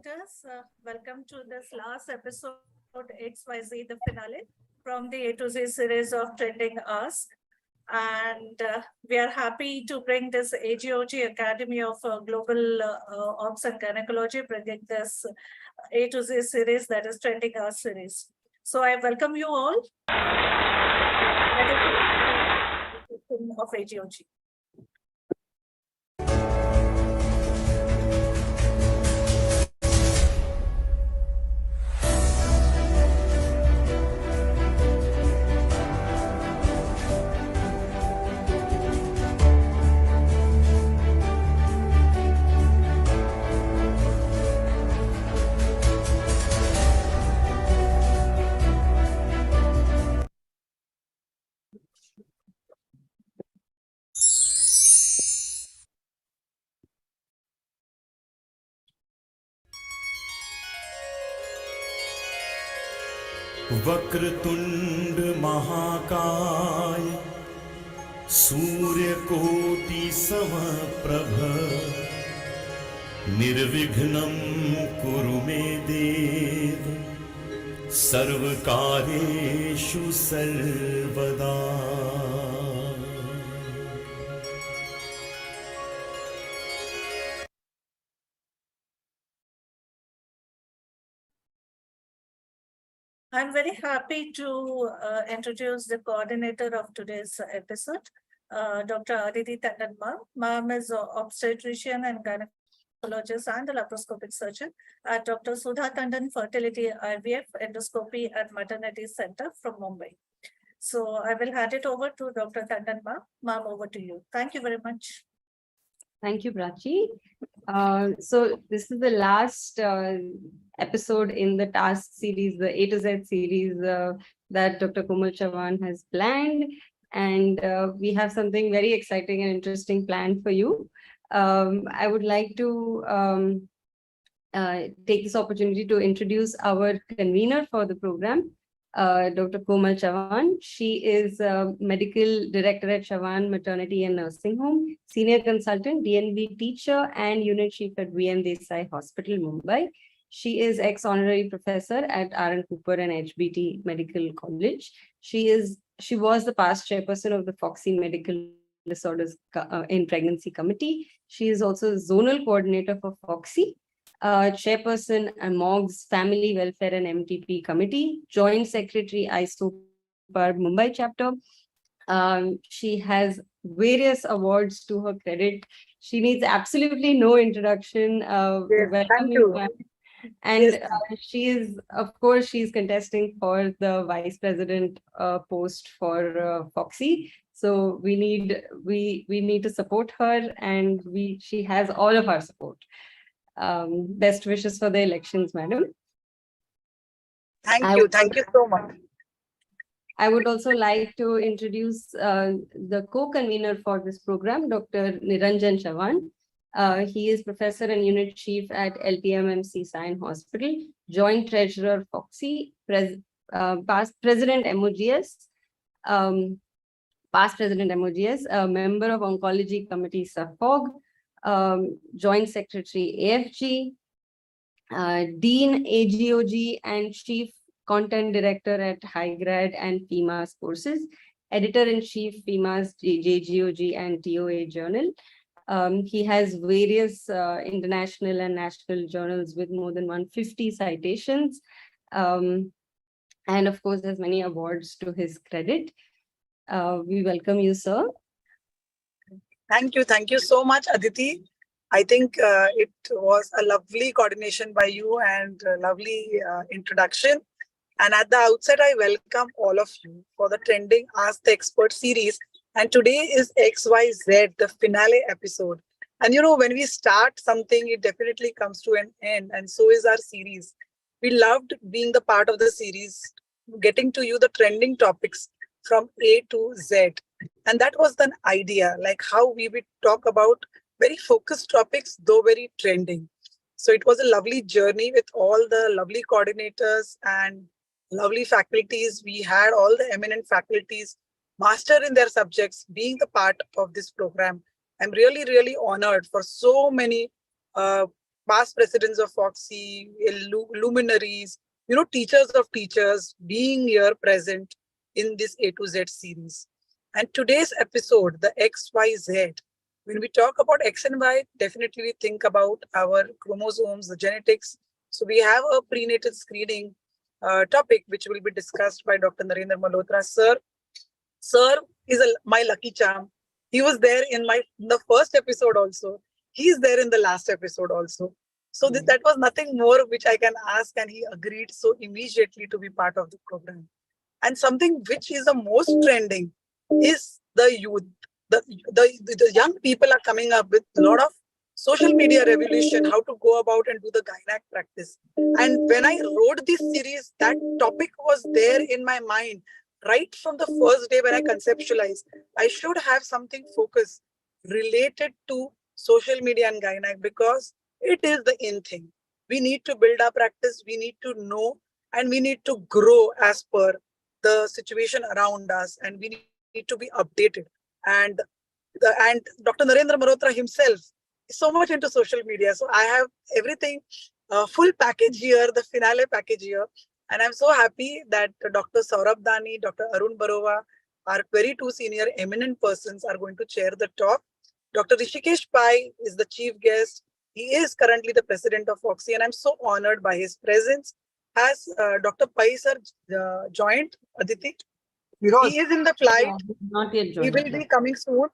supporters. Welcome to this last episode, XYZ, the finale from the A to Z series of Trending Ask. And we are happy to bring this AGOG Academy of Global Ops and Gynecology, bringing this A to Z series, that is Trending Ask series. So I welcome you all. Of AGOG. Vakratunda महाकाय सूर्यकोटि समप्रभ निर्विघ्नं कुरु मे देव सर्वकार्येषु सर्वदा। I'm very happy to introduce the coordinator of today's episode, Dr. Aditi Tandon ma'am. Ma'am is an obstetrician and gynecologist and a laparoscopic surgeon at Dr. Sudha Tandon Fertility IVF Endoscopy and Maternity Center from Mumbai. So I will hand it over to Dr. Tandon ma'am. Ma'am, over to you. Thank you very much. Thank you, Prachi. So this is the last episode in the task series, the A to Z series that Dr. Komal Chavan has planned. And we have something very exciting and interesting planned for you. I would like to take this opportunity to introduce our convener for the program, Dr. Komal Chavan. She is Medical Director at Chavan Maternity and Nursing Home, Senior Consultant, DNB Teacher, and Unit Chief at VM Desai Hospital, Mumbai. She is ex-honorary professor at R.N. Cooper and HBT Medical College. She was the past chairperson of the FOXI Medical Disorders in Pregnancy Committee. She is also zonal coordinator for FOXI, chairperson MOG's Family Welfare and MTP Committee, joint secretary ISOPAR Mumbai chapter. She has various awards to her credit. She needs absolutely no introduction. Welcome you. And yes, she is, of course, she's contesting for the vice president post for FOXI. So we need to support her, and she has all of our support. Best wishes for the elections, madam. Thank you so much. I would also like to introduce the co-convener for this program, Dr. Niranjan Chavan. He is professor and unit chief at LPMMC Sion Hospital, joint treasurer FOXI, past president MOGS, member of oncology committee SAFOG, joint secretary AFG, dean AGOG and chief content director at Highgrad and FEMA's courses, editor-in-chief FEMA's JGOG and TOA journal. He has various international and national journals with more than 150 citations, and of course has many awards to his credit. We welcome you, sir. Thank you so much, Aditi. I think it was a lovely coordination by you and a lovely introduction. And at the outset, I welcome all of you for the Trending Ask the Expert series. And today is XYZ, the finale episode. And you know, when we start something, it definitely comes to an end. And so is our series. We loved being the part of the series, getting to you the trending topics from A to Z. And that was the idea, like how we would talk about very focused topics, though very trending. So it was a lovely journey with all the lovely coordinators and lovely faculties. We had all the eminent faculties, master in their subjects, being the part of this program. I'm really, really honored for so many past presidents of Foxy, luminaries, teachers of teachers being here present in this A to Z series. And today's episode, the XYZ, when we talk about X and Y, definitely we think about our chromosomes, the genetics. So we have a prenatal screening topic which will be discussed by Dr. Narendra Malhotra. Sir is my lucky charm. He was there in the first episode also. He's there in the last episode also. So that was nothing more which I can ask, and he agreed so immediately to be part of the program. And something which is the most trending is the youth. The young people are coming up with a lot of social media revolution, how to go about and do the gynac practice. And when I wrote this series, that topic was there in my mind right from the first day when I conceptualized. I should have something focused related to social media and gynac because it is the in thing. We need to build our practice, we need to know, and we need to grow as per the situation around us, and we need to be updated. And Dr. Narendra Malhotra himself is so much into social media. So I have everything, full package here, the finale package here. And I'm so happy that Dr. Saurabh Dani, Dr. Arun Boruah, our very two senior eminent persons are going to chair the talk. Dr. Hrishikesh Pai is the chief guest. He is currently the president of Foxy, and I'm so honored by his presence. Has Dr. Pai sir joined, Aditi? He is in the flight. Not yet joined. He will be coming soon.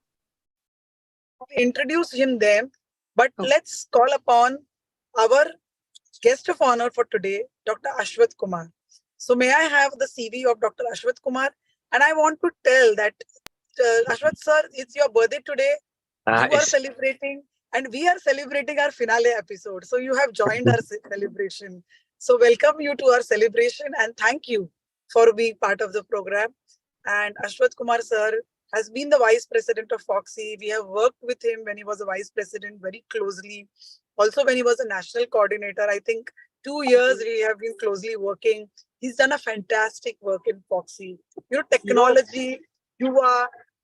We introduce him then, but let's call upon our guest of honor for today, Dr. Aswath Kumar. So may I have the CV of Dr. Aswath Kumar? And I want to tell that, Aswath sir, it's your birthday today. You are celebrating, and we are celebrating our finale episode. So you have joined our celebration. So welcome you to our celebration, and thank you for being part of the program. And Aswath Kumar sir has been the vice president of Foxy. We have worked with him when he was a vice president very closely. Also when he was a national coordinator, I think 2 years we have been closely working. He's done a fantastic work in Foxy. Technology,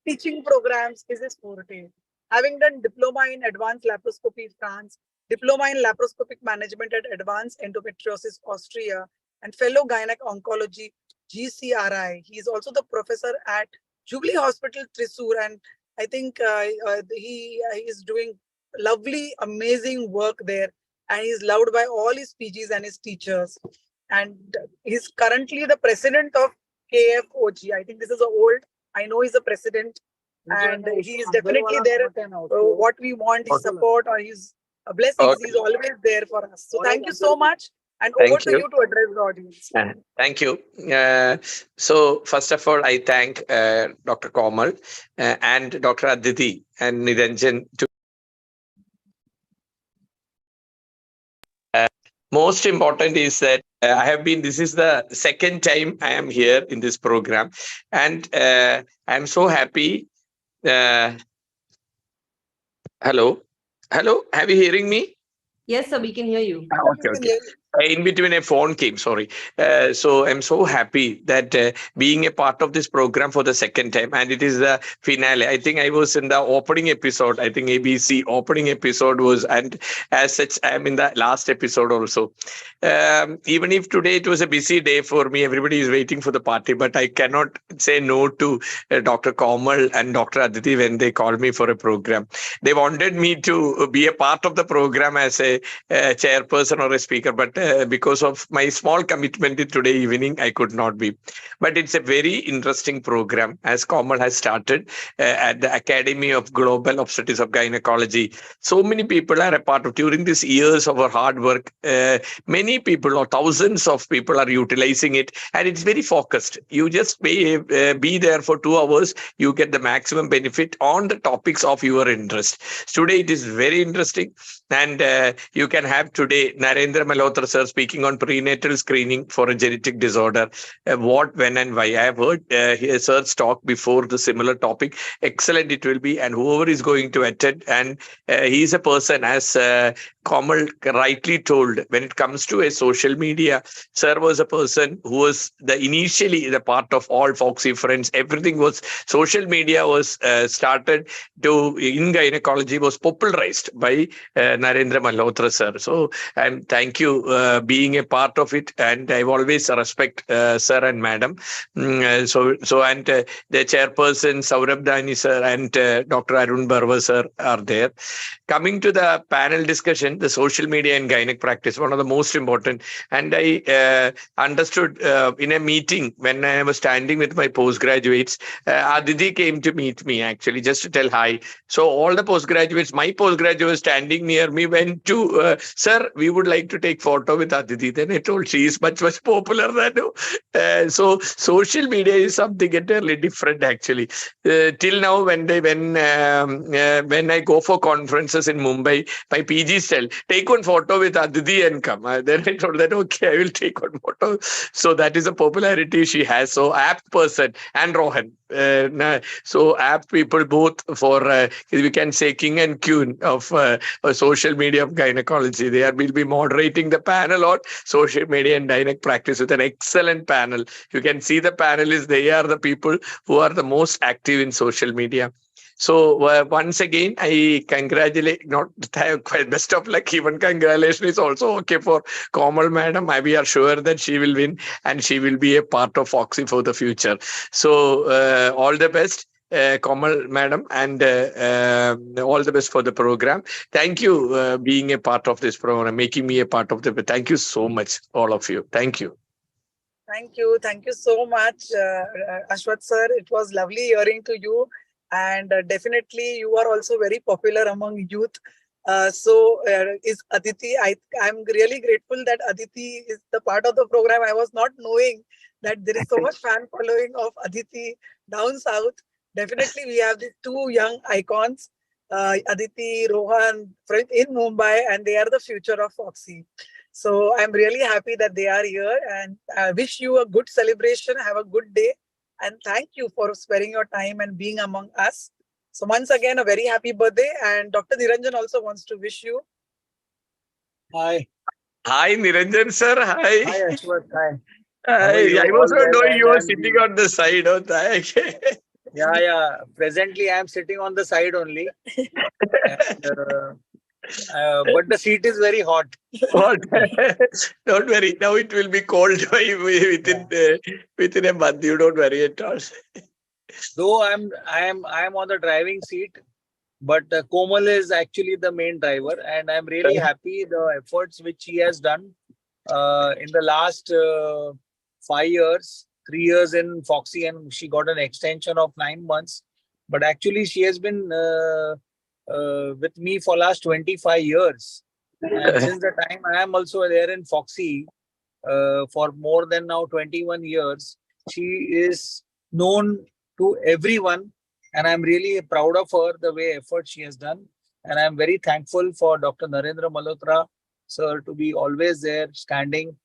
teaching programs is his forte. Having done diploma in advanced laparoscopy France, diploma in laparoscopic management at Advanced Endometriosis Austria, and fellow gynec oncology GCRI. He is also the professor at Jubilee Hospital Thrissur, and I think he is doing lovely, amazing work there, and he's loved by all his PGs and his teachers. And he's currently the president of KFOG. I think this is old. I know he's a president, and he is definitely there. What we want is support or his blessings. He's always there for us. So thank you so much. And over to you to address the audience. Thank you. So first of all, I thank Dr. Komal and Dr. Aditi and Niranjan. Most important is that this is the second time I am here in this program, and I'm so happy. Hello, have you hearing me? Yes, sir, we can hear you. Okay. In between a phone came, sorry. So I'm so happy that being a part of this program for the second time, and it is the finale. I think I was in the opening episode. I think ABC opening episode was, and as such, I'm in the last episode also. Even if today it was a busy day for me, everybody is waiting for the party, but I cannot say no to Dr. Komal and Dr. Aditi when they called me for a program. They wanted me to be a part of the program as a chairperson or a speaker, but because of my small commitment today evening, I could not be. But it's a very interesting program, as Komal has started at the Academy of Global Obstetrics of Gynecology. So many people are a part of, during these years of our hard work, many people or thousands of people are utilizing it, and it's very focused. You just be there for 2 hours, you get the maximum benefit on the topics of your interest. Today it is very interesting, and you can have today Narendra Malhotra sir speaking on prenatal screening for a genetic disorder, what, when and why. I have heard sir's talk before the similar topic. Excellent it will be, and whoever is going to attend, and he is a person, as Komal rightly told, when it comes to a social media, sir was a person who was initially the part of all Foxy friends. Everything was, social media was started to, in gynecology, was popularized by Narendra Malhotra. Malhotra sir. So, and thank you being a part of it. And I always respect sir and madam. And the chairperson Saurabh Dani sir and Dr. Arun Boruah sir are there. Coming to the panel discussion, the social media and gynec practice, one of the most important. And I understood in a meeting when I was standing with my postgraduates, Aditi came to meet me actually just to tell hi. So all the postgraduates, my postgraduates standing near me went to, sir, we would like to take photo with Aditi. Then I told she is much popular than you. So social media is something entirely different actually. Till now, when I go for conferences in Mumbai, my PGs tell, take one photo with Aditi and come. Then I told that, okay, I will take one photo. So that is a popularity she has. So apt person and Rohan. So apt people both for, we can say king and queen of social media of gynecology. They will be moderating the panel on social media and gynec practice with an excellent panel. You can see the panelists, they are the people who are the most active in social media. So once again, I congratulate, not quite best of luck, even congratulation is also okay for Komal madam. We are sure that she will win and she will be a part of Foxy for the future. So all the best. Komal madam, and all the best for the program. Thank you being a part of this program, making me a part of the. Thank you so much, all of you. Thank you. Thank you. Thank you so much, Aswath sir. It was lovely hearing to you. And definitely you are also very popular among youth. Is Aditi. I'm really grateful that Aditi is the part of the program. I was not knowing that there is so much fan following of Aditi down south. Definitely we have these two young icons, Aditi, Rohan in Mumbai, and they are the future of Foxy. So I'm really happy that they are here, and I wish you a good celebration. Have a good day. And thank you for sparing your time and being among us. So once again, a very happy birthday. And Dr. Niranjan also wants to wish you. Hi. Hi, Niranjan sir. Hi. Hi, Ashwath. Hi. I was not knowing you were sitting on the side. Yeah. Presently, I am sitting on the side only. But the seat is very hot. Don't worry. Now it will be cold within a month. You don't worry at all. Though I am on the driving seat, but Komal is actually the main driver, and I'm really happy the efforts which he has done in the last 5 years, 3 years in Foxy, and she got an extension of 9 months. But actually, she has been with me for last 25 years. And since the time I am also there in Foxy for more than now 21 years, she is known to everyone. And I'm really proud of her, the way effort she has done. And I'm very thankful for Dr. Narendra Malhotra, sir, to be always there standing.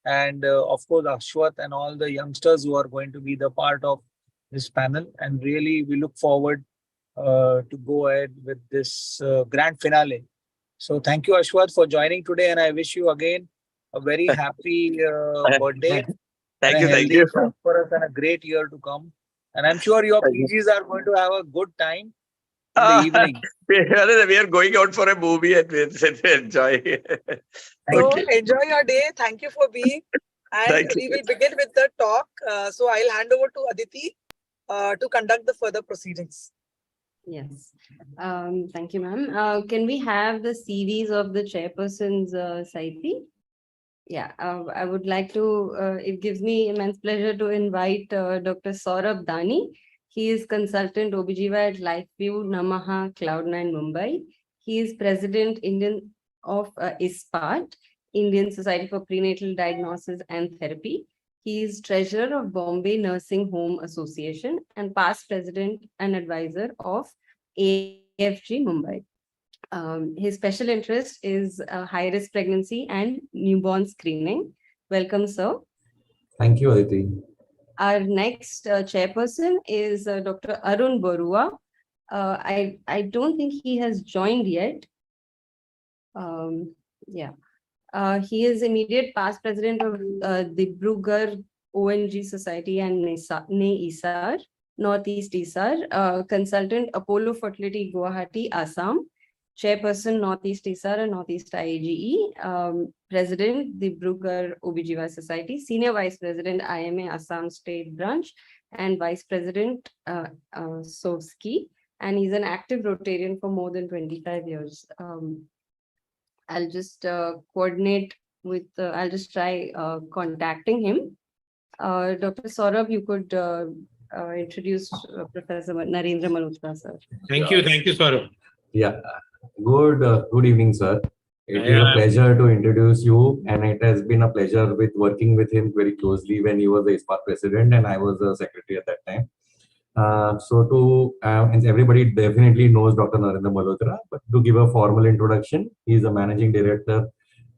And of course, Ashwath and all the youngsters who are going to be the part of this panel. And really, we look forward to go ahead with this grand finale. So thank you, Ashwath, for joining today. And I wish you again a very happy birthday. Thank you. Thank you. Prosperous and a great year to come. And I'm sure your PGs are going to have a good time in the evening. We are going out for a movie and we'll enjoy. So enjoy your day. Thank you for being. And we will begin with the talk. So I'll hand over to Aditi to conduct the further proceedings. Yes. Thank you, ma'am. Can we have the CVs of the chairpersons, Saiti? Yeah, I would like to, it gives me immense pleasure to invite Dr. Saurabh Dani. He is consultant OBGYN at Lifeview, Namaha, Cloud9, Mumbai. He is president of ISPAT, Indian Society for Prenatal Diagnosis and Therapy. He is treasurer of Bombay Nursing Home Association and past president and advisor of AFG Mumbai. His special interest is high-risk pregnancy and newborn screening. Welcome, sir. Thank you, Aditi. Our next chairperson is Dr. Arun Boruah. I don't think he has joined yet. He is immediate past president of the Dibrugarh ONG Society and NEISAR, Northeast ISAR, consultant Apollo Fertility Guwahati, Assam. Chairperson, Northeast ISAR and Northeast IAGE, President, the Dibrugarh OBGY Society, Senior Vice President, IMA Assam State Branch, and Vice President, Sovski. And he's an active Rotarian for more than 25 years. I'll just coordinate with, I'll just try contacting him. Dr. Saurabh, you could introduce Professor Narendra Malhotra, sir. Thank you, Saurabh. Yeah, good evening, sir. It is a pleasure to introduce you, and it has been a pleasure with working with him very closely when he was the ISPAT president and I was the secretary at that time. And everybody definitely knows Dr. Narendra Malhotra, but to give a formal introduction, he is the managing director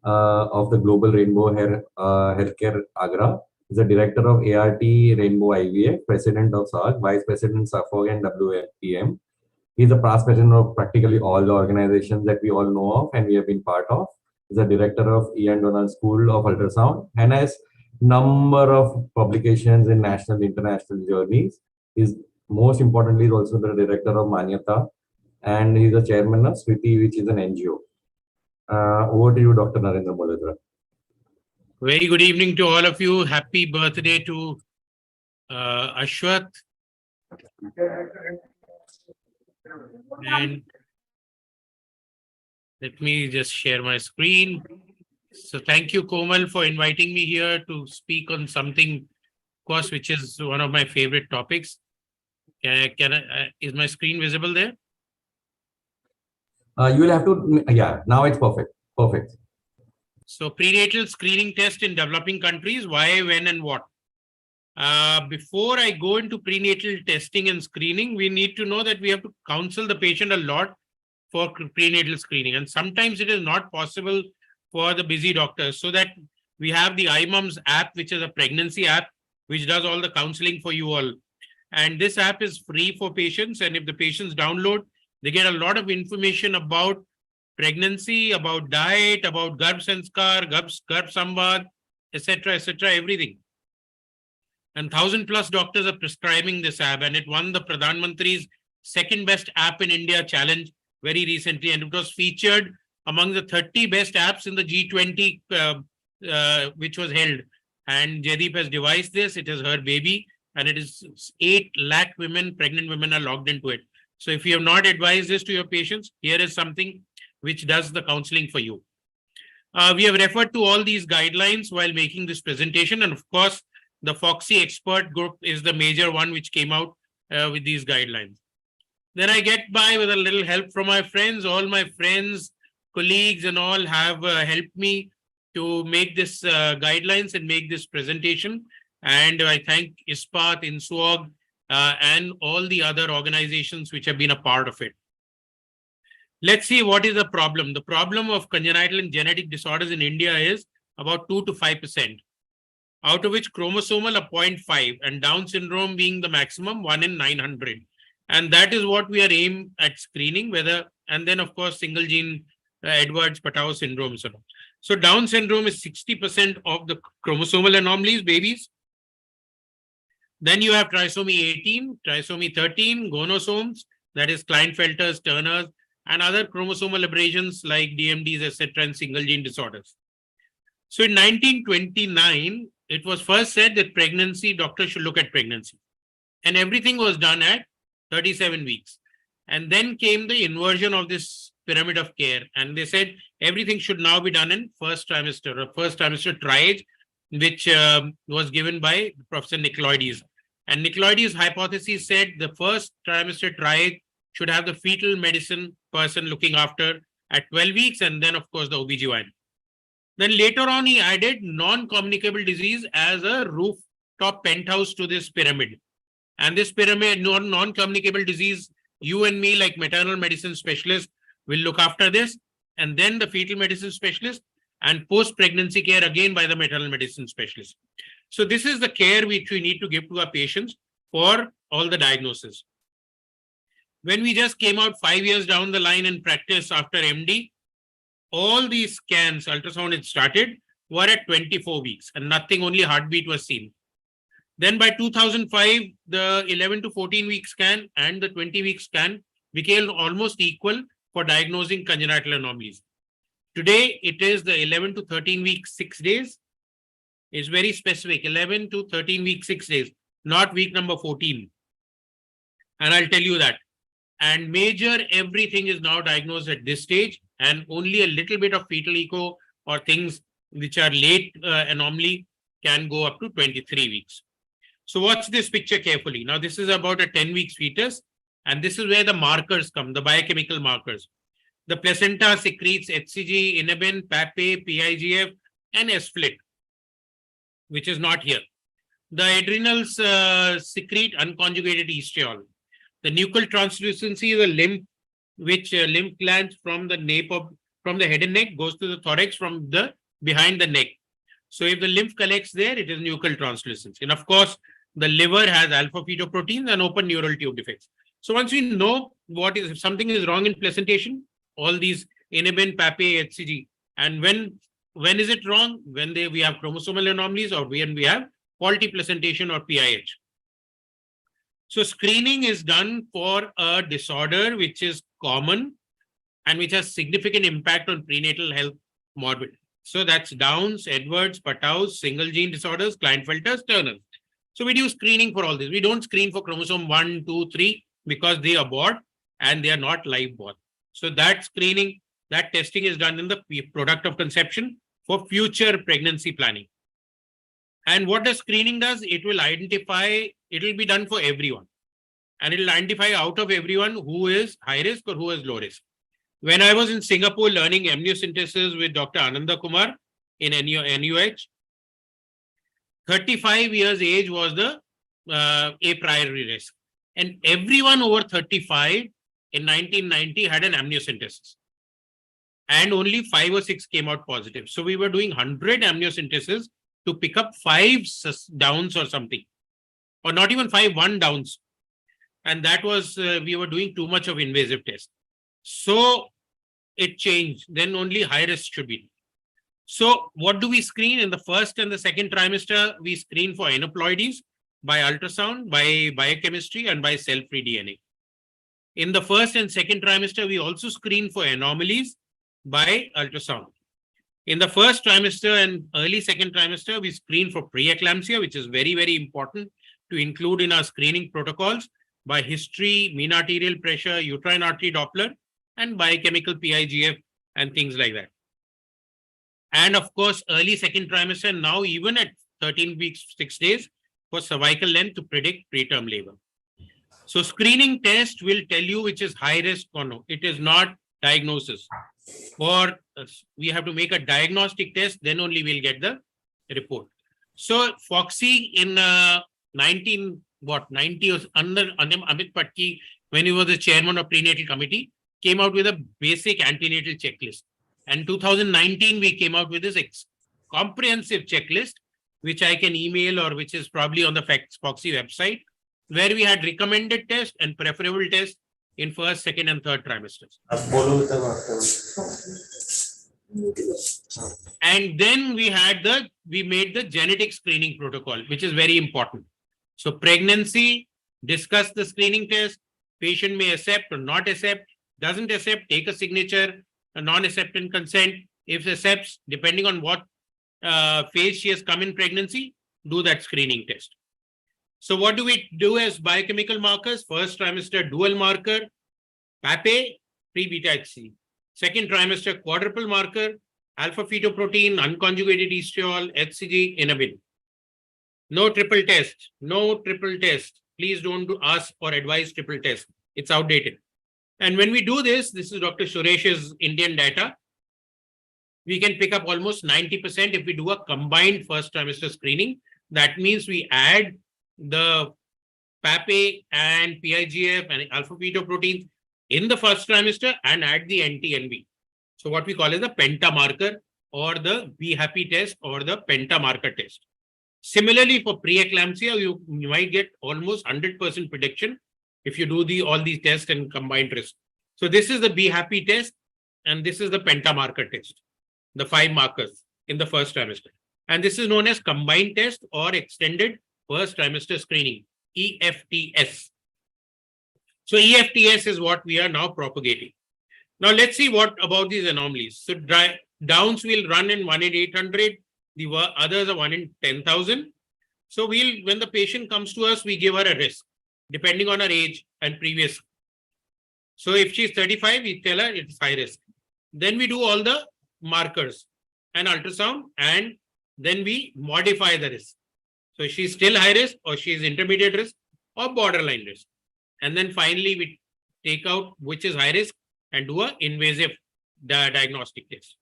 of the Global Rainbow Healthcare Agra. He's the director of ART Rainbow IVF, president of SAG, vice president SAFOG and WPM. He's the past president of practically all the organizations that we all know of and we have been part of. He's the director of Ian Donald School of Ultrasound and has number of publications in national and international journeys. He's most importantly also the director of Manyata and he's the chairman of Smriti, which is an NGO. Over to you, Dr. Narendra Malhotra. Very good evening to all of you. Happy birthday to Aswath. And let me just share my screen. So thank you, Komal, for inviting me here to speak on something, of course, which is one of my favorite topics. Is my screen visible there? You will have to, yeah, now it's perfect. Perfect. So prenatal screening test in developing countries, why, when, and what? Before I go into prenatal testing and screening, we need to know that we have to counsel the patient a lot for prenatal screening. And sometimes it is not possible for the busy doctors, so that we have the iMoms app, which is a pregnancy app, which does all the counseling for you all. And this app is free for patients. And if the patients download, they get a lot of information about pregnancy, about diet, about Garbh Sanskar, Garbh Sambad, etc., everything. And 1,000+ doctors are prescribing this app, and it won the Pradhan Mantri's second best app in India challenge very recently, and it was featured among the 30 best apps in the G20, which was held. And Jaideep has devised this. It is her baby, and it is 8 lakh women, pregnant women, are logged into it. So if you have not advised this to your patients, here is something which does the counseling for you. We have referred to all these guidelines while making this presentation, and of course, the Foxy expert group is the major one which came out with these guidelines. Then I get by with a little help from my friends. All my friends, colleagues and all have helped me to make this guidelines and make this presentation. And I thank ISPAT, INSWOG, and all the other organizations which have been a part of it. Let's see what is the problem. The problem of congenital and genetic disorders in India is about 2 to 5%. Out of which chromosomal are 0.5 and Down syndrome being the maximum 1 in 900. And that is what we are aimed at screening, whether, and then of course, single gene Edwards-Patau syndrome. So Down syndrome is 60% of the chromosomal anomalies, babies. Then you have trisomy 18, trisomy 13, gonosomes, that is Klinefelters, Turners, and other chromosomal aberrations like DMDs, etc., and single gene disorders. So in 1929, it was first said that pregnancy, doctors should look at pregnancy. And everything was done at 37 weeks. And then came the inversion of this pyramid of care. And they said everything should now be done in first trimester triage, which was given by Professor Nicolaides. And Nicolaides' hypothesis said the first trimester triage should have the fetal medicine person looking after at 12 weeks, and then, of course, the OBGYN. Then later on, he added non-communicable disease as a rooftop penthouse to this pyramid. And this pyramid, non-communicable disease, you and me, like maternal medicine specialists, will look after this. And then the fetal medicine specialist, and post-pregnancy care again by the maternal medicine specialist. So this is the care which we need to give to our patients for all the diagnosis. When we just came out 5 years down the line in practice after MD, all these scans, ultrasound had started, were at 24 weeks and nothing, only heartbeat was seen. Then by 2005, the 11 to 14 week scan and the 20-week scan became almost equal for diagnosing congenital anomalies. Today, it is the 11 to 13 weeks, 6 days. It's very specific, 11 to 13 weeks, 6 days, not week number 14. And I'll tell you that. And major everything is now diagnosed at this stage, and only a little bit of fetal echo or things which are late anomaly can go up to 23 weeks. So watch this picture carefully. Now, this is about a 10 weeks fetus, and this is where the markers come, the biochemical markers. The placenta secretes HCG, inhibin, PAPE, PIGF, and S-FLIT, which is not here. The adrenals secrete unconjugated estriol. The nuchal translucency is a lymph, which lymph glands from the nape of, from the head and neck goes to the thorax from the behind the neck. So if the lymph collects there, it is nuchal translucency. And of course, the liver has alpha fetoproteins and open neural tube defects. So once we know what is, if something is wrong in placentation, all these inhibin, PAPE, HCG, and when is it wrong? When we have chromosomal anomalies or when we have faulty placentation or PIH. So screening is done for a disorder which is common and which has significant impact on prenatal health morbidity. So that's Downs, Edwards, Patau's, single gene disorders, Klinefelter's, Turner's. So we do screening for all this. We don't screen for chromosome 1, 2, 3 because they abort and they are not live born. So that screening, that testing is done in the product of conception for future pregnancy planning. And what the screening does, it will identify, it will be done for everyone. And it will identify out of everyone who is high risk or who is low risk. When I was in Singapore learning amniocentesis with Dr. Ananda Kumar in NUH, 35 years age was the a priori risk. And everyone over 35 in 1990 had an amniocentesis. And only 5 or 6 came out positive. So we were doing 100 amniocentesis to pick up 5 Downs or something. Or not even 5, 1 Downs. And that was, we were doing too much of invasive test. So it changed. Then only high risk should be. So what do we screen? In the first and the second trimester, we screen for aneuploidies by ultrasound, by biochemistry, and by cell-free DNA. In the first and second trimester, we also screen for anomalies by ultrasound. In the first trimester and early second trimester, we screen for preeclampsia, which is very, very important to include in our screening protocols, by history, mean arterial pressure, uterine artery Doppler, and biochemical PIGF and things like that. And of course, early second trimester, now even at 13 weeks, 6 days, for cervical length to predict preterm labor. So screening test will tell you which is high risk or no. It is not diagnosis. Or we have to make a diagnostic test, then only we'll get the report. So Foxy in 90 was under Amit Patki, when he was the chairman of prenatal committee, came out with a basic antenatal checklist. And 2019, we came out with this comprehensive checklist, which I can email or which is probably on the Foxy website, where we had recommended tests and preferable tests in first, second, and third trimesters. And then we made the genetic screening protocol, which is very important. So pregnancy, discuss the screening test, patient may accept or not accept, doesn't accept, take a signature, a non-acceptant consent. If accepts, depending on what phase she has come in pregnancy, do that screening test. So what do we do as biochemical markers? First trimester, dual marker, PAPE, pre-beta HC. Second trimester, quadruple marker, alpha fetoprotein, unconjugated estriol, HCG, inhibin. No triple test. No triple test. Please don't ask or advise triple test. It's outdated. And when we do this, this is Dr. Suresh's Indian data. We can pick up almost 90% if we do a combined first trimester screening. That means we add the PAPE and PIGF and alpha fetoproteins in the first trimester and add the NT-NB. So what we call is the pentamarker or the Be Happy test or the pentamarker test. Similarly, for preeclampsia, you might get almost 100% prediction if you do all these tests and combined risk. So this is the Be Happy test and this is the pentamarker test, the 5 markers in the first trimester. And this is known as combined test or extended first trimester screening, EFTS. So EFTS is what we are now propagating. Now let's see what about these anomalies. So downs will run in 1 in 800. The others are 1 in 10,000. So when the patient comes to us, we give her a risk depending on her age and previous. So if she's 35, we tell her it's high risk. Then we do all the markers and ultrasound, and then we modify the risk. So she's still high risk, or she's intermediate risk, or borderline risk. And then finally we take out which is high risk and do an invasive diagnostic test.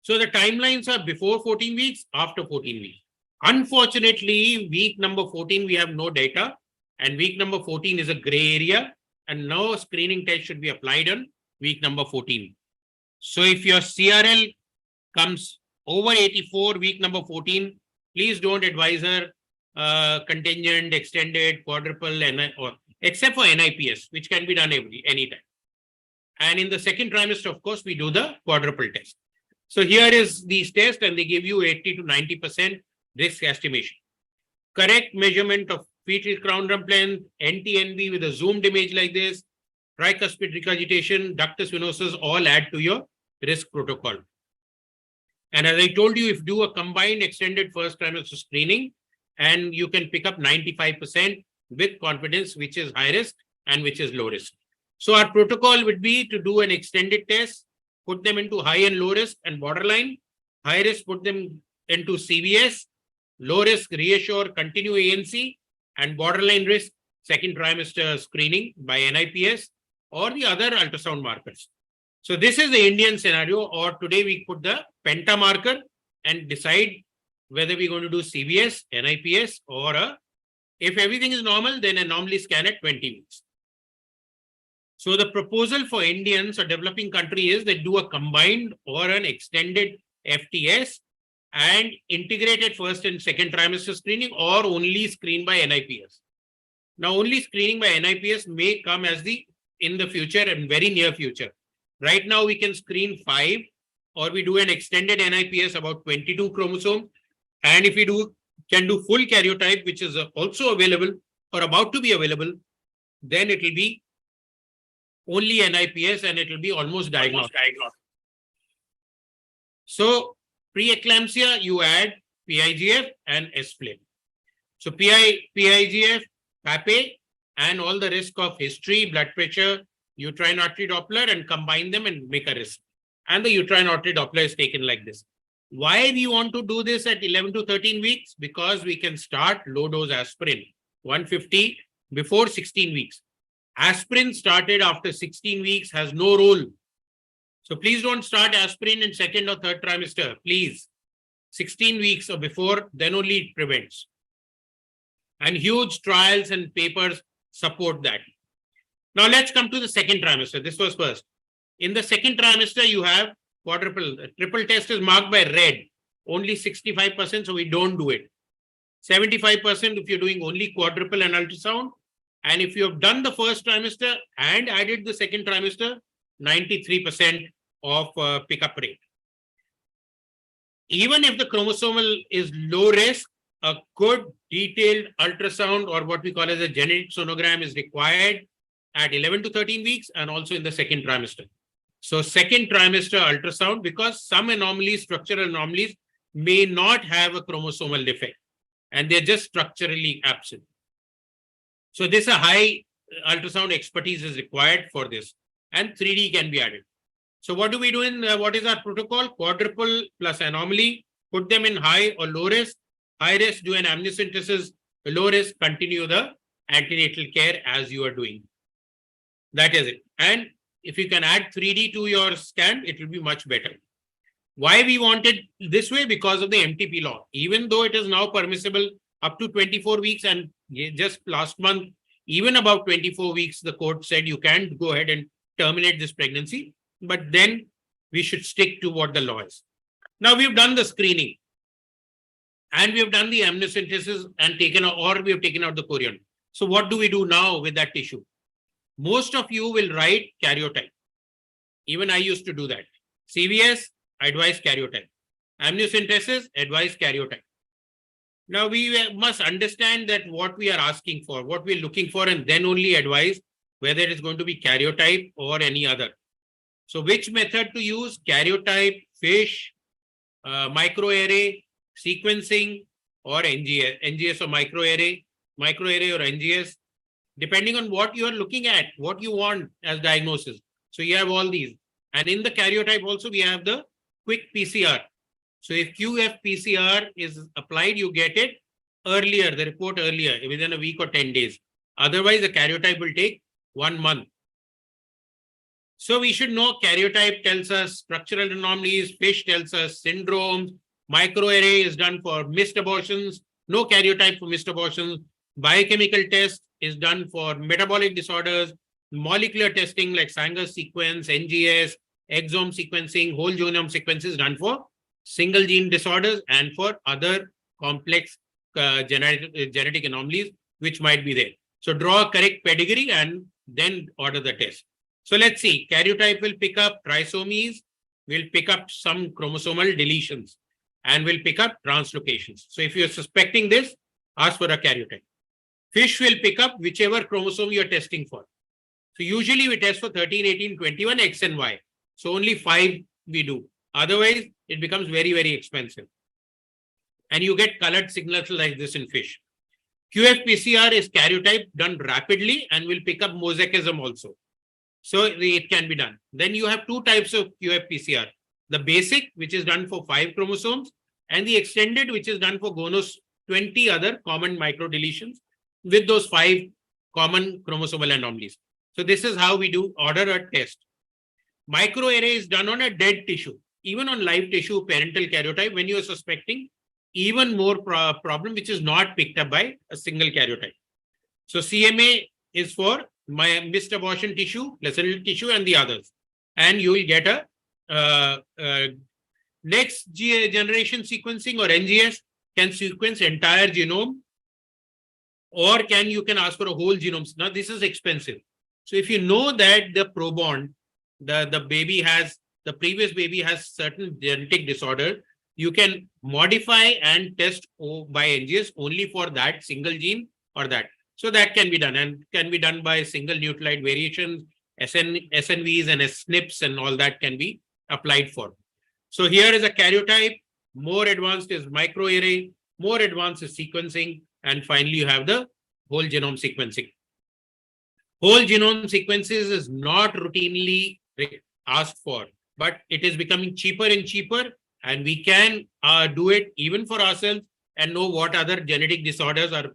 So the timelines are before 14 weeks, after 14 weeks. Unfortunately, week number 14, we have no data, and week number 14 is a gray area, and no screening test should be applied on week number 14. So if your CRL comes over 84, week number 14, please don't advise her contingent, extended, quadruple, or except for NIPS, which can be done anytime. And in the second trimester, of course, we do the quadruple test. So here is these tests, and they give you 80 to 90% risk estimation. Correct measurement of fetal crown rump length, NT-NB with a zoomed image like this, tricuspid regurgitation, ductus venosus, all add to your risk protocol. And as I told you, if you do a combined extended first trimester screening, and you can pick up 95% with confidence, which is high risk and which is low risk. So our protocol would be to do an extended test, put them into high and low risk and borderline. High risk, put them into CVS. Low risk, reassure, continue ANC, and borderline risk, second trimester screening by NIPS or the other ultrasound markers. So this is the Indian scenario, or today we put the penta marker and decide whether we're going to do CVS, NIPS, or if everything is normal, then anomaly scan at 20 weeks. So the proposal for Indians or developing country is they do a combined or an extended FTS and integrated first and second trimester screening, or only screen by NIPS. Now, only screening by NIPS may come as in the future and very near future. Right now, we can screen 5, or we do an extended NIPS about 22 chromosomes. And if we can do full karyotype, which is also available or about to be available, then it will be only NIPS and it will be almost diagnostic. So pre-eclampsia, you add PIGF and SFLIP. So PIGF, PAPE, and all the risk of history, blood pressure, uterine artery Doppler, and combine them and make a risk. And the uterine artery Doppler is taken like this. Why we want to do this at 11 to 13 weeks? Because we can start low dose aspirin, 150, before 16 weeks. Aspirin started after 16 weeks has no role. So please don't start aspirin in second or third trimester, please. 16 weeks or before, then only it prevents. And huge trials and papers support that. Now let's come to the second trimester. This was first. In the second trimester, you have quadruple. The triple test is marked by red, only 65%, so we don't do it. 75% if you're doing only quadruple and ultrasound. And if you have done the first trimester and added the second trimester, 93% of pickup rate. Even if the chromosomal is low risk, a good detailed ultrasound, or what we call as a genetic sonogram, is required at 11 to 13 weeks and also in the second trimester. So second trimester ultrasound, because some anomalies, structural anomalies, may not have a chromosomal defect and they're just structurally absent. So this a high ultrasound expertise is required for this, and 3D can be added. So what do we do in, what is our protocol? Quadruple plus anomaly, put them in high or low risk. High risk, do an amniocentesis. Low risk, continue the antenatal care as you are doing. That is it. And if you can add 3D to your scan, it will be much better. Why we wanted this way? Because of the MTP law. Even though it is now permissible up to 24 weeks, and just last month, even about 24 weeks, the court said you can't go ahead and terminate this pregnancy, but then we should stick to what the law is. Now we've done the screening and we have done the amniocentesis and we have taken out the chorion. So what do we do now with that tissue? Most of you will write karyotype. Even I used to do that. CVS, advise karyotype. Amniocentesis, advise karyotype. Now we must understand that what we are asking for, what we're looking for, and then only advise whether it is going to be karyotype or any other. So which method to use? Karyotype, FISH, microarray, sequencing, or NGS or microarray or NGS, depending on what you are looking at, what you want as diagnosis. So you have all these. And in the karyotype also, we have the quick PCR. So if QF-PCR is applied, you get it earlier, the report earlier, within a week or 10 days. Otherwise, the karyotype will take 1 month. So we should know karyotype tells us structural anomalies, FISH tells us syndromes, microarray is done for missed abortions, no karyotype for missed abortions, biochemical test is done for metabolic disorders, molecular testing like Sanger sequence, NGS, exome sequencing, whole genome sequence is done for single gene disorders and for other complex genetic anomalies which might be there. So draw a correct pedigree and then order the test. So let's see, karyotype will pick up trisomies, will pick up some chromosomal deletions, and will pick up translocations. So if you're suspecting this, ask for a karyotype. FISH will pick up whichever chromosome you're testing for. So usually we test for 13, 18, 21, X and Y. So only 5 we do. Otherwise, it becomes very, very expensive. And you get colored signals like this in FISH. QF-PCR is karyotype done rapidly and will pick up mosaicism also. So it can be done. Then you have 2 types of QF-PCR. The basic, which is done for 5 chromosomes, and the extended, which is done for 20 other common microdeletions with those 5 common chromosomal anomalies. So this is how we do order a test. Microarray is done on a dead tissue. Even on live tissue, parental karyotype, when you are suspecting even more problem, which is not picked up by a single karyotype. So CMA is for my missed abortion tissue, placental tissue, and the others. And you will get a next generation sequencing or NGS can sequence entire genome, or you can ask for a whole genome. Now this is expensive. So if you know that the probond, the baby has, the previous baby has certain genetic disorder, you can modify and test by NGS only for that single gene or that. So that can be done, and can be done by single nucleotide variations, SNVs and SNPs and all that can be applied for. So here is a karyotype, more advanced is microarray, more advanced is sequencing, and finally you have the whole genome sequencing. Whole genome sequences is not routinely asked for, but it is becoming cheaper and cheaper, and we can do it even for ourselves and know what other genetic disorders are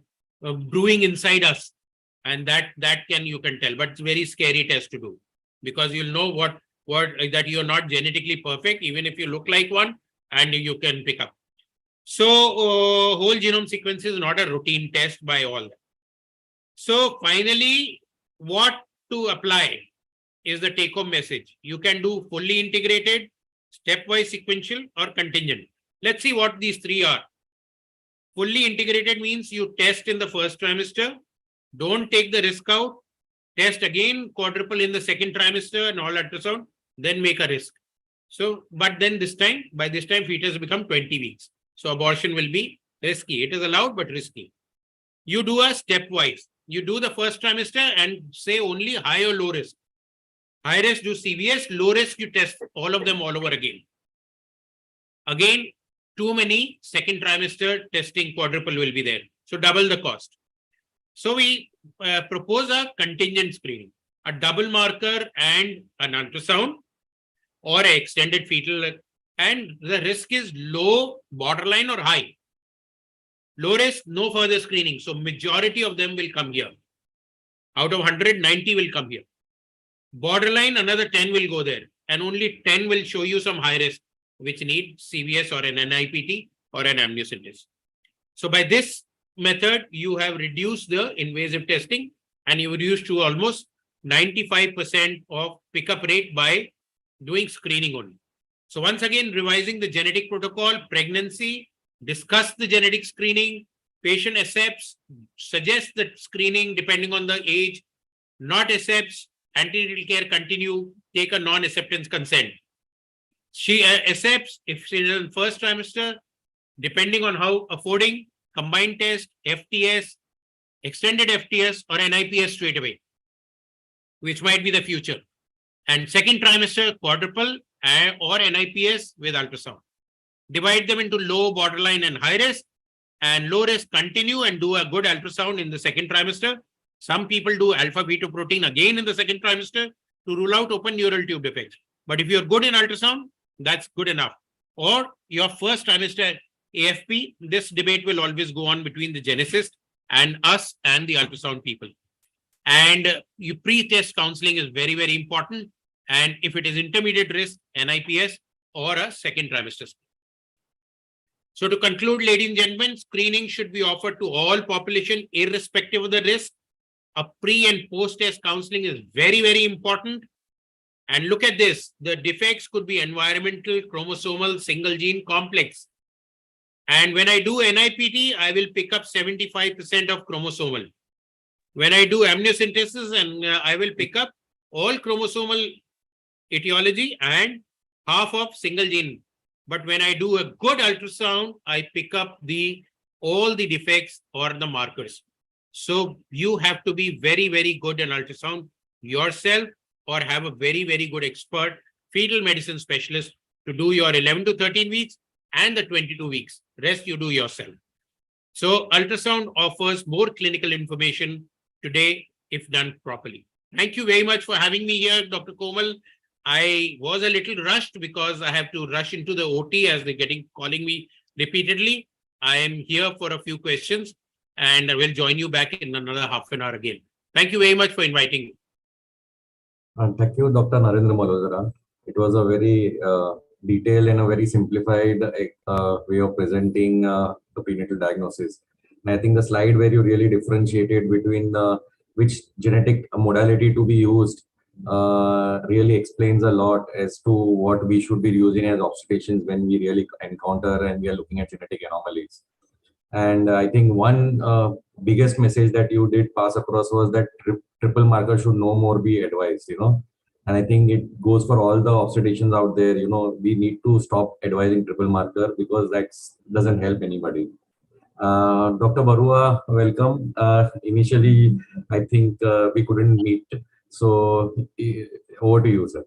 brewing inside us, and that you can tell. But it's a very scary test to do, because you'll know what that you're not genetically perfect, even if you look like one, and you can pick up. So whole genome sequence is not a routine test by all. So finally, what to apply is the take-home message. You can do fully integrated, stepwise sequential, or contingent. Let's see what these 3 are. Fully integrated means you test in the first trimester, don't take the risk out, test again quadruple in the second trimester and all ultrasound, then make a risk. So, but then by this time, fetus become 20 weeks. So abortion will be risky. It is allowed, but risky. You do a stepwise. You do the first trimester and say only high or low risk. High risk do CVS, low risk you test all of them all over again. Again, too many second trimester testing quadruple will be there. So double the cost. So we propose a contingent screening, a double marker and an ultrasound or an extended fetal, and the risk is low, borderline or high. Low risk, no further screening. So majority of them will come here. Out of 100, 90 will come here. Borderline, another 10 will go there, and only 10 will show you some high risk, which need CVS or an NIPT or an amniocentesis. So by this method, you have reduced the invasive testing, and you reduced to almost 95% of pickup rate by doing screening only. So once again, revising the genetic protocol, pregnancy, discuss the genetic screening, patient accepts, suggest the screening depending on the age, not accepts, antenatal care continue, take a non-acceptance consent. She accepts if she is in first trimester, depending on how affording, combined test, FTS, extended FTS or NIPS straight away, which might be the future. And second trimester, quadruple or NIPS with ultrasound. Divide them into low, borderline, and high risk. And low risk, continue and do a good ultrasound in the second trimester. Some people do alpha-fetoprotein again in the second trimester to rule out open neural tube defects. But if you're good in ultrasound, that's good enough. Or your first trimester AFP, this debate will always go on between the geneticist and us and the ultrasound people. And you pre-test counseling is very, very important. And if it is intermediate risk, NIPS or a second trimester. So to conclude, ladies and gentlemen, screening should be offered to all population irrespective of the risk. A pre and post-test counseling is very, very important. And look at this, the defects could be environmental, chromosomal, single gene, complex. And when I do NIPT, I will pick up 75% of chromosomal. When I do amniocentesis, and I will pick up all chromosomal etiology and half of single gene. But when I do a good ultrasound, I pick up all the defects or the markers. So you have to be very, very good in ultrasound yourself or have a very, very good expert, fetal medicine specialist to do your 11 to 13 weeks and the 22 weeks. Rest you do yourself. So ultrasound offers more clinical information today if done properly. Thank you very much for having me here, Dr. Komal. I was a little rushed because I have to rush into the OT as they're calling me repeatedly. I am here for a few questions and I will join you back in another half an hour again. Thank you very much for inviting me. Thank you, Dr. Narendra Malhotra. It was a very detailed and a very simplified way of presenting the prenatal diagnosis. And I think the slide where you really differentiated between which genetic modality to be used really explains a lot as to what we should be using as obstetricians when we really encounter and we are looking at genetic anomalies. And I think one biggest message that you did pass across was that triple marker should no more be advised, and I think it goes for all the obstetricians out there. We need to stop advising triple marker because that doesn't help anybody. Dr. Boruah, welcome. Initially, I think we couldn't meet. So over to you, sir.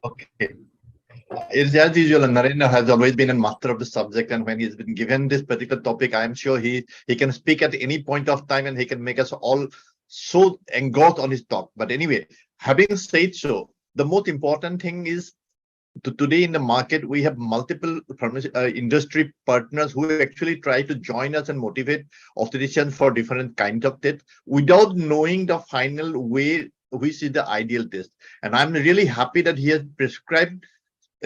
Okay. It's as usual, Narendra has always been a master of the subject, and when he's been given this particular topic, I'm sure he can speak at any point of time and he can make us all so engrossed on his talk. But anyway, having said so, the most important thing is today in the market, we have multiple industry partners who actually try to join us and motivate obstetricians for different kinds of tests without knowing the final way which is the ideal test. And I'm really happy that he has prescribed,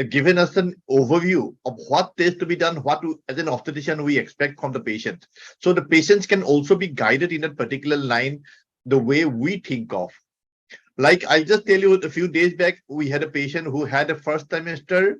given us an overview of what test to be done, as an obstetrician we expect from the patient. So the patients can also be guided in a particular line, the way we think of. Like I just tell you, a few days back, we had a patient who had a first trimester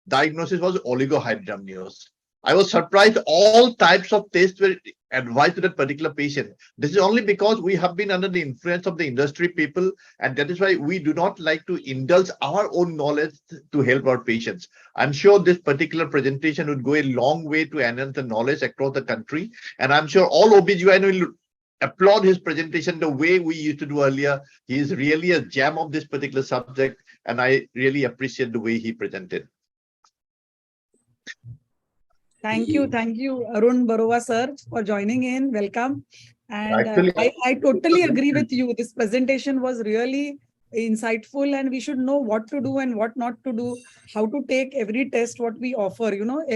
diagnosis was oligohydramnios. I was surprised all types of tests were advised to that particular patient. This is only because we have been under the influence of the industry people, and that is why we do not like to indulge our own knowledge to help our patients. I'm sure this particular presentation would go a long way to enhance the knowledge across the country, and I'm sure all OBGYN will applaud his presentation the way we used to do earlier. He is really a gem of this particular subject, and I really appreciate the way he presented. Thank you, Arun Boruah sir, for joining in. Welcome. And Actually, I totally agree with you. This presentation was really insightful, and we should know what to do and what not to do, how to take every test what we offer.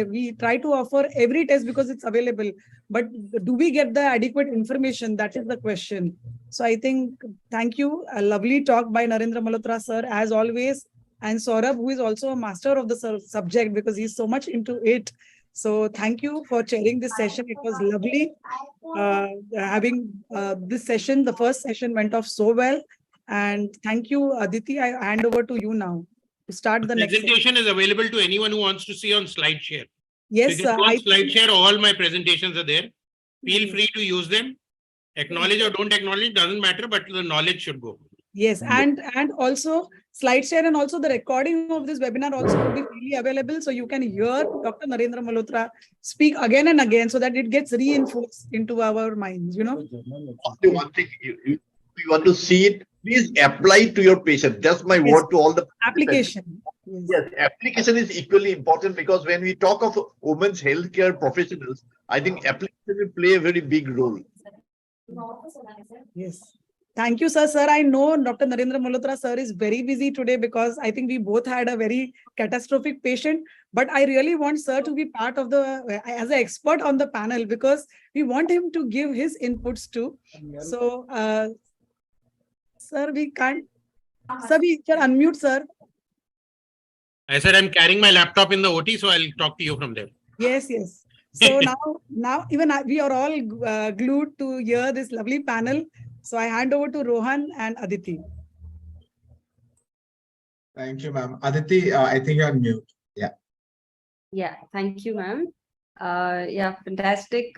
We try to offer every test because it's available, but do we get the adequate information? That is the question. So I think, thank you. A lovely talk by Narendra Malhotra sir, as always, and Saurabh, who is also a master of the subject because he's so much into it. So thank you for chairing this session. It was lovely having this session. The first session went off so well. And thank you, Aditi. I hand over to you now to start the next presentation is available to anyone who wants to see on SlideShare. Yes, so SlideShare, all my presentations are there. Feel free to use them. Acknowledge or don't acknowledge, doesn't matter, but the knowledge should go. Yes, and also SlideShare and also the recording of this webinar also will be freely available. So you can hear Dr. Narendra Malhotra speak again and again so that it gets reinforced into our minds, Only one thing, if you want to see it please apply it to your patient. Just my Yes. word to all the Application. Yes. Yes, application is equally important because when we talk of women's healthcare professionals, I think application will play a very big role. Yes. Thank you, sir. Sir, I know Dr. Narendra Malhotra, sir, is very busy today because I think we both had a very catastrophic patient. But I really want sir to be part of as an expert on the panel because we want him to give his inputs too. So, sir, we can't. Sir, we can unmute, sir. I said I'm carrying my laptop in the OT, so I'll talk to you from there. Yes, yes. So now even we are all glued to hear this lovely panel. So I hand over to Rohan and Aditi. Thank you, ma'am. Aditi, I think you're on mute. Yeah. Yeah, thank you, ma'am. Yeah, fantastic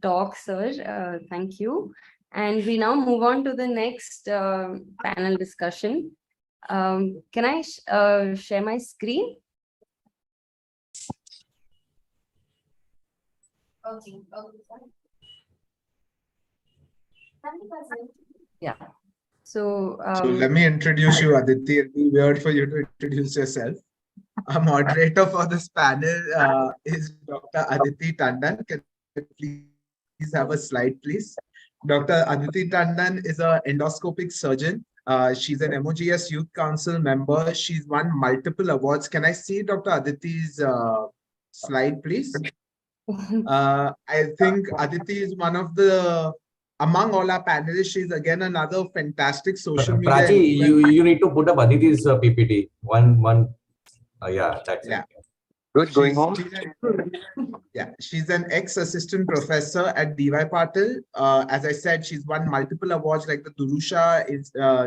talk, sir. Thank you. And we now move on to the next panel discussion. Can I share my screen? Okay. Yeah. So let me introduce you, Aditi. It'll be weird for you to introduce yourself. Our moderator for this panel is Dr. Aditi Tandon. Can you please have a slide, please? Dr. Aditi Tandon is an endoscopic surgeon. She's an MOGS Youth Council member. She's won multiple awards. Can I see Dr. Aditi's slide, please? I think Aditi is one of the, among all our panelists, she's again another fantastic social media. Prachi, you need to put up Aditi's PPT. Yeah, that's it. Good, going home. She's an ex-assistant professor at DY Patil. As I said, she's won multiple awards like the Durusha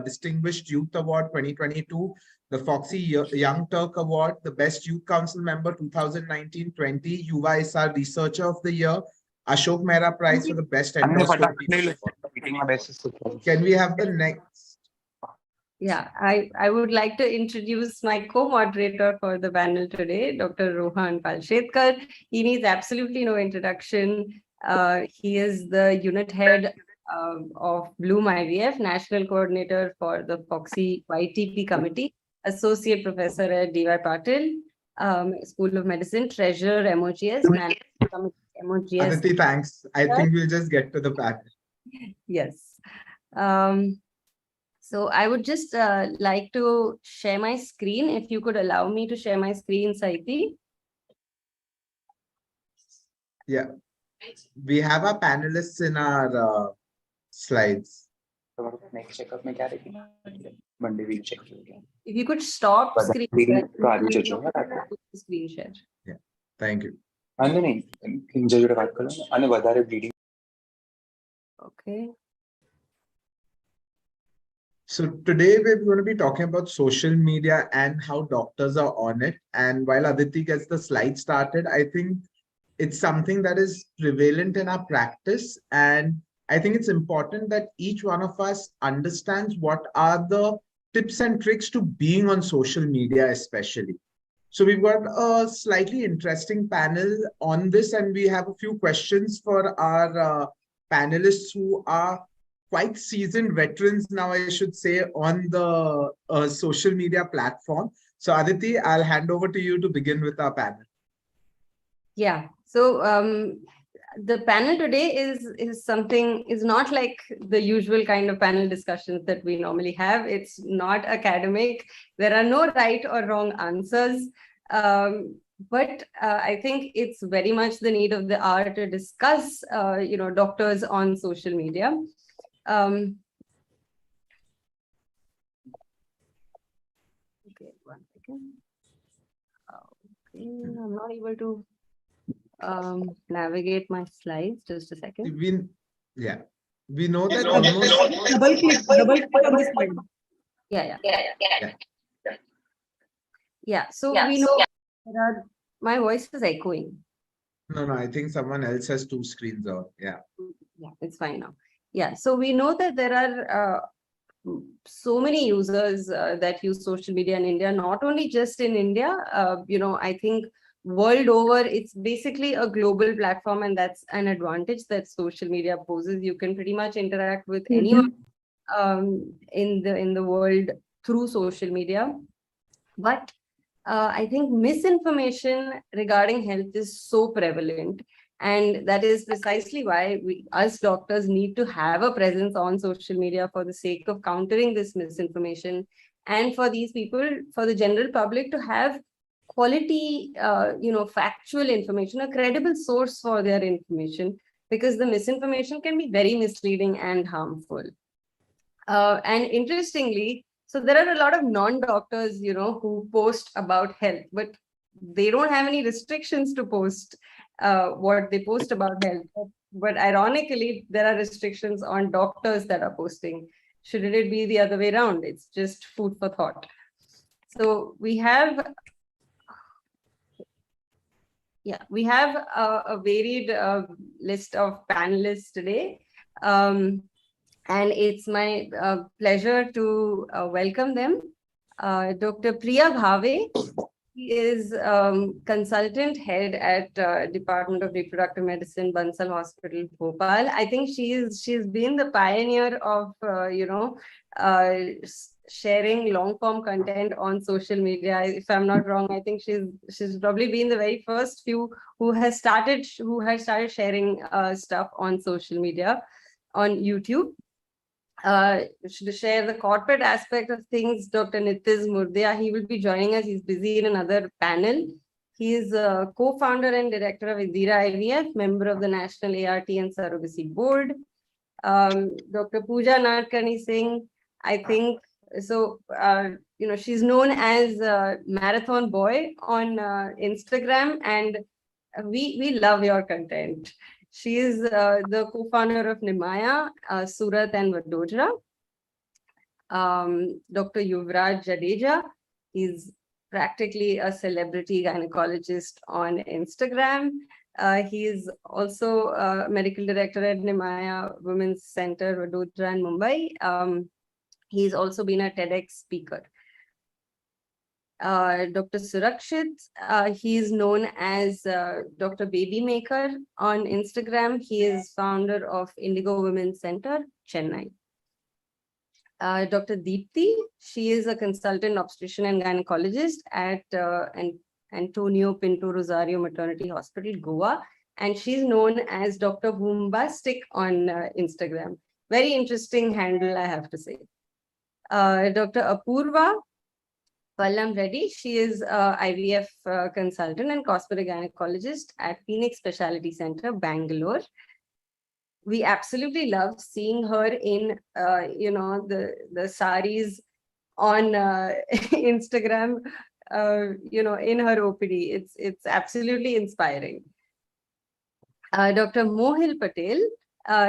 Distinguished Youth Award 2022, the Foxy Young Turk Award, the Best Youth Council Member 2019-20, Yuva Isar Researcher of the Year, Ashok Mehra Prize for the Best Endoscopy. Can we have the next? Yeah, I would like to introduce my co-moderator for the panel today, Dr. Rohan Palshetkar. He needs absolutely no introduction. He is the unit head of Bloom IVF, National Coordinator for the Foxy YTP Committee, Associate Professor at DY Patil, School of Medicine, Treasurer, MOGS, MOGS. Aditi, thanks. I think we'll just get to the panel. Yes. So I would just like to share my screen. If you could allow me to share my screen, Saiti. Yeah. We have our panelists in our slides. If you could stop screen share. Screen share. Yeah. Thank you. Okay. So today we're going to be talking about social media and how doctors are on it. And while Aditi gets the slide started, I think it's something that is prevalent in our practice. And I think it's important that each one of us understands what are the tips and tricks to being on social media, especially. So we've got a slightly interesting panel on this, and we have a few questions for our panelists who are quite seasoned veterans now, I should say, on the social media platform. So Aditi, I'll hand over to you to begin with our panel. Yeah, so the panel today is not like the usual kind of panel discussions that we normally have. It's not academic. There are no right or wrong answers. But I think it's very much the need of the hour to discuss, doctors on social media. Okay, one second. Okay, I'm not able to navigate my slides. Just a second. We know that Double click on this slide. Yeah. So we know my voice is echoing. No, I think someone else has two screens on. Yeah, it's fine now. Yeah, so we know that there are so many users that use social media in India, not only just in India, I think world over, it's basically a global platform, and that's an advantage that social media poses. You can pretty much interact with anyone in the world through social media. But I think misinformation regarding health is so prevalent. And that is precisely why us doctors need to have a presence on social media for the sake of countering this misinformation, and for these people, for the general public, to have quality, factual information, a credible source for their information, because the misinformation can be very misleading and harmful. And interestingly, so there are a lot of non-doctors, who post about health, but they don't have any restrictions to post what they post about health. But ironically, there are restrictions on doctors that are posting. Shouldn't it be the other way around? It's just food for thought. So we have a varied list of panelists today. And it's my pleasure to welcome them. Dr. Priya Bhave, she is consultant head at Department of Reproductive Medicine, Bansal Hospital, Bhopal. I think she's been the pioneer of sharing long form content on social media. If I'm not wrong, I think she's probably been the very first few who has started sharing stuff on social media, on YouTube. To share the corporate aspect of things, Dr. Nitiz Murdia, he will be joining us. He's busy in another panel. He is a co-founder and director of Indira IVF, member of the National ART and Surrogacy Board. Dr. Pooja Nadkarni Singh, I think, so, she's known as Marathon Boy on Instagram, and we love your content. She is the co-founder of Nimaya, Surat and Vadodara. Dr. Yuvraj Jadeja is practically a celebrity gynecologist on Instagram. He is also a medical director at Nimaya Women's Center, Vadodara and Mumbai. He's also been a TEDx speaker. Dr. Surakshith, he is known as Dr. Baby Maker on Instagram. He is founder of Indigo Women's Center, Chennai. Dr. Deepti, she is a consultant obstetrician and gynecologist at Antonio Pinto Rosario Maternity Hospital, Goa. And she's known as Dr. Boombastic on Instagram. Very interesting handle, I have to say. Dr. Apoorva Pallam Reddy, she is IVF consultant and cosmetic gynecologist at Phoenix Specialty Center, Bangalore. We absolutely love seeing her in, the saris on Instagram, in her OPD. It's absolutely inspiring. Dr. Mohil Patel,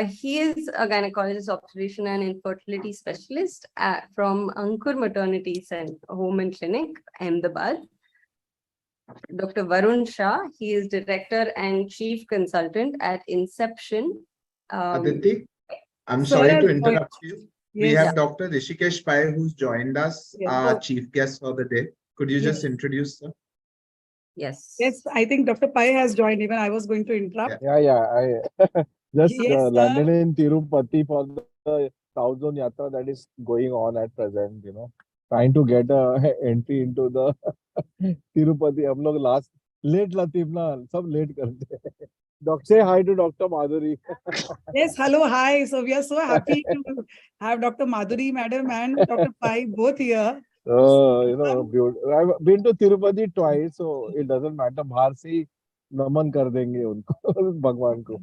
he is a gynecologist, obstetrician and infertility specialist from Ankur Maternity Center, Home and Clinic, Ahmedabad. Dr. Varun Shah, he is director and chief consultant at Inception. Aditi, I'm sorry to interrupt you. We have Dr. Hrishikesh Pai who's joined us, our chief guest for the day. Could you just introduce her? Yes. Yes, I think Dr. Pai has joined. Even I was going to interrupt. I just landed in Tirupati for the South Zone Yatra that is going on at present, trying to get a entry into the Tirupati. हम लोग last late Latif na, सब late करते हैं. Say hi to Dr. Madhuri. Yes, hello, hi. So we are so happy to have Dr. Madhuri Madam and Dr. Pai both here. I've been to Tirupati twice, so it doesn't matter. बाहर से ही नमन कर देंगे उनको भगवान को.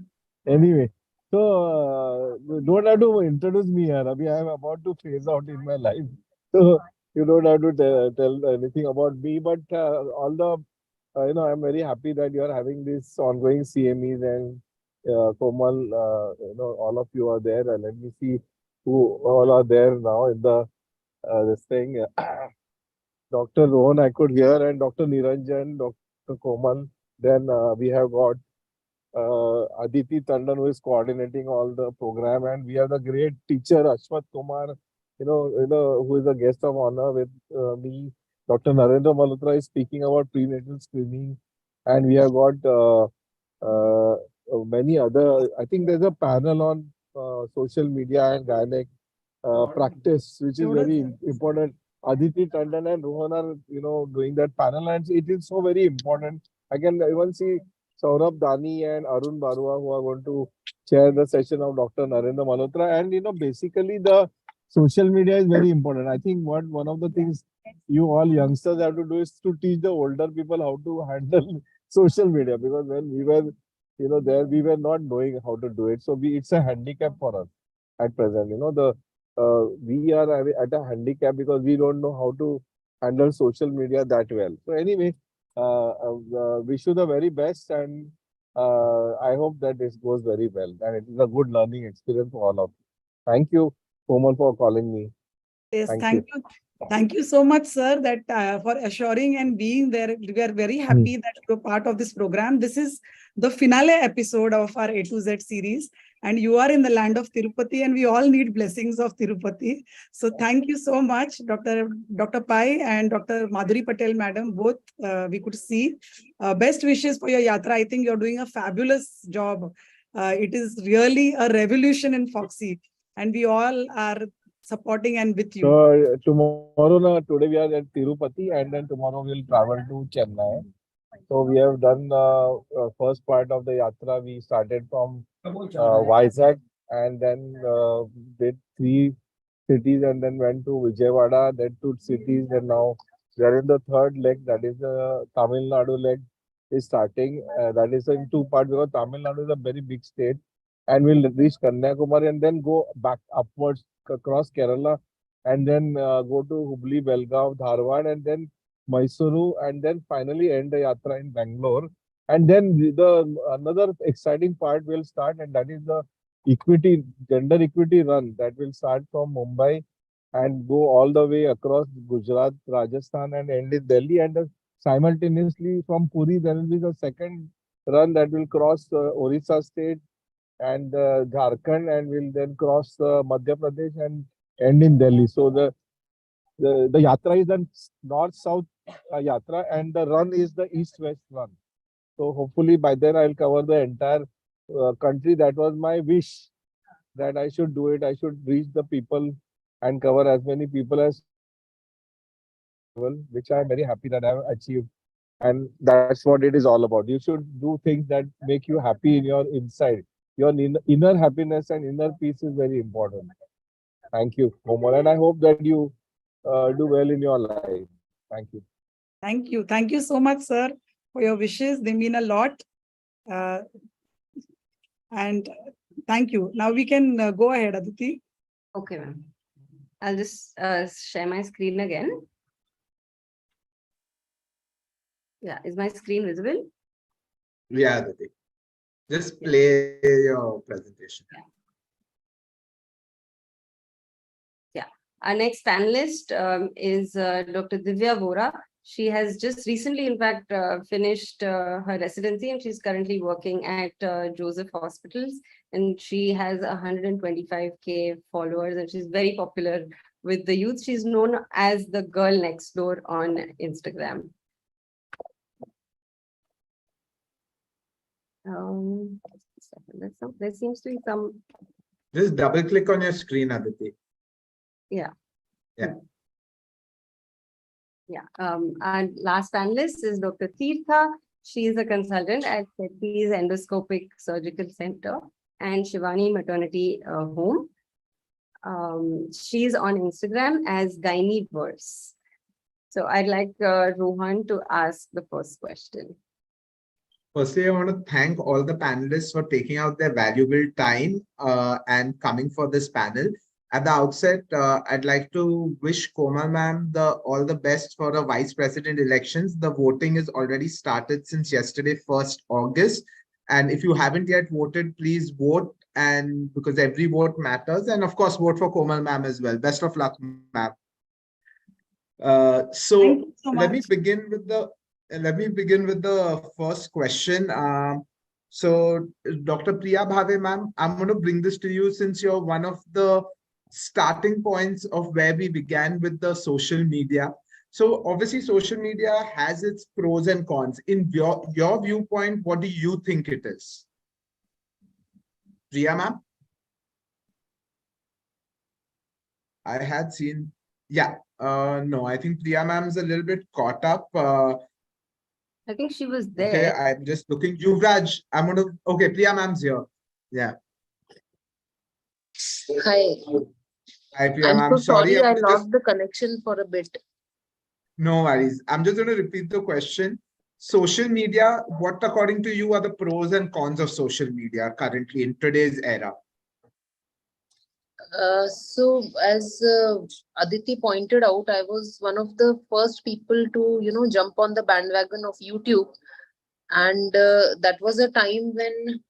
Anyway, so don't have to introduce me here. Abhi I am about to phase out in my life, so you don't have to tell anything about me. But all the I'm very happy that you are having this ongoing CMEs and Komal, all of you are there. And let me see who all are there now in the this thing. Dr. Rohan, I could hear, and Dr. Niranjan, Dr. Komal. Then we have got Aditi Tandon, who is coordinating all the program, and we have the great teacher Aswath Kumar, who is a guest of honor with me. Dr. Narendra Malhotra is speaking about prenatal screening, and we have got many other. I think there's a panel on social media and gynec practice, which is very important. Aditi Tandon and Rohan are, doing that panel, and it is so very important. I can even see Saurabh Dani and Arun Boruah who are going to chair the session of Dr. Narendra Malhotra. And, basically the social media is very important. I think one of the things you all youngsters have to do is to teach the older people how to handle social media, because when we were, there, we were not knowing how to do it. So it's a handicap for us at present. We are at a handicap because we don't know how to handle social media that well. So anyway, wish you the very best, and I hope that this goes very well, and it is a good learning experience for all of you. Thank you, Komal, for calling me. Yes, thank you. Thank you so much, sir, that for assuring and being there. We are very happy that you're part of this program. This is the finale episode of our A to Z series, and you are in the land of Tirupati, and we all need blessings of Tirupati. So thank you so much, Dr. Pai and Dr. Madhuri Patel, madam, both we could see. Best wishes for your yatra. I think you're doing a fabulous job. It is really a revolution in Foxy, and we all are supporting and with you. So today we are at Tirupati, and then tomorrow we'll travel to Chennai. So we have done first part of the yatra. We started from Vizag, and then did 3 cities, and then went to Vijayawada, then 2 cities, and now we are in the third leg. That is the Tamil Nadu leg is starting. That is in 2 parts, because Tamil Nadu is a very big state, and we'll reach Kanyakumari and then go back upwards across Kerala, and then go to Hubli, Belgaum, Dharwad, and then Mysuru, and then finally end the yatra in Bangalore. And then another exciting part will start, and that is the gender equity run that will start from Mumbai and go all the way across Gujarat, Rajasthan, and end in Delhi. And simultaneously from Puri, there will be the second run that will cross Orissa state and Jharkhand, and will then cross Madhya Pradesh and end in Delhi. So the yatra is the north-south yatra, and the run is the east-west run. So hopefully by then I'll cover the entire country. That was my wish, that I should do it. I should reach the people and cover as many people as possible, which I'm very happy that I've achieved. And that's what it is all about. You should do things that make you happy in your inside. Your inner happiness and inner peace is very important. Thank you, Komal, and I hope that you do well in your life. Thank you. Thank you. Thank you so much, sir, for your wishes. They mean a lot. And thank you. Now we can go ahead, Aditi. Okay, ma'am. I'll just share my screen again. Yeah, is my screen visible? Yeah, Aditi. Just play your presentation. Yeah. Our next panelist is Dr. Divya Vora. She has just recently, in fact, finished her residency, and she's currently working at Joseph Hospitals, and she has 125K followers, and she's very popular with the youth. She's known as the girl next door on Instagram. There seems to be some. Just double click on your screen, Aditi. Yeah. Yeah. Yeah. Our last panelist is Dr. Theertha. She is a consultant at Shetty's Endoscopic Surgical Center and Shivani Maternity Home. She's on Instagram as Gyneverse. So I'd like Rohan to ask the first question. Firstly, I want to thank all the panelists for taking out their valuable time and coming for this panel. At the outset, I'd like to wish Komal ma'am all the best for the vice president elections. The voting is already started since yesterday, 1st August. And if you haven't yet voted, please vote, and because every vote matters. And of course, vote for Komal ma'am as well. Best of luck, ma'am. So let me begin with the first question. So Dr. Priya Bhave ma'am, I'm going to bring this to you since you're one of the starting points of where we began with the social media. So obviously social media has its pros and cons. In your viewpoint, what do you think it is? Priya ma'am? I had seen, yeah, no, I think Priya ma'am is a little bit caught up. I think she was Okay, there. I'm just looking. Yuvraj, I'm gonna, okay, Priya ma'am's here. Yeah. Hi, Hi, Priya I'm ma'am. so Sorry, sorry I I'm just, lost the connection for a bit. no worries. I'm just going to repeat the question. Social media, what according to you are the pros and cons of social media currently in today's era? So as Aditi pointed out, I was one of the first people to, jump on the bandwagon of YouTube. And that was a time when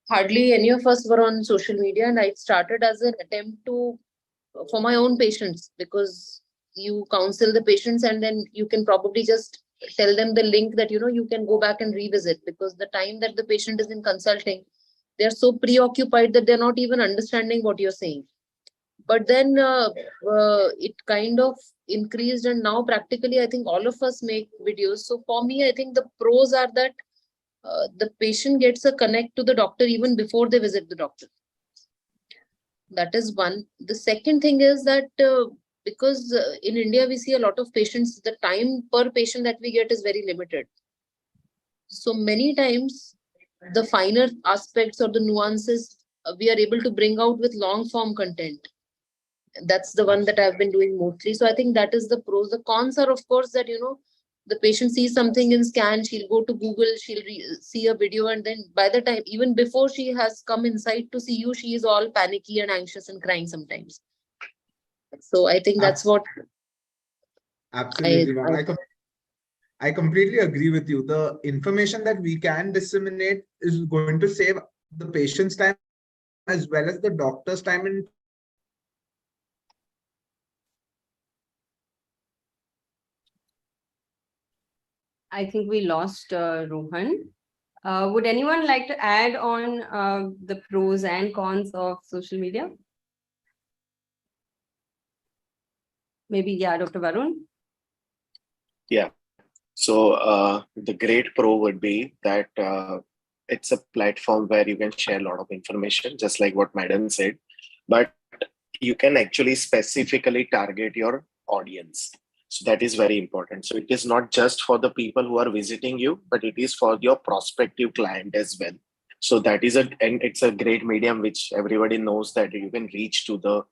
hardly any of us were on social media. And I started as an attempt for my own patients, because you counsel the patients and then you can probably just tell them the link that, you can go back and revisit, because the time that the patient is in consulting, they're so preoccupied that they're not even understanding what you're saying. But then it kind of increased, and now practically I think all of us make videos. So for me, I think the pros are that the patient gets a connect to the doctor even before they visit the doctor. That is one. The second thing is that because in India we see a lot of patients, the time per patient that we get is very limited. So many times the finer aspects or the nuances we are able to bring out with long form content. That's the one that I've been doing mostly. So I think that is the pros. The cons are, of course, that, the patient sees something in scan, she'll go to Google, she'll see a video, and then by the time, even before she has come inside to see you, she is all panicky and anxious and crying sometimes. So I think that's what Absolutely, ma'am. I completely agree with you. The information that we can disseminate is going to save the patient's time as well as the doctor's time in I think we lost Rohan. Would anyone like to add on the pros and cons of social media? Maybe, yeah, Dr. Varun? Yeah. So the great pro would be that it's a platform where you can share a lot of information, just like what Madam said, but you can actually specifically target your audience. So that is very important. So it is not just for the people who are visiting you, but it is for your prospective client as well. So that is and it's a great medium which everybody knows that you can reach to the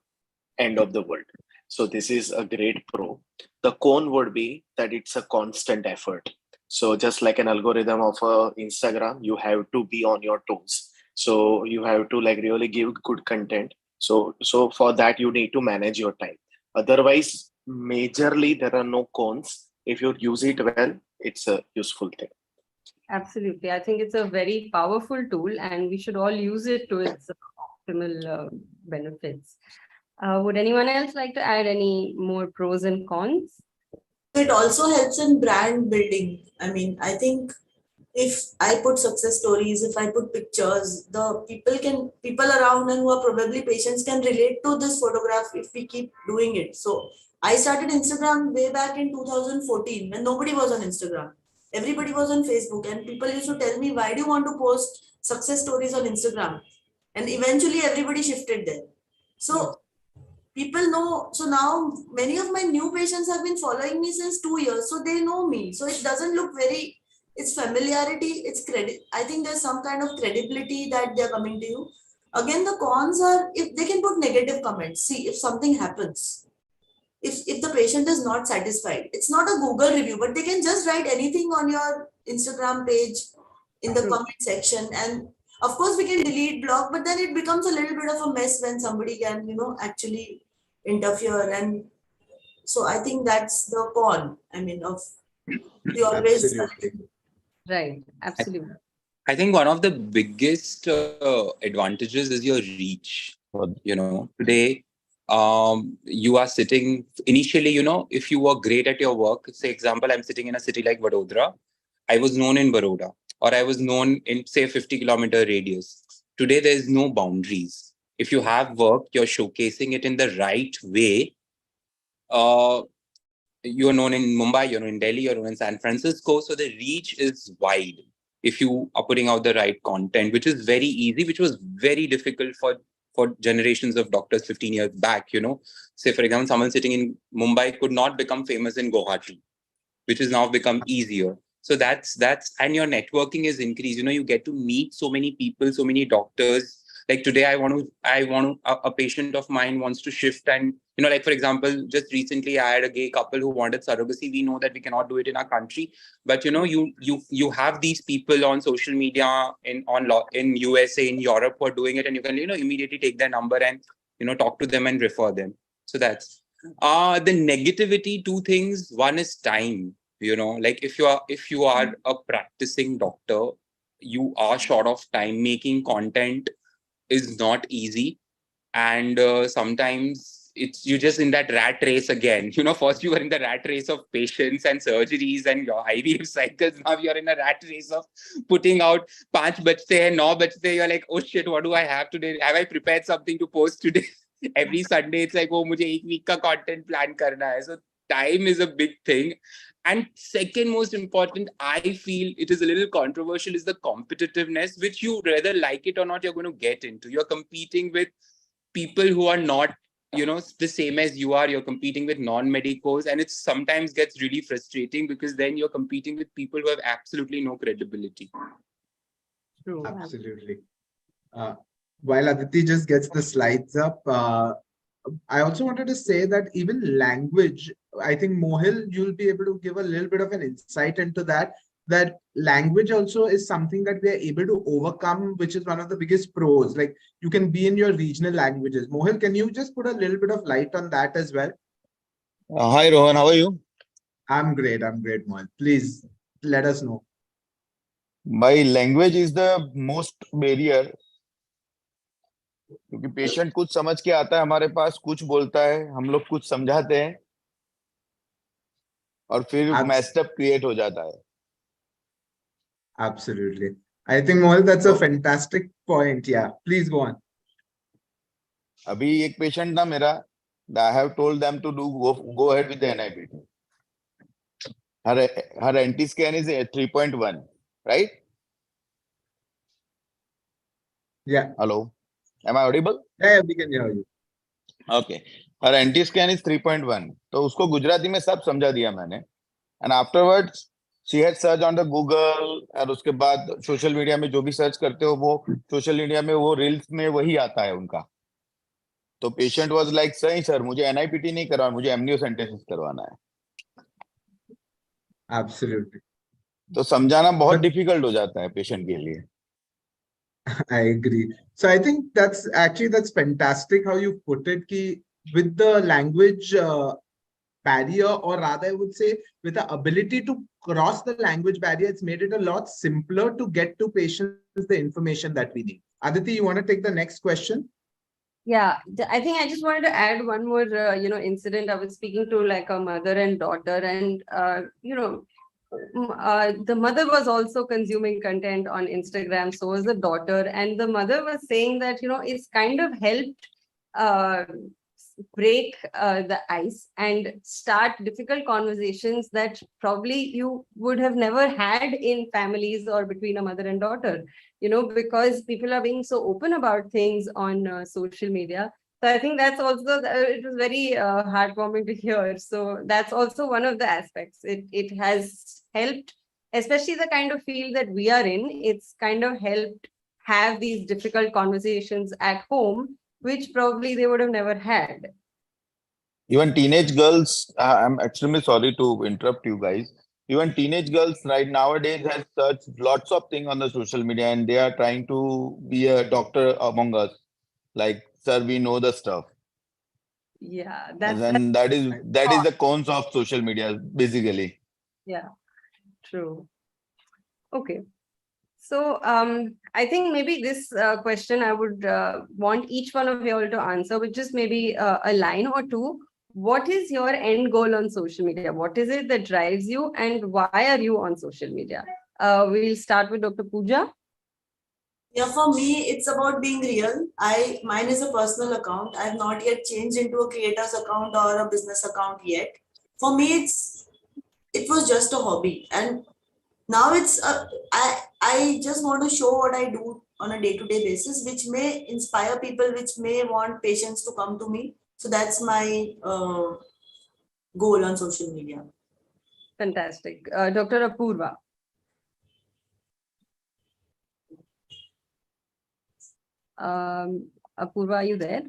end of the world. So this is a great pro. The con would be that it's a constant effort. So just like an algorithm of Instagram, you have to be on your toes. So you have to really give good content. So for that, you need to manage your time. Otherwise, majorly, there are no cons. If you use it well, it's a useful thing. Absolutely. I think it's a very powerful tool and we should all use it to its optimal benefits. Would anyone else like to add any more pros and cons? It also helps in brand building. I mean, I think if I put success stories, if I put pictures, the people around and who are probably patients can relate to this photograph if we keep doing it. So I started Instagram way back in 2014 when nobody was on Instagram. Everybody was on Facebook and people used to tell me, why do you want to post success stories on Instagram? And eventually everybody shifted there. So people know, so now many of my new patients have been following me since 2 years. So they know me. So it doesn't look very, it's familiarity, it's credit. I think there's some kind of credibility that they're coming to you. Again, the cons are if they can put negative comments. See, if something happens, if the patient is not satisfied, it's not a Google review, but they can just write anything on your Instagram page in the comment section. And of course we can delete, block, but then it becomes a little bit of a mess when somebody can, actually interfere. And so I think that's the con, of the always. Right, absolutely. I think one of the biggest advantages is your reach. Today, you are sitting initially, if you were great at your work, say example, I'm sitting in a city like Vadodara. I was known in Baroda, or I was known in, say, 50-kilometer radius. Today, there is no boundaries. If you have work, you're showcasing it in the right way. You're known in Mumbai, you're known in Delhi, you're known in San Francisco. So the reach is wide if you are putting out the right content, which is very easy, which was very difficult for for generations of doctors 15 years back, say for example, someone sitting in Mumbai could not become famous in Guwahati, which has now become easier. So that's and your networking is increased. You get to meet so many people, so many doctors. Like today, a patient of mine wants to shift, and like for example, just recently I had a gay couple who wanted surrogacy. We know that we cannot do it in our country, but you have these people on social media in USA, in Europe who are doing it, and you can immediately take their number and talk to them and refer them. So that's the negativity. Two things. One is time. Like if you are a practicing doctor, you are short of time. Making content is not easy, and sometimes you're just in that rat race again. First you were in the rat race of patients and surgeries and your IVF cycles. Now you're in a rat race of putting out 5 bajte hai, 9 bajte. You're like, oh shit, what do I have today? Have I prepared something to post today? Every Sunday it's like, oh, mujhe 1 week ka content plan karna hai. So time is a big thing. And second most important, I feel it is a little controversial, is the competitiveness, which you whether like it or not, you're going to get into. You're competing with people who are not, the same as you are. You're competing with non-medicos, and it sometimes gets really frustrating because then you're competing with people who have absolutely no credibility. True. Absolutely. While Aditi just gets the slides up, I also wanted to say that even language, I think Mohil, you'll be able to give a little bit of an insight into that language also is something that we are able to overcome, which is one of the biggest pros. Like you can be in your regional languages. Mohil, can you just put a little bit of light on that as well? Hi, Rohan. How are you? I'm great, Mohil. Please let us know. My language is the most barrier. क्योंकि patient कुछ समझ के आता है हमारे पास, कुछ बोलता है, हम लोग कुछ समझाते हैं और फिर मैस्ड अप क्रिएट हो जाता है. Absolutely. I think Mohil, that's a fantastic point. Yeah, please go on. अभी एक पेशेंट था मेरा, I have told them to go ahead with the NIPT. Her NT scan is 3.1, right? Yeah. Hello. Am I audible? Yeah, we can hear you. Okay. Her NT scan is 3.1. तो उसको गुजराती में सब समझा दिया मैंने. And afterwards, she had searched on the Google, और उसके बाद सोशल मीडिया में जो भी सर्च करते हो वो सोशल मीडिया में वो रील्स में वही आता है उनका. तो पेशेंट वाज लाइक, सही सर, मुझे एनआईपीटी नहीं करवाना, मुझे एमनियोसेंटेसिस करवाना है. Absolutely. तो समझाना बहुत डिफिकल्ट हो जाता है पेशेंट के लिए. I agree. So I think that's fantastic how you put it. Ki with the language barrier, or rather I would say with the ability to cross the language barrier, it's made it a lot simpler to get to patients the information that we need. Aditi, you want to take the next question? Yeah, I think I just wanted to add one more, incident. I was speaking to like a mother and daughter, and the mother was also consuming content on Instagram. So was the daughter, and the mother was saying that it's kind of helped break the ice and start difficult conversations that probably you would have never had in families or between a mother and daughter. Because people are being so open about things on social media. So I think that's also, it was very heartwarming to hear. So that's also one of the aspects. It has helped, especially the kind of field that we are in, it's kind of helped have these difficult conversations at home, which probably they would have never had. Even teenage girls, I'm extremely sorry to interrupt you guys. Even teenage girls right nowadays have searched lots of things on the social media, and they are trying to be a doctor among us. Like, sir, we know the stuff. Yeah, that is the cons of social media, basically. Yeah, true. Okay. So I think maybe this question I would want each one of you all to answer with just maybe a line or two. What is your end goal on social media? What is it that drives you, and why are you on social media? We'll start with Dr. Pooja. Yeah, for me, it's about being real. Mine is a personal account. I have not yet changed into a creator's account or a business account yet. For me, it was just a hobby, and now it's I just want to show what I do on a day-to-day basis, which may inspire people, which may want patients to come to me. So that's my goal on social media. Fantastic. Dr. Apoorva. Apoorva, are you there?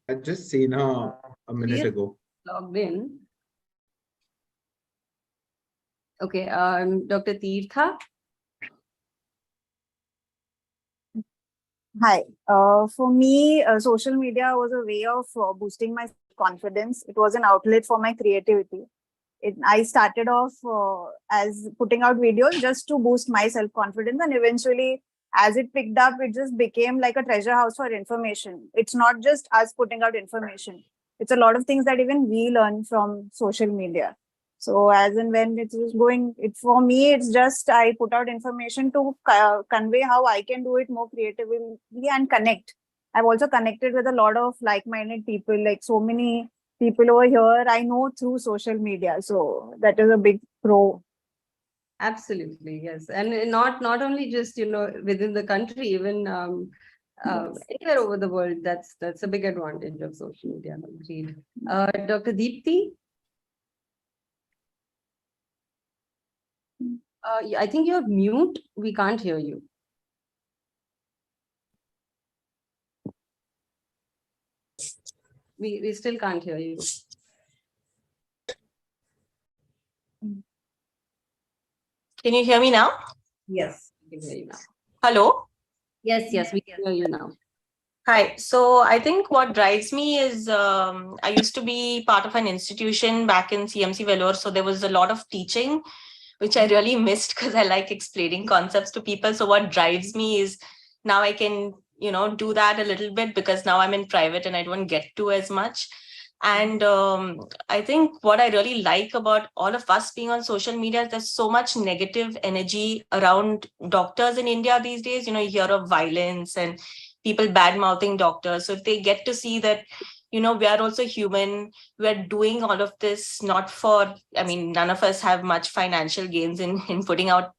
I just seen her a minute ago. Logged in. Okay, Dr. Theertha. Hi. For me, social media was a way of boosting my confidence. It was an outlet for my creativity. I started off as putting out videos just to boost my self-confidence, and eventually, as it picked up, it just became like a treasure house for information. It's not just us putting out information. It's a lot of things that even we learn from social media. So as and when it is going, for me, it's just I put out information to convey how I can do it more creatively and connect. I've also connected with a lot of like-minded people, like so many people over here I know through social media. So that is a big pro. Absolutely, yes. And not only just, within the country, even anywhere over the world, that's a big advantage of social media. Agreed. Dr. Deepti? I think you're mute. We can't hear you. We still can't hear you. Can you hear me now? Yes, we can hear you now. Hello? Yes, we can hear you now. Hi. So I think what drives me is I used to be part of an institution back in CMC Vellore. So there was a lot of teaching, which I really missed because I like explaining concepts to people. So what drives me is now I can, do that a little bit because now I'm in private and I don't get to as much. And I think what I really like about all of us being on social media is there's so much negative energy around doctors in India these days. You hear of violence and people bad-mouthing doctors. So if they get to see that, we are also human, we're doing all of this not for, none of us have much financial gains in putting out,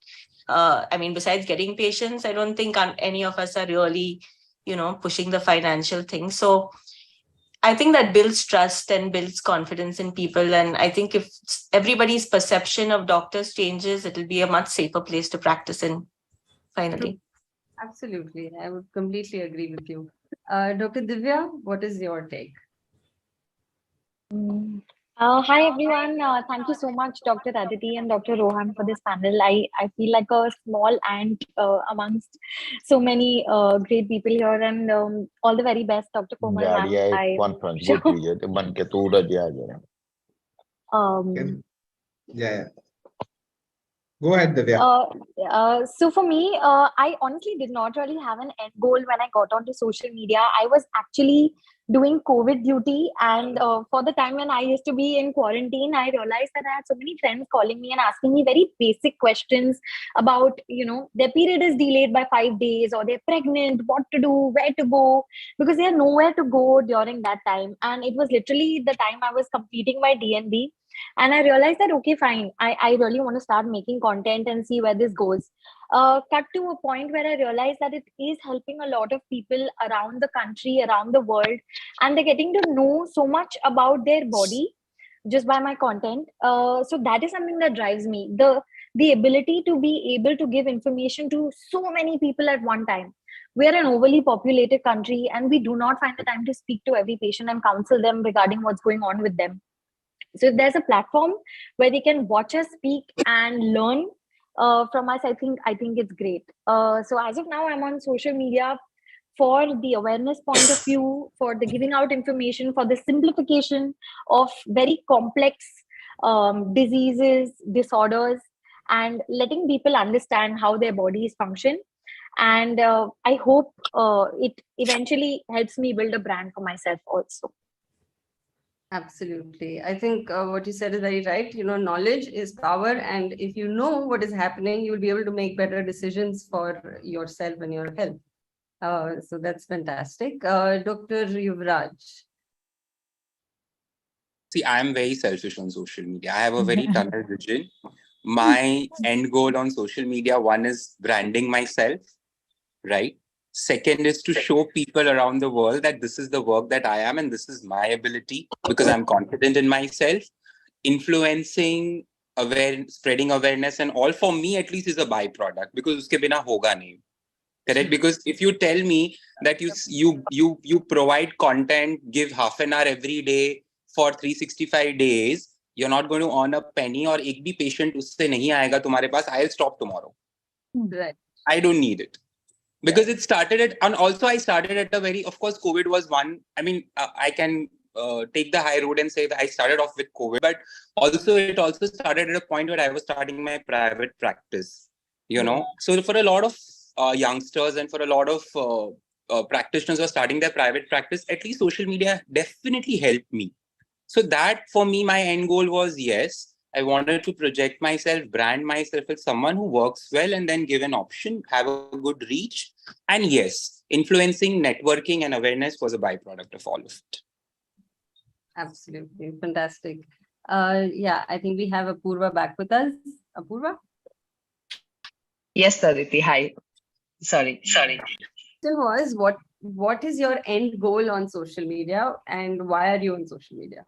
besides getting patients, I don't think any of us are really, pushing the financial thing. So I think that builds trust and builds confidence in people. And I think if everybody's perception of doctors changes, it'll be a much safer place to practice in, finally. Absolutely. I would completely agree with you. Dr. Divya, what is your take? Hi, everyone. Thank you so much, Dr. Aditi and Dr. Rohan, for this panel. I feel like a small ant amongst so many great people here, and all the very best, Dr. Komal. Conference. Yeah. Go ahead, Divya. So for me, I honestly did not really have an end goal when I got onto social media. I was actually doing COVID duty, and for the time when I used to be in quarantine, I realized that I had so many friends calling me and asking me very basic questions about, their period is delayed by 5 days, or they're pregnant, what to do, where to go, because they had nowhere to go during that time. And it was literally the time I was completing my DNB. And I realized that, okay, fine, I really want to start making content and see where this goes. Cut to a point where I realized that it is helping a lot of people around the country, around the world, and they're getting to know so much about their body just by my content. So that is something that drives me. The ability to be able to give information to so many people at one time. We are an overly populated country, and we do not find the time to speak to every patient and counsel them regarding what's going on with them. So if there's a platform where they can watch us speak and learn from us, I think it's great. So as of now, I'm on social media for the awareness point of view, for the giving out information, for the simplification of very complex diseases, disorders, and letting people understand how their bodies function. And I hope it eventually helps me build a brand for myself also. Absolutely. I think what you said is very right. Knowledge is power. And if you know what is happening, you will be able to make better decisions for yourself and your health. So that's fantastic. Dr. Yuvraj. See, I am very selfish on social media. I have a very tunnel vision. My end goal on social media, one is branding myself. right? Second is to show people around the world that this is the work that I am and this is my ability because I'm confident in myself. Influencing, spreading awareness and all, for me at least, is a byproduct because uske bina hoga nahi. Correct? Because if you tell me that you provide content, give half an hour every day for 365 days, you're not going to earn a penny, or ek bhi patient usse nahi aayega tumhare paas, I'll stop tomorrow. Right. I don't need it. Because it started at, and also I started at a very, of course, COVID was one. I mean, I can take the high road and say that I started off with COVID, but also it also started at a point where I was starting my private practice, you know. So for a lot of youngsters and for a lot of practitioners who are starting their private practice, at least social media definitely helped me. So that for me, my end goal was, yes, I wanted to project myself, brand myself as someone who works well and then give an option, have a good reach. And yes, influencing, networking and awareness was a byproduct of all of it. Absolutely. Fantastic. Yeah, I think we have Apoorva back with us. Apoorva? Yes, Aditi. Hi. Sorry. Question was, what is your end goal on social media and why are you on social media?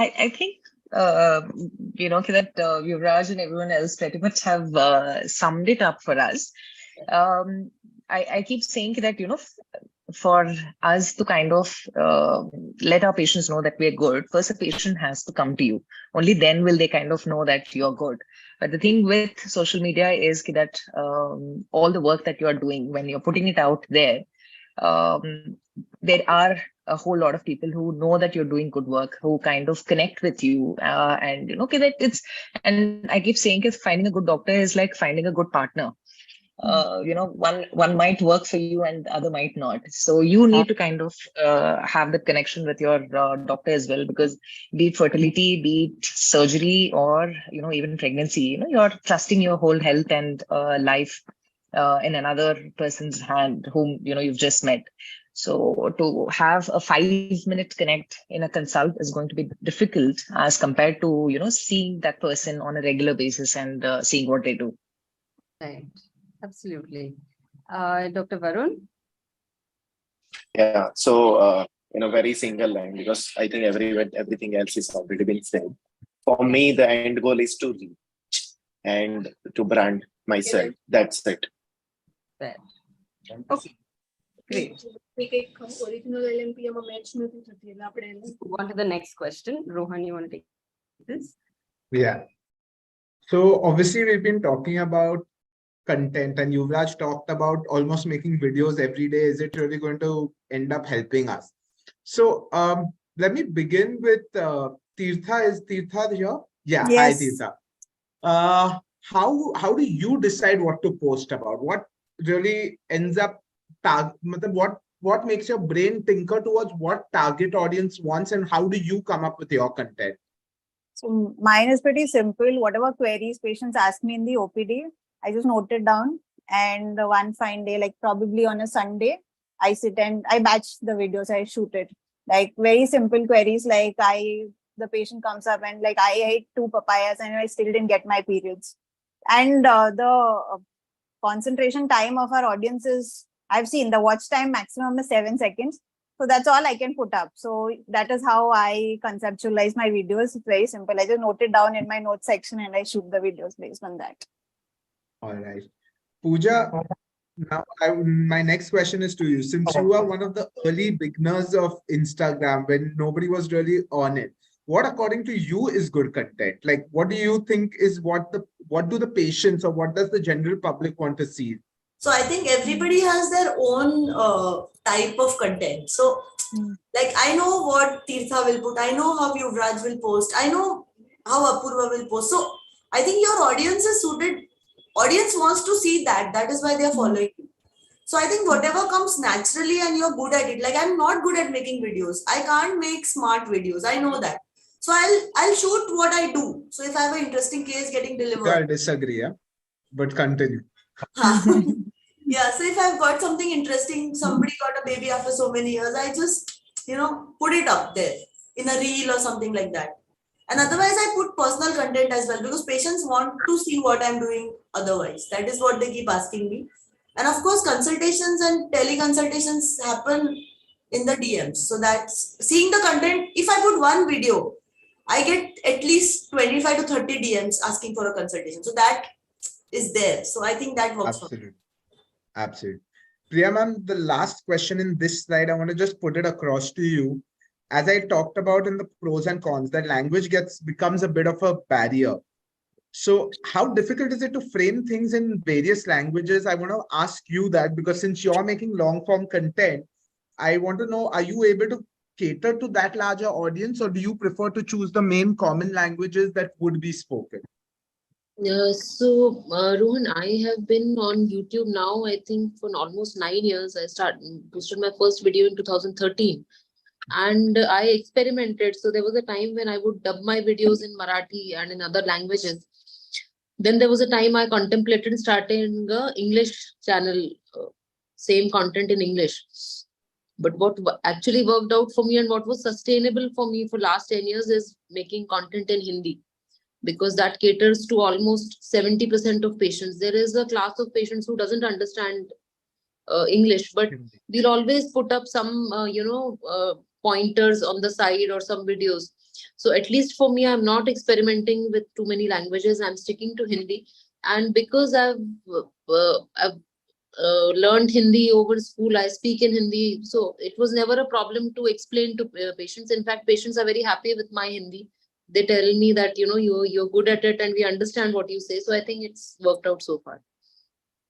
I think you know, that Yuvraj and everyone else pretty much have summed it up for us. I keep saying that, you know, for us to kind of let our patients know that we're good, first a patient has to come to you. Only then will they kind of know that you're good. But the thing with social media is that all the work that you're doing, when you're putting it out there, there are a whole lot of people who know that you're doing good work, who kind of connect with you, and you know, that it's, and I keep saying is finding a good doctor is like finding a good partner. You know, one might work for you and the other might not. So you need to kind of have that connection with your doctor as well, because be it fertility, be it surgery, or you know, even pregnancy, you know, you're trusting your whole health and life in another person's hand whom you know you've just met. So to have a 5-minute connect in a consult is going to be difficult as compared to, you know, seeing that person on a regular basis and seeing what they do. Right. Absolutely. Dr. Varun? Yeah, so in a very single line, because I think everything else is already been said. For me, the end goal is to reach and to brand myself. That's it. Right. Okay. Great. Move on to the next question. Rohan, you want to take this? Yeah. So obviously we've been talking about content and Yuvraj talked about almost making videos every day. Is it really going to end up helping us? So let me begin with Theertha. Is Theertha here? Yeah. Yes. Hi, Theertha. How do you decide what to post about? What really ends up what makes your brain tinker towards what target audience wants, and how do you come up with your content? So mine is pretty simple. Whatever queries patients ask me in the OPD, I just note it down. And one fine day, like probably on a Sunday, I sit and I batch the videos, I shoot it. Like very simple queries, like the patient comes up and like, I ate 2 papayas and I still didn't get my periods. And the concentration time of our audience is, I've seen the watch time maximum is 7 seconds. So that's all I can put up. So that is how I conceptualize my videos. It's very simple. I just note it down in my notes section and I shoot the videos based on that. All right. Pooja, now my next question is to you. Since you are one of the early beginners of Instagram when nobody was really on it, what according to you is good content? Like, what do you think is what do the patients or what does the general public want to see? So I think everybody has their own type of content. So like I know what Theertha will put, I know how Yuvraj will post, I know how Apoorva will post. So I think your audience is suited, audience wants to see that. That is why they are following you. So I think whatever comes naturally and you're good at it, like I'm not good at making videos. I can't make smart videos. I know that. So I'll shoot what I do. So if I have an interesting case getting delivered. I disagree, yeah? But continue. Yeah, so if I've got something interesting, somebody got a baby after so many years, I just, you know, put it up there in a reel or something like that. And otherwise I put personal content as well because patients want to see what I'm doing otherwise. That is what they keep asking me. And of course, consultations and teleconsultations happen in the DMs. So that's seeing the content. If I put one video, I get at least 25 to 30 DMs asking for a consultation. So that is there. So I think that works. Absolutely. Absolutely. Priya ma'am, the last question in this slide, I want to just put it across to you. As I talked about in the pros and cons, that language becomes a bit of a barrier. So how difficult is it to frame things in various languages? I want to ask you that, because since you're making long form content, I want to know, are you able to cater to that larger audience, or do you prefer to choose the main common languages that would be spoken? Rohan, I have been on YouTube now, I think for almost 9 years. I posted my first video in 2013 and I experimented. So there was a time when I would dub my videos in Marathi and in other languages. Then there was a time I contemplated starting an English channel, same content in English. But what actually worked out for me and what was sustainable for me for last 10 years is making content in Hindi, because that caters to almost 70% of patients. There is a class of patients who doesn't understand English, but we'll always put up some, pointers on the side or some videos. So at least for me, I'm not experimenting with too many languages. I'm sticking to Hindi. And because I've learned Hindi over school, I speak in Hindi. So it was never a problem to explain to patients. In fact, patients are very happy with my Hindi. They tell me that, you're good at it and we understand what you say. So I think it's worked out so far.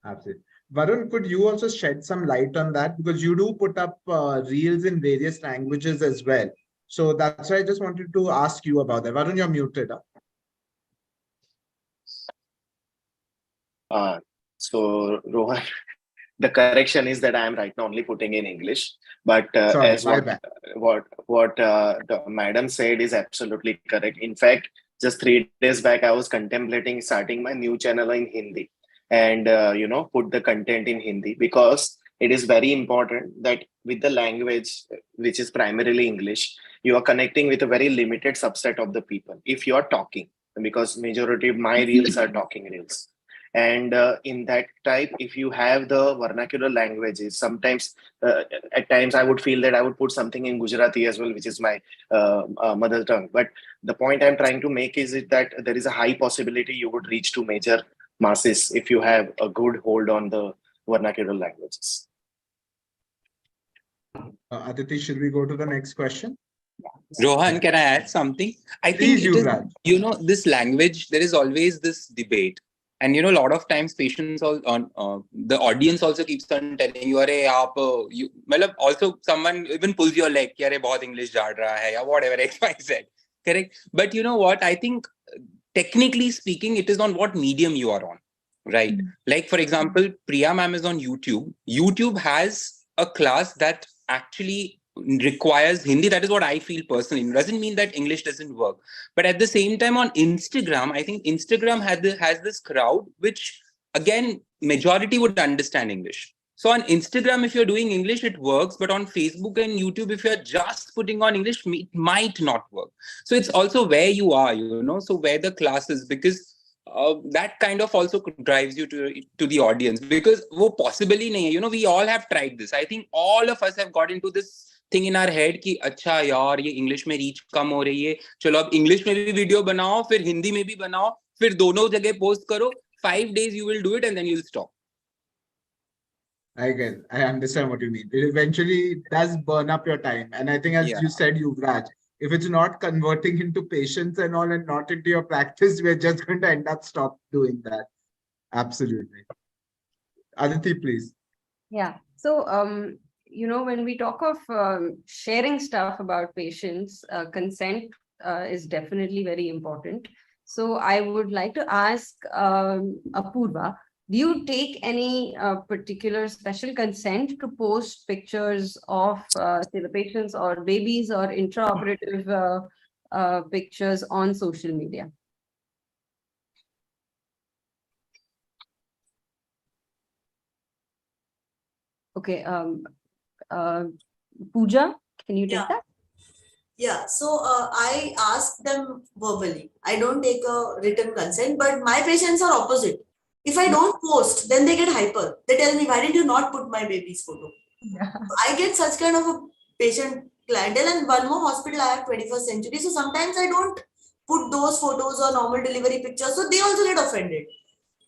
Absolutely. Varun, could you also shed some light on that? Because you do put up reels in various languages as well. So that's why I just wanted to ask you about that. Varun, you're muted. So Rohan, the correction is that I am right now only putting in English, but Sorry, as what the madam said is absolutely correct. In fact, just 3 days back, I was contemplating starting my new channel in Hindi and put the content in Hindi, because it is very important that with the language, which is primarily English, you are connecting with a very limited subset of the people. If you are talking, because majority of my reels are talking reels. And in that type, if you have the vernacular languages, sometimes at times I would feel that I would put something in Gujarati as well, which is my mother tongue. But the point I'm trying to make is that there is a high possibility you would reach to major masses if you have a good hold on the vernacular languages. Aditi, should we go to the next question? Rohan, can I add something? I think it is, this language, there is always this debate. And a lot of times patients the audience also keeps on telling you, also someone even pulls your leg, bahut English jad raha hai, or whatever, XYZ. Correct? But you know what? I think technically speaking, it is on what medium you are on, right? Like for example, Priya ma'am is on YouTube. YouTube has a class that actually requires Hindi. That is what I feel personally. It doesn't mean that English doesn't work. But at the same time on Instagram, I think Instagram has this crowd, which again, majority would understand English. So on Instagram, if you're doing English, it works. But on Facebook and YouTube, if you're just putting on English, it might not work. So it's also where you are, so where the class is, because that kind of also drives you to the audience, because wo possibly nahi, we all have tried this. I think all of us have got into this thing in our head कि अच्छा यार ये English में reach कम हो रही है, चलो अब इंग्लिश में भी वीडियो बनाओ, फिर हिंदी में भी बनाओ, फिर दोनों जगह पोस्ट करो. 5 days you will do it and then you'll stop. I understand what you mean. It eventually does burn up your time. And I think, as you said, Yuvraj, if it's not converting into patients and all and not into your practice, we're just going to end up stop doing that. Absolutely. Aditi, please. Yeah. So, when we talk of sharing stuff about patients, consent is definitely very important. So I would like to ask Apoorva, do you take any particular special consent to post pictures of the patients or babies or intraoperative pictures on social media? Okay. Pooja, can you take that? Yeah, so I ask them verbally. I don't take a written consent, but my patients are opposite. If I don't post, then they get hyper. They tell me, why did you not put my baby's photo? Yeah. I get such kind of a patient clientele, and one more hospital I have 21st century. So sometimes I don't put those photos or normal delivery pictures. So they also get offended.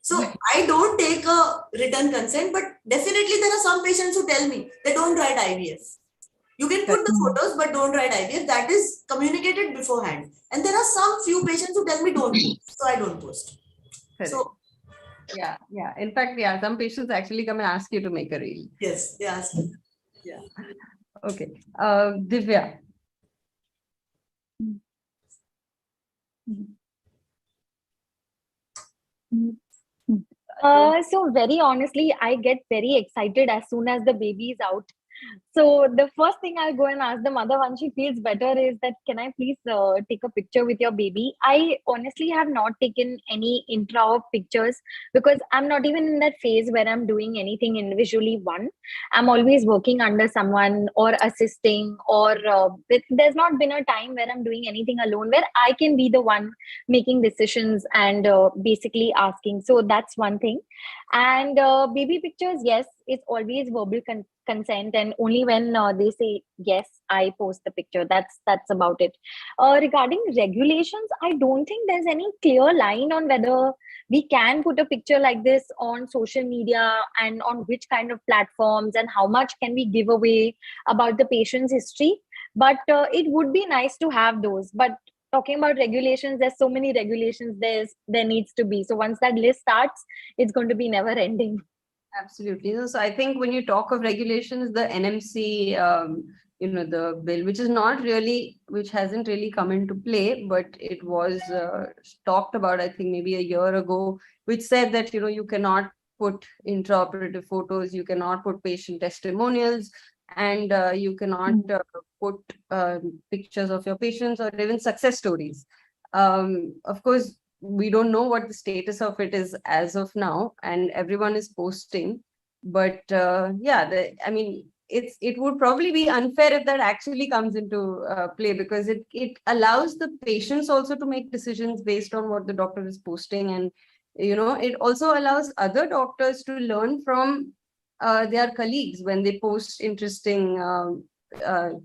So I don't take a written consent, but definitely there are some patients who tell me they don't write IVF. You can put the photos, but don't write IVF. That is communicated beforehand. And there are some few patients who tell me don't post. So I don't post. Correct. So yeah. In fact, some patients actually come and ask you to make a reel. yes, they ask me. Yeah. Okay. Divya. So very honestly, I get very excited as soon as the baby is out. So the first thing I'll go and ask the mother once she feels better is that, can I please take a picture with your baby? I honestly have not taken any intra-op pictures because I'm not even in that phase where I'm doing anything individually. I'm always working under someone or assisting, or there's not been a time where I'm doing anything alone where I can be the one making decisions and basically asking. So that's one thing. And baby pictures, yes, it's always verbal consent, and only when they say yes, I post the picture. That's about it. Regarding regulations, I don't think there's any clear line on whether we can put a picture like this on social media and on which kind of platforms, and how much can we give away about the patient's history. But it would be nice to have those. But talking about regulations, there's so many regulations there needs to be. So once that list starts, it's going to be never ending. Absolutely. So I think when you talk of regulations, the NMC, the bill, which hasn't really come into play, but it was talked about, I think maybe a year ago, which said that, you cannot put intraoperative photos, you cannot put patient testimonials, and you cannot put pictures of your patients or even success stories. Of course, we don't know what the status of it is as of now, and everyone is posting. But it would probably be unfair if that actually comes into play, because it allows the patients also to make decisions based on what the doctor is posting, and it also allows other doctors to learn from their colleagues when they post interesting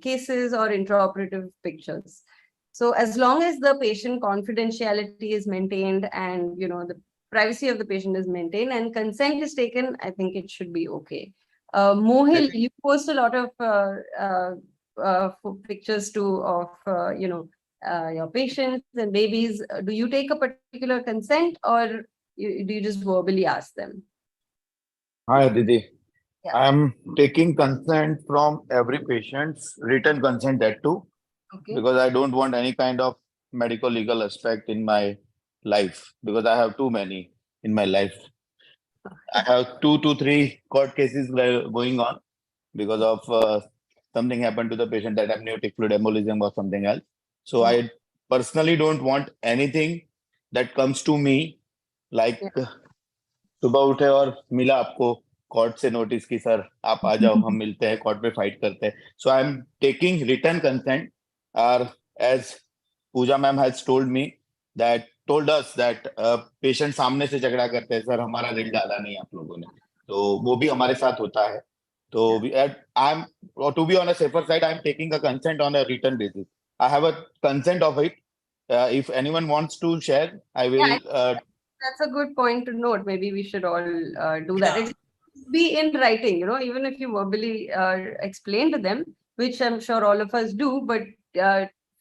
cases or intraoperative pictures. So as long as the patient confidentiality is maintained and the privacy of the patient is maintained and consent is taken, I think it should be okay. Mohil, you post a lot of pictures of your patients and babies. Do you take a particular consent, or do you just verbally ask them? Hi, Aditi. Yeah. I'm taking consent from every patient's written consent, that too. Okay. Because I don't want any kind of medical legal aspect in my life, because I have too many in my life. I have 2 to 3 court cases going on because of something happened to the patient, that amniotic fluid embolism or something else. So I personally don't want anything that comes to me like सुबह उठे और मिला आपको court से notice की sir आप आ जाओ हम मिलते हैं कोर्ट में फाइट करते हैं. So I'm taking written consent, or as Pooja ma'am has told us that patient सामने से झगड़ा करते हैं, सर हमारा रिल डाला नहीं आप लोगों ने, तो वो भी हमारे साथ होता है. तो I'm, to be on a safer side, I'm taking a consent on a written basis. I have a consent of it. If anyone wants to share, I will. That's a good point to note. Maybe we should all do that. It should be in writing, even if you verbally explain to them, which I'm sure all of us do, but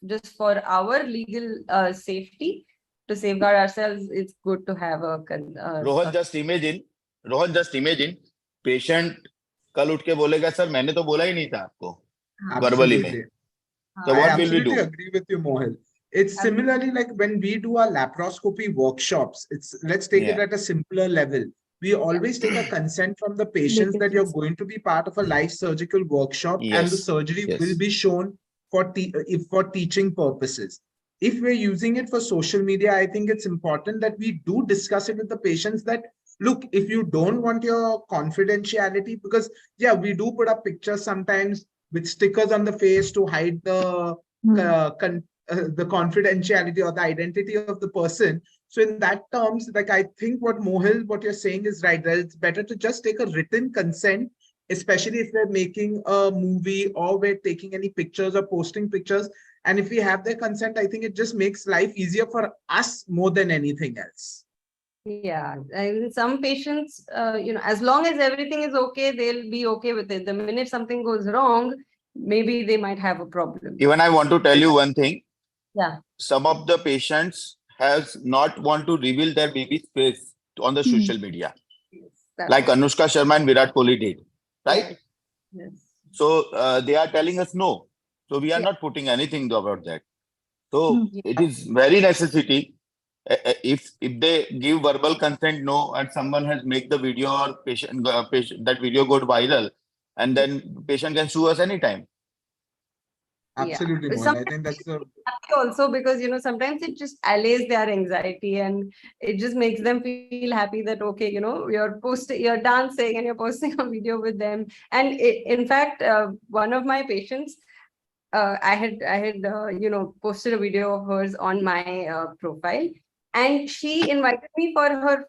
just for our legal safety, to safeguard ourselves, it's good to have a. Rohan, just imagine, patient कल उठ के बोलेगा sir मैंने तो बोला ही नहीं था आपको verbally में. So what will we do? I absolutely agree with you, Mohil. It's similarly like when we do our laparoscopy workshops. Let's take it at a simpler level. We always take a consent from the patients that you're going to be part of a live surgical workshop, and the surgery will be shown for teaching purposes. If we're using it for social media, I think it's important that we do discuss it with the patients that, look, if you don't want your confidentiality, because we do put up pictures sometimes with stickers on the face to hide the confidentiality or the identity of the person. So in that terms, like I think what you're saying is right. That it's better to just take a written consent, especially if we're making a movie or we're taking any pictures or posting pictures. And if we have their consent, I think it just makes life easier for us more than anything else. Yeah, and some patients, as long as everything is okay, they'll be okay with it. The minute something goes wrong, maybe they might have a problem. Even I want to tell you one thing. Yeah. Some of the patients has not want to reveal their baby's face on the social media, like Anushka Sharma and Virat Kohli did, right? Yes. So they are telling us no. So we are not putting anything about that. So it is very necessity. If they give verbal consent no, and someone has make the video or patient that video got viral, and then patient can sue us anytime. Absolutely, Yeah. Mohil. I think that's also because sometimes it just allays their anxiety and it just makes them feel happy that okay, you're dancing and you're posting a video with them. And in fact, one of my patients, I had posted a video of hers on my profile. And she invited me for her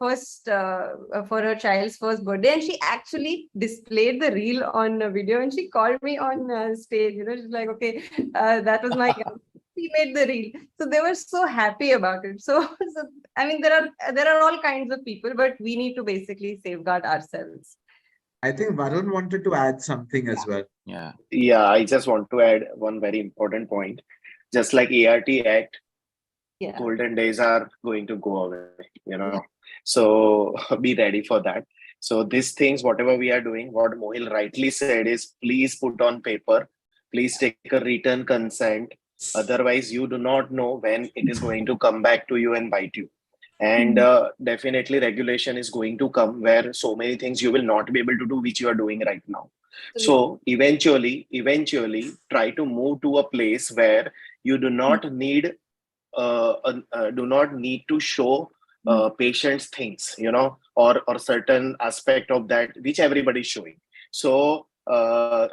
for her child's first birthday, and she actually displayed the reel on a video. And she called me on stage. She's like, "Okay, that was my." She made the reel, so they were so happy about it. So I mean, there are all kinds of people, but we need to basically safeguard ourselves. I think Varun wanted to add something as well. Yeah, I just want to add one very important point. Just like ART Act, golden days are going to go away, so be ready for that. So these things, whatever we are doing, what Mohil rightly said is, please put on paper, please take a written consent. Otherwise, you do not know when it is going to come back to you and bite you. And definitely regulation is going to come where so many things you will not be able to do, which you are doing right now. So eventually, try to move to a place where you do not need to show patients things, or certain aspect of that which everybody is showing. So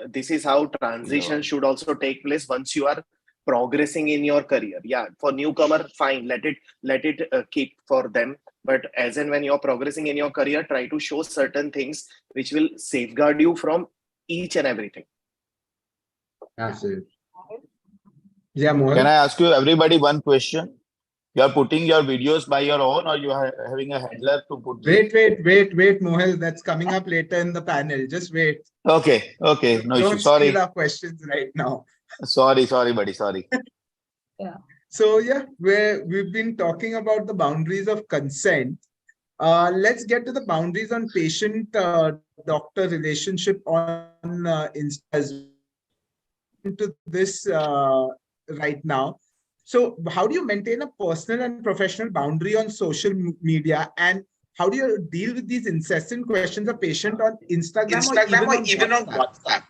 this is how transition should also take place once you are progressing in your career. Yeah, for newcomer, fine, let it keep for them. But as and when you're progressing in your career, try to show certain things which will safeguard you from each and everything. Absolutely. Yeah, Mohil. Can I ask you everybody one question? You are putting your videos by your own, or you are having a handler to put? Wait, Mohil. That's coming up later in the panel. Just wait. Okay. No issue. Sorry. Don't steal our questions right now. Sorry, buddy. Sorry. Yeah. So yeah, we've been talking about the boundaries of consent. Let's get to the boundaries on patient-doctor relationship on Insta. Into this right now. So how do you maintain a personal and professional boundary on social media, and how do you deal with these incessant questions of patient on Instagram or even on WhatsApp?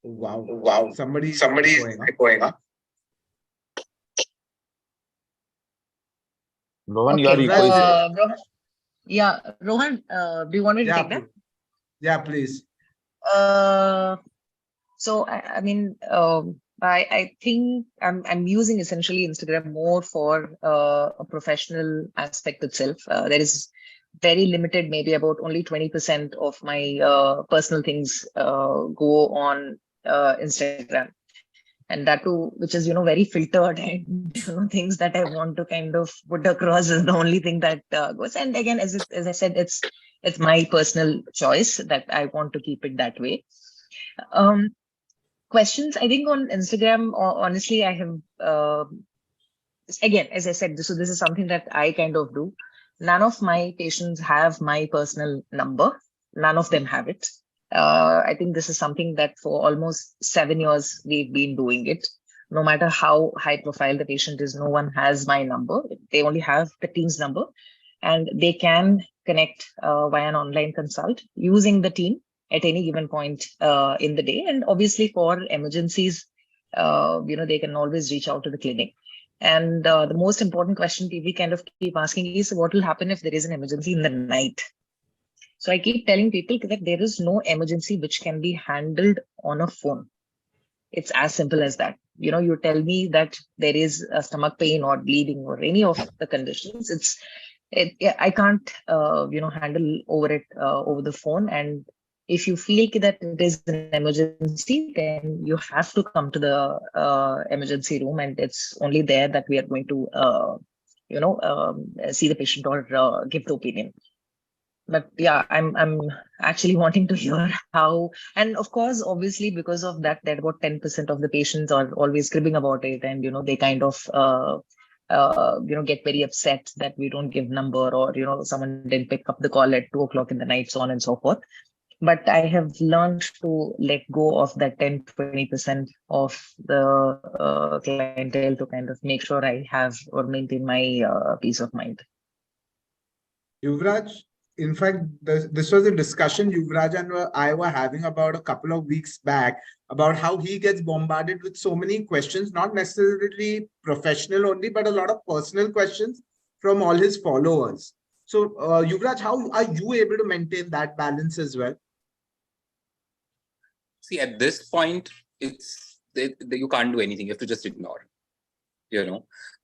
Wow. Somebody is going up. Rohan, okay. Rohan, yeah, Rohan, do you want me to take that? Yeah, please. So I mean, I think I'm using essentially Instagram more for a professional aspect itself. There is very limited, maybe about only 20% of my personal things go on Instagram, and that too, which is very filtered, and things that I want to kind of put across is the only thing that goes. And again, as I said, it's my personal choice that I want to keep it that way. Questions, I think on Instagram, honestly, I have, again, as I said, so this is something that I kind of do. None of my patients have my personal number. None of them have it. I think this is something that for almost 7 years, we've been doing it. No matter how high profile the patient is, no one has my number. They only have the team's number, and they can connect via an online consult using the team at any given point in the day. And obviously for emergencies, they can always reach out to the clinic. And the most important question people kind of keep asking is, what will happen if there is an emergency in the night? So I keep telling people that there is no emergency which can be handled on a phone. It's as simple as that. You tell me that there is a stomach pain or bleeding or any of the conditions. I can't, handle over the phone. And if you feel that it is an emergency, then you have to come to the emergency room, and it's only there that we are going to, see the patient or give the opinion. But yeah, I'm actually wanting to hear how, and of course, obviously, because of that about 10% of the patients are always cribbing about it, and they kind of get very upset that we don't give number, or someone didn't pick up the call at 2 o'clock in the night, so on and so forth. But I have learned to let go of that 10-20% of the clientele to kind of make sure I have or maintain my peace of mind. Yuvraj, in fact, this was a discussion Yuvraj and I were having about a couple of weeks back about how he gets bombarded with so many questions, not necessarily professional only, but a lot of personal questions from all his followers. So, Yuvraj, how are you able to maintain that balance as well? See, at this point, you can't do anything. You have to just ignore,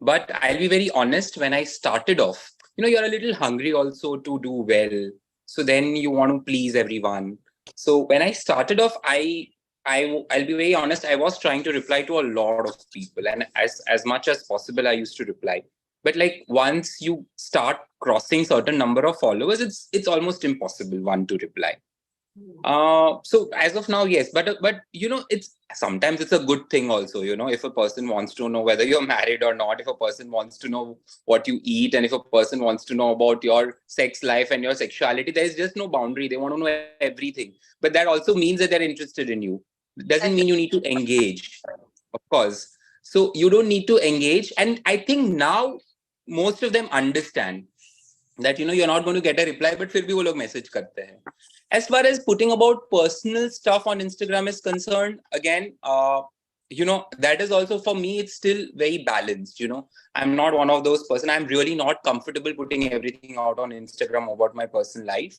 But I'll be very honest, when I started off, you're a little hungry also to do well. So then you want to please everyone. So when I started off, I'll be very honest, I was trying to reply to a lot of people. And as much as possible, I used to reply. But like once you start crossing certain number of followers, it's almost impossible to reply. So as of now, yes, but sometimes it's a good thing also, if a person wants to know whether you're married or not, if a person wants to know what you eat, and if a person wants to know about your sex life and your sexuality, there's just no boundary. They want to know everything. But that also means that they're interested in you. It doesn't mean you need to engage, of course. So you don't need to engage. And I think now most of them understand that, you're not going to get a reply, but फिर भी वो लोग message करते हैं. As far as putting about personal stuff on Instagram is concerned, again, that is also, for me, it's still very balanced. I'm not one of those person. I'm really not comfortable putting everything out on Instagram about my personal life.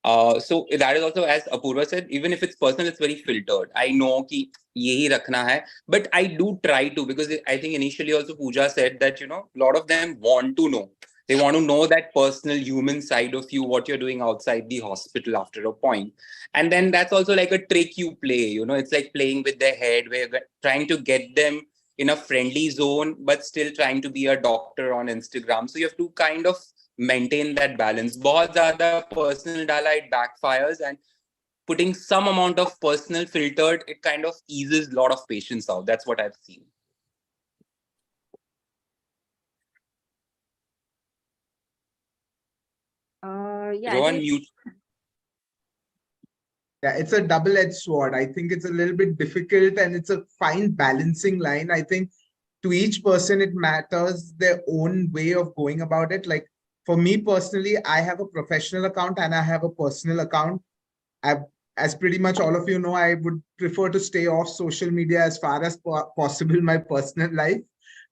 So that is also, as Apoorva said, even if it's personal, it's very filtered. I know कि यही रखना है, but I do try to, because I think initially also Pooja said that, a lot of them want to know. They want to know that personal human side of you, what you're doing outside the hospital after a point. And then that's also like a trick you play, it's like playing with their head, where you're trying to get them in a friendly zone, but still trying to be a doctor on Instagram. So you have to kind of maintain that balance. बहुत ज़्यादा personal डाला, it backfires, and putting some amount of personal filtered, it kind of eases a lot of patients out. That's what I've seen. Rohan, mute. Yeah, it's a double-edged sword. I think it's a little bit difficult, and it's a fine balancing line. I think to each person, it matters their own way of going about it. Like for me personally, I have a professional account and I have a personal account. As pretty much all of you know, I would prefer to stay off social media as far as possible, my personal life.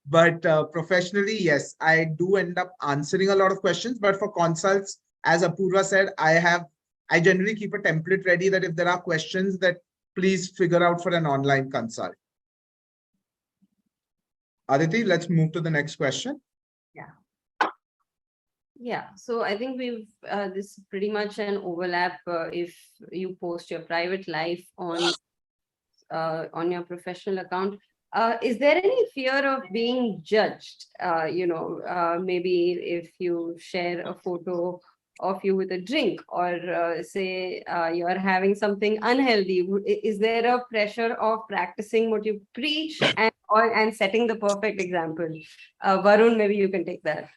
But professionally, yes, I do end up answering a lot of questions. But for consults, as Apoorva said, I generally keep a template ready that if there are questions, that please figure out for an online consult. Aditi, let's move to the next question. Yeah, so I think we've this is pretty much an overlap. If you post your private life on your professional account, is there any fear of being judged? Maybe if you share a photo of you with a drink, or say you are having something unhealthy, is there a pressure of practicing what you preach and setting the perfect example? Varun, maybe you can take that.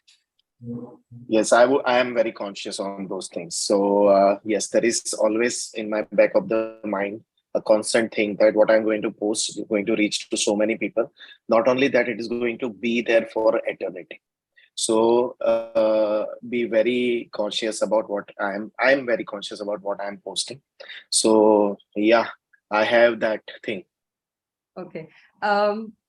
Yes, I am very conscious on those things. So yes, there is always in my back of the mind a constant thing that what I'm going to post is going to reach to so many people. Not only that, it is going to be there for eternity. So be very conscious about what I'm very conscious about what I'm posting. So yeah, I have that thing. Okay.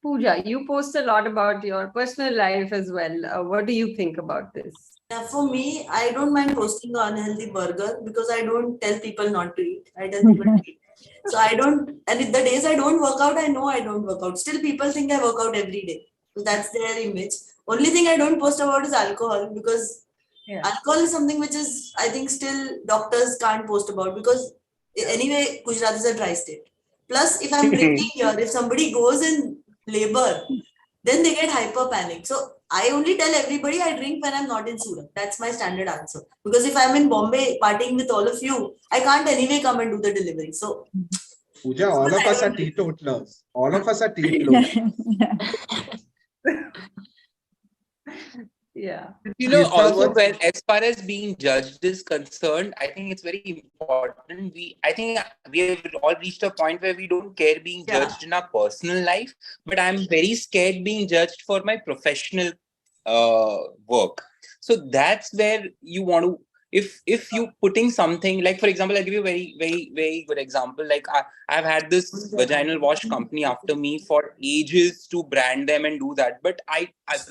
Pooja, you post a lot about your personal life as well. What do you think about this? Yeah, for me, I don't mind posting an unhealthy burger because I don't tell people not to eat. I tell people to eat. So I don't, and if the days I don't work out, I know I don't work out. Still people think I work out every day. So that's their image. Only thing I don't post about is alcohol, because alcohol is something which is, I think still doctors can't post about, because anyway, Gujarat is a dry state. Plus, if I'm drinking here, if somebody goes in labor, then they get hyper panic. So I only tell everybody I drink when I'm not in Surat. That's my standard answer. Because if I'm in Bombay partying with all of you, I can't anyway come and do the delivery. So Pooja, all of us are teetotalers. All of us are teetotalers. Yeah. You know, Theertha, also what's- when as far as being judged is concerned, I think it's very important. I think we have all reached a point where we don't care being judged in our personal life, but I'm very scared being judged for my professional work. So that's where you want to. If you putting something like, for example, I'll give you a very good example. Like I've had this vaginal wash company after me for ages to brand them and do that, but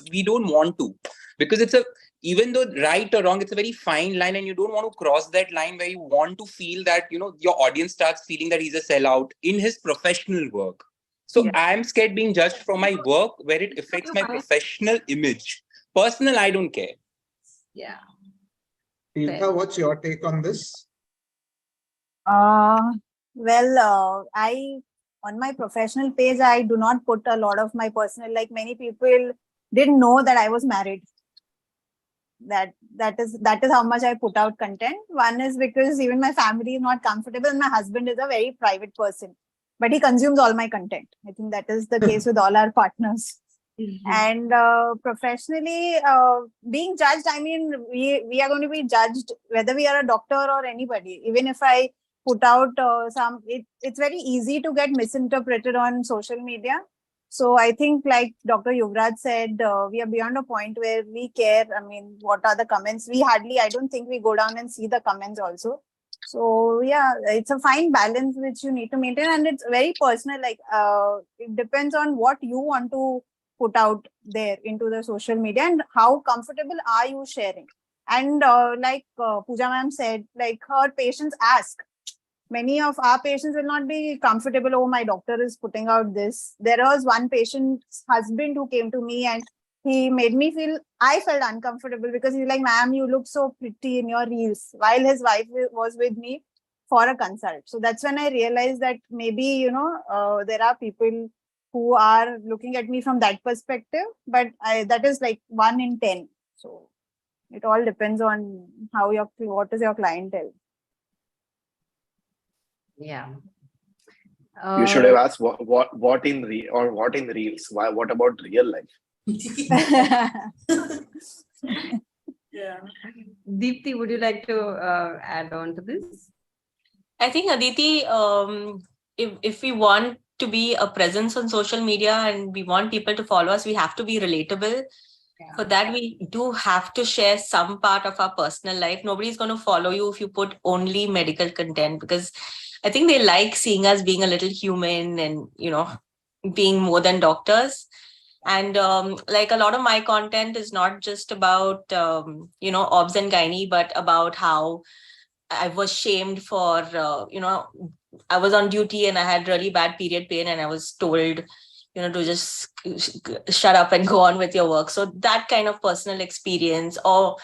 we don't want to, because it's even though right or wrong, it's a very fine line, and you don't want to cross that line where you want to feel that, you know, your audience starts feeling that he's a sellout in his professional work. So I'm scared being judged for my work where it affects my professional image. Personal, I don't care. Yeah. Theertha, what's your take on this? Well, on my professional page, I do not put a lot of my personal, like many people didn't know that I was married. That is how much I put out content. One is because even my family is not comfortable, and my husband is a very private person, but he consumes all my content. I think that is the case with all our partners. And professionally, being judged, I mean, we are going to be judged whether we are a doctor or anybody. Even if I put out it's very easy to get misinterpreted on social media. So I think, like Dr. Yuvraj said, we are beyond a point where we care. I mean, what are the comments? I don't think we go down and see the comments also. So yeah, it's a fine balance which you need to maintain, and it's very personal. Like it depends on what you want to put out there into the social media and how comfortable are you sharing. And like Pooja ma'am said, like her patients ask. Many of our patients will not be comfortable. Oh, my doctor is putting out this. There was one patient's husband who came to me and he made me I felt uncomfortable because he's like, ma'am, you look so pretty in your reels, while his wife was with me for a consult. So that's when I realized that maybe, you know, there are people who are looking at me from that perspective, but that is like 1 in 10. So it all depends on what is your clientele. Yeah. You should have asked what in reels. What about real life? Yeah. Deepti, would you like to add on to this? I think, Aditi, if we want to be a presence on social media and we want people to follow us, we have to be relatable. Yeah. For that, we do have to share some part of our personal life. Nobody's going to follow you if you put only medical content, because I think they like seeing us being a little human and, you know, being more than doctors. And like a lot of my content is not just about, you know, obs and gynae, but about how I was shamed for, you know, I was on duty and I had really bad period pain and I was told, you know, to just shut up and go on with your work. So that kind of personal experience, or,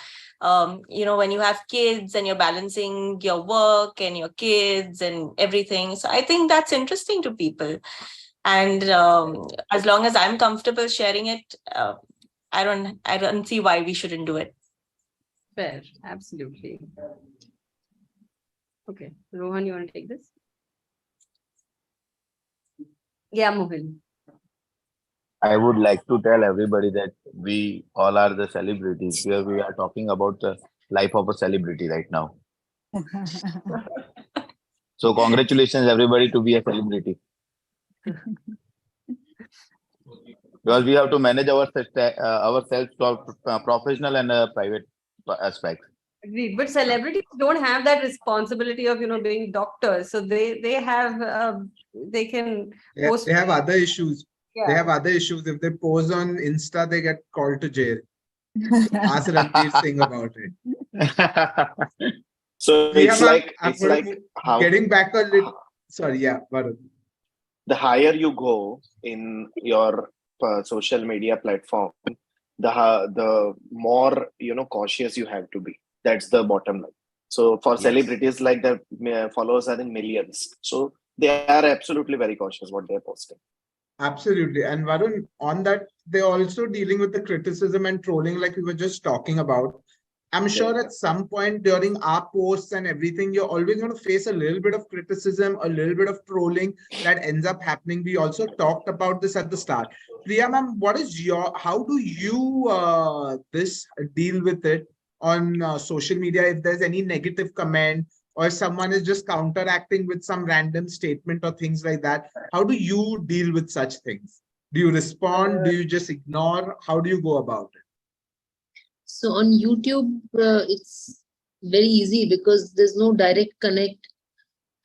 you know, when you have kids and you're balancing your work and your kids and everything. So I think that's interesting to people. And as long as I'm comfortable sharing it, I don't see why we shouldn't do it. Fair, absolutely. Okay, Rohan, you want to take this? Yeah, Mohil. I would like to tell everybody that we all are the celebrities. Here we are talking about the life of a celebrity right now. So congratulations everybody to be a celebrity. Because we have to manage ourselves professional and private aspects. Agreed. But celebrities don't have that responsibility of, you know, being doctors. So they have they can post. They have other issues. Yeah. They have other issues. If they pose on Insta, they get called to jail. Ask Ranveer Singh about it. So it's like getting back a little. Sorry, yeah, Varun. The higher you go in your social media platform, the more cautious you have to be. That's the bottom line. So for celebrities, like the followers are in millions, so they are absolutely very cautious what they're posting. Absolutely. And Varun, on that, they're also dealing with the criticism and trolling like we were just talking about. I'm sure at some point during our posts and everything, you're always going to face a little bit of criticism, a little bit of trolling that ends up happening. We also talked about this at the start. Priya ma'am, how do you deal with it on social media? If there's any negative comment, or if someone is just counteracting with some random statement or things like that, how do you deal with such things? Do you respond? Do you just ignore? How do you go about it? So on YouTube, it's very easy because there's no direct connect.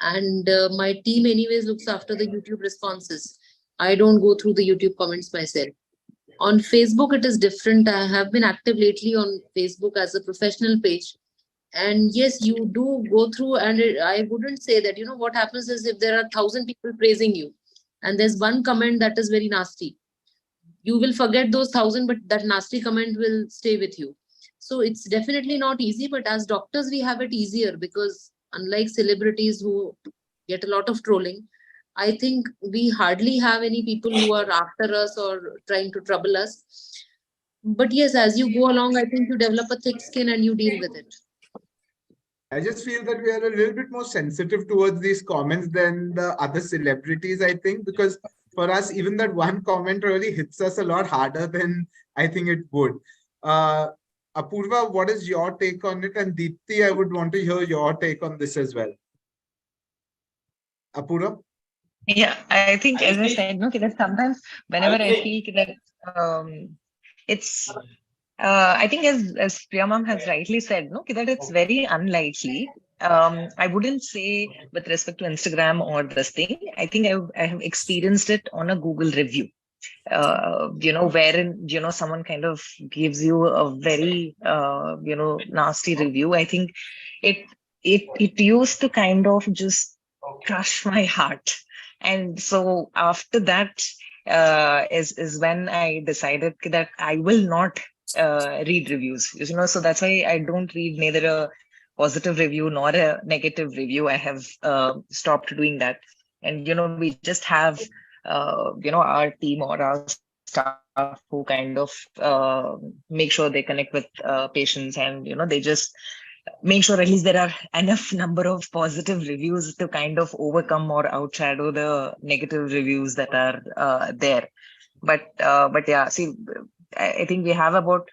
And my team anyways looks after the YouTube responses. I don't go through the YouTube comments myself. On Facebook, it is different. I have been active lately on Facebook as a professional page. And yes, you do go through, and I wouldn't say that, what happens is if there are 1,000 people praising you and there's one comment that is very nasty, you will forget those 1,000, but that nasty comment will stay with you. So it's definitely not easy, but as doctors, we have it easier because unlike celebrities who get a lot of trolling, I think we hardly have any people who are after us or trying to trouble us. But yes, as you go along, I think you develop a thick skin and you deal with it. I just feel that we are a little bit more sensitive towards these comments than the other celebrities, I think, because for us, even that one comment really hits us a lot harder than I think it would. Apoorva, what is your take on it? And Deepti, I would want to hear your take on this as well. Apoorva? Yeah, I think as I said, that sometimes whenever I feel that it's I think as Priya ma'am has rightly said, that it's very unlikely. I wouldn't say with respect to Instagram or this thing. I think I have experienced it on a Google review, wherein, someone kind of gives you a very, nasty review. I think it used to kind of just crush my heart. And so after that is when I decided that I will not read reviews, so that's why I don't read neither a positive review nor a negative review. I have stopped doing that. And we just have our team or our staff who kind of make sure they connect with patients, and they just make sure at least there are enough number of positive reviews to kind of overcome or outshadow the negative reviews that are there. But yeah, see, I think we have about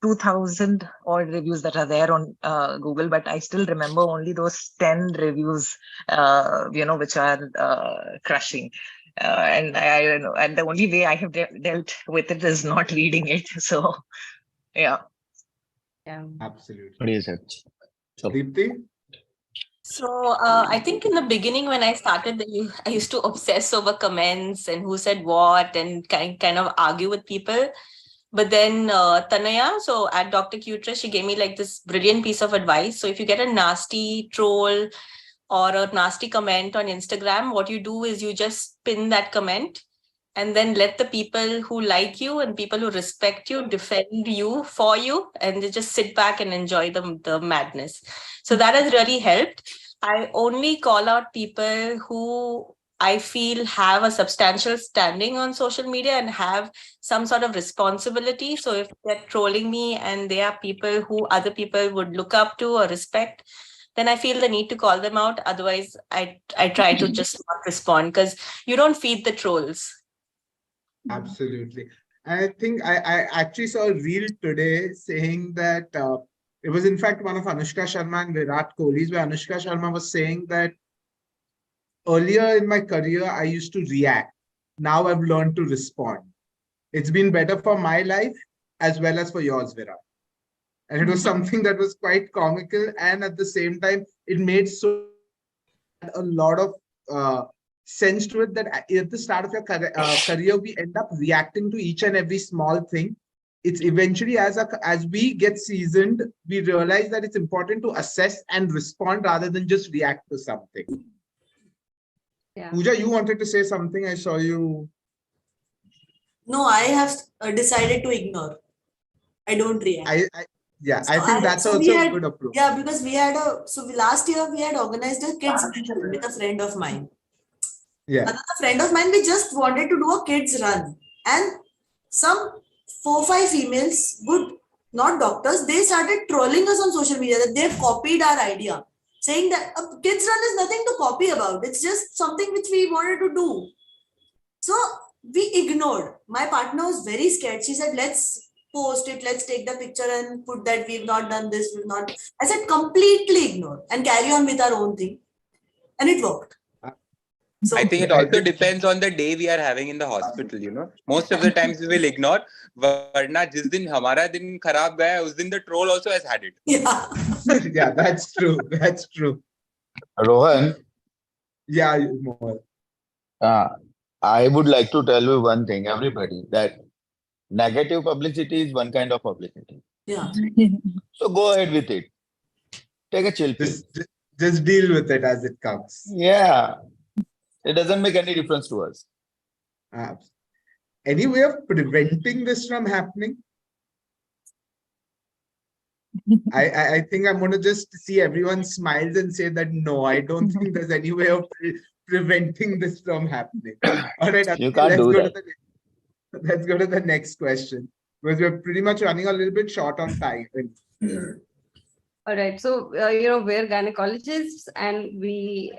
2,000 odd reviews that are there on Google, but I still remember only those 10 reviews, which are crushing. And and the only way I have dealt with it is not reading it. So, yeah. Yeah, absolutely. What is it? So, Deepti? So I think in the beginning when I started, I used to obsess over comments and who said what and kind of argue with people. But then Tanaya, so at Dr. Cutress, she gave me like this brilliant piece of advice. So if you get a nasty troll or a nasty comment on Instagram, what you do is you just pin that comment and then let the people who like you and people who respect you defend you for you, and they just sit back and enjoy the madness. So that has really helped. I only call out people who I feel have a substantial standing on social media and have some sort of responsibility. So if they're trolling me and they are people who other people would look up to or respect, then I feel the need to call them out. Otherwise, I try to just not respond because you don't feed the trolls. Absolutely. I think I actually saw a reel today saying that it was in fact one of Anushka Sharma and Virat Kohli's, where Anushka Sharma was saying that earlier in my career, I used to react. Now I've learned to respond. It's been better for my life as well as for yours, Virat. And it was something that was quite comical. And at the same time, it made a lot of sense to it that at the start of your career, we end up reacting to each and every small thing. It's eventually as we get seasoned, we realize that it's important to assess and respond rather than just react to something. Yeah. Pooja, you wanted to say something. I saw you. No, I have decided to ignore. I don't react. I think that's also a good approach. Yeah, because we had last year we had organized a kids run with a friend of mine. Yeah. Another friend of mine, we just wanted to do a kids run. And some 4-5 females, good, not doctors, they started trolling us on social media that they've copied our idea, saying that a kids run is nothing to copy about. It's just something which we wanted to do. So we ignored. My partner was very scared. She said, let's post it, let's take the picture and put that we've not done this, we've not. I said, completely ignore and carry on with our own thing. And it worked. So, I think it also depends on the day we are having in the hospital, you know. Most of the times we will ignore. Varna jis din hamara din kharab gaya, us din the troll also has had it. Yeah. Yeah, that's true. That's true. Rohan. Yeah, Mohil. I would like to tell you one thing, everybody, that negative publicity is one kind of publicity. Yeah. So go ahead with it. Take a chill pill. Just deal with it as it comes. Yeah. It doesn't make any difference to us. Any way of preventing this from happening? I think I'm going to just see everyone smiles and say that no, I don't think there's any way of preventing this from happening. All right, you can't do that. Let's go to the next question, because we're pretty much running a little bit short on time. All right, so we're gynecologists, and we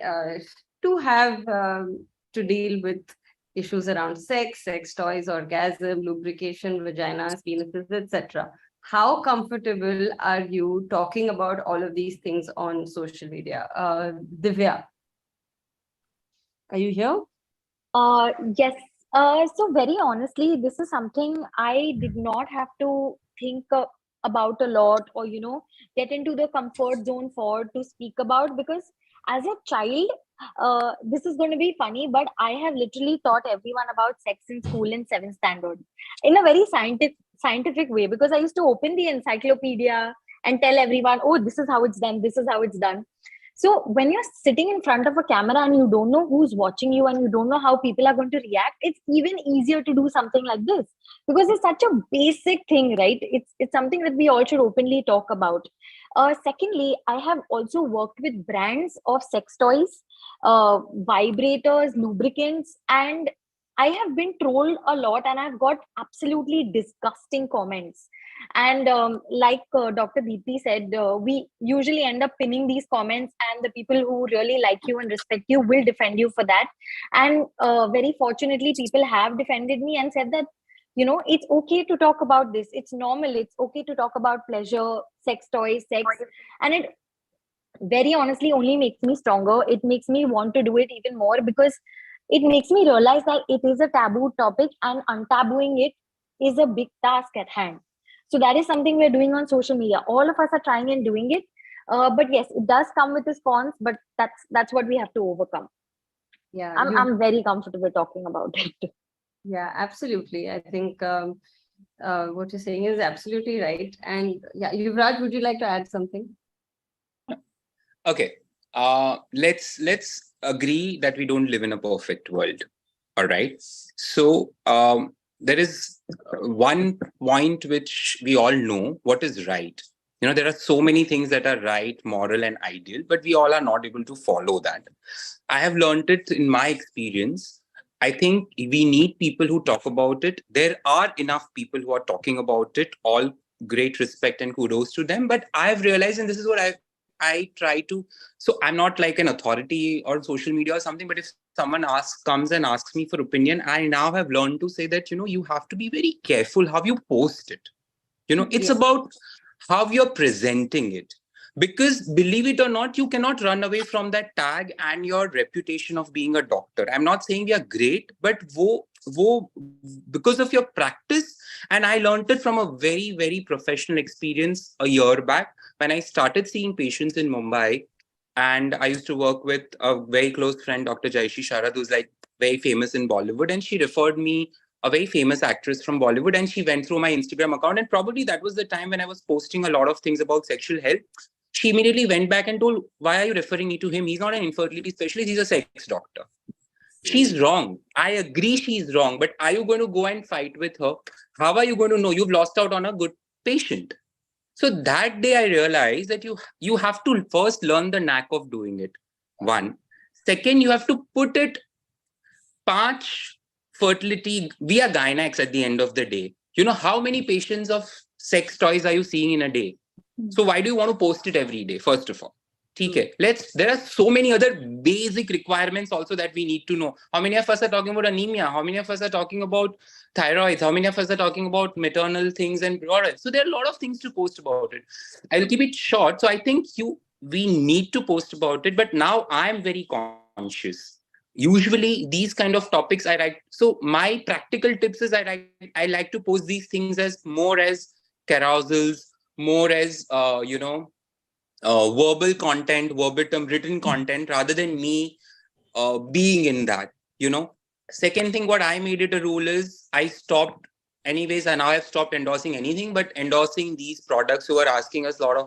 do have to deal with issues around sex toys, orgasm, lubrication, vaginas, penises, etc. How comfortable are you talking about all of these things on social media? Divya, are you here? Yes. So very honestly, this is something I did not have to think about a lot, or get into the comfort zone for to speak about, because as a child, this is going to be funny, but I have literally taught everyone about sex in school in 7th standard in a very scientific way, because I used to open the encyclopedia and tell everyone, oh, this is how it's done, this is how it's done. So when you're sitting in front of a camera and you don't know who's watching you and you don't know how people are going to react, it's even easier to do something like this, because it's such a basic thing, right? It's something that we all should openly talk about. Secondly, I have also worked with brands of sex toys, vibrators, lubricants, and I have been trolled a lot, and I've got absolutely disgusting comments. And like Dr. Deepti said, we usually end up pinning these comments, and the people who really like you and respect you will defend you for that. And very fortunately, people have defended me and said that, it's okay to talk about this. It's normal. It's okay to talk about pleasure, sex toys, sex. And it very honestly only makes me stronger. It makes me want to do it even more, because it makes me realize that it is a taboo topic, and untabooing it is a big task at hand. So that is something we're doing on social media. All of us are trying and doing it. But yes, it does come with its cons, but that's what we have to overcome. Yeah, I'm very comfortable talking about it. Yeah, absolutely. I think what you're saying is absolutely right. And yeah, Yuvraj, would you like to add something? Okay. Let's agree that we don't live in a perfect world. All right. So there is one point which we all know what is right. There are so many things that are right, moral, and ideal, but we all are not able to follow that. I have learned it in my experience. I think we need people who talk about it. There are enough people who are talking about it. All great respect and kudos to them. But I've realized, and this is what I try to, so I'm not like an authority or social media or something, but if someone comes and asks me for opinion, I now have learned to say that, you have to be very careful how you post it. It's about how you're presenting it. Because believe it or not, you cannot run away from that tag and your reputation of being a doctor. I'm not saying we are great, but because of your practice, and I learned it from a very, very professional experience a year back when I started seeing patients in Mumbai. And I used to work with a very close friend, Dr. Jaishi Sharad, who's like very famous in Bollywood. And she referred me a very famous actress from Bollywood. And she went through my Instagram account. And probably that was the time when I was posting a lot of things about sexual health. She immediately went back and told, why are you referring me to him? He's not an infertility specialist. He's a sex doctor. She's wrong. I agree she's wrong. But are you going to go and fight with her? How are you going to know? You've lost out on a good patient. So that day I realized that you have to first learn the knack of doing it. One. Second, you have to put it 5 fertility. We are gynecologists at the end of the day. You know, how many patients of sex toys are you seeing in a day? So why do you want to post it every day, first of all? Okay. There are so many other basic requirements also that we need to know. How many of us are talking about anemia? How many of us are talking about thyroids? How many of us are talking about maternal things and products? So there are a lot of things to post about it. I'll keep it short. So I think we need to post about it. But now I'm very conscious. Usually these kind of topics I write. So my practical tips is I like to post these things as more as carousels, more as, verbal content, verbatim written content, rather than me being in that, Second thing, what I made it a rule is I stopped anyways, and now I've stopped endorsing anything, but endorsing these products who are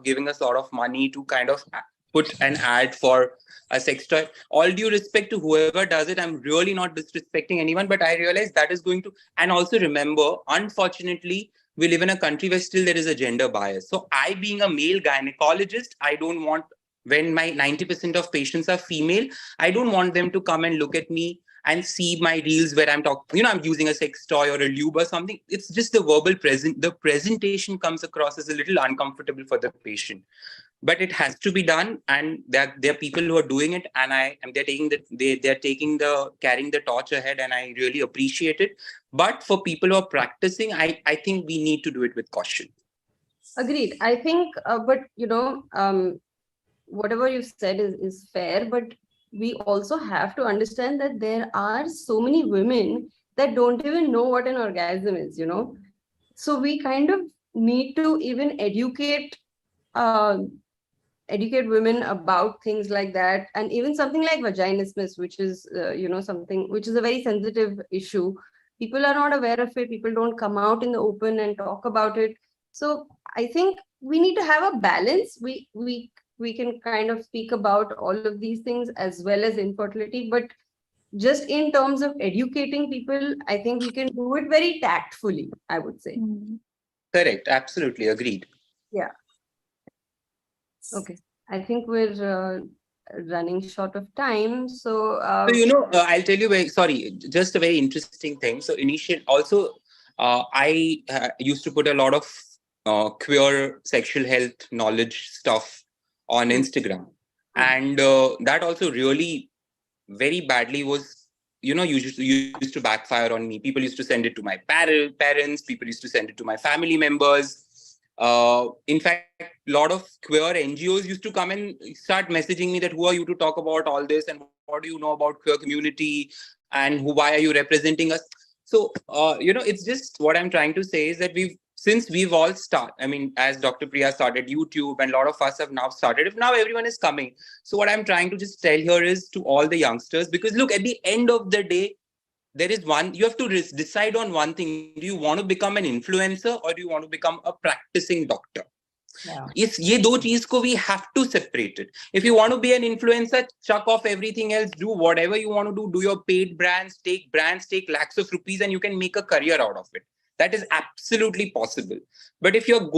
giving us a lot of money to kind of put an ad for a sex toy. All due respect to whoever does it, I'm really not disrespecting anyone, but I realize that is going to, and also remember, unfortunately, we live in a country where still there is a gender bias. So I, being a male gynecologist, I don't want, when my 90% of patients are female, I don't want them to come and look at me and see my reels where I'm talking, I'm using a sex toy or a lube or something. It's just the verbal the presentation comes across as a little uncomfortable for the patient. But it has to be done, and there are people who are doing it, and they're carrying the torch ahead, and I really appreciate it. But for people who are practicing, I think we need to do it with caution. Agreed. I think, whatever you said is fair, but we also have to understand that there are so many women that don't even know what an orgasm is, So we kind of need to even educate women about things like that, and even something like vaginismus, which is something which is a very sensitive issue. People are not aware of it. People don't come out in the open and talk about it. So I think we need to have a balance. We can kind of speak about all of these things as well as infertility, but just in terms of educating people, I think we can do it very tactfully, I would say. Correct. Absolutely agreed. Yeah. Okay. I think we're running short of time. So, I'll tell you just a very interesting thing. So I used to put a lot of queer sexual health knowledge stuff on Instagram. And that also really very badly was, used to backfire on me. People used to send it to my parents. People used to send it to my family members. In fact, a lot of queer NGOs used to come and start messaging me that who are you to talk about all this, and what do you know about queer community, and why are you representing us? So, it's just what I'm trying to say is that since we've all as Dr. Priya started YouTube, and a lot of us have now started, if now everyone is coming. So what I'm trying to just tell here is to all the youngsters, because look, at the end of the day, there is you have to decide on one thing. Do you want to become an influencer, or do you want to become a practicing doctor? Ye do cheez ko we have to separate it. If you want to be an influencer, chuck off everything else, do whatever you want to do your paid brands, take lakhs of rupees, and you can make a career out of it. That is absolutely possible. But if your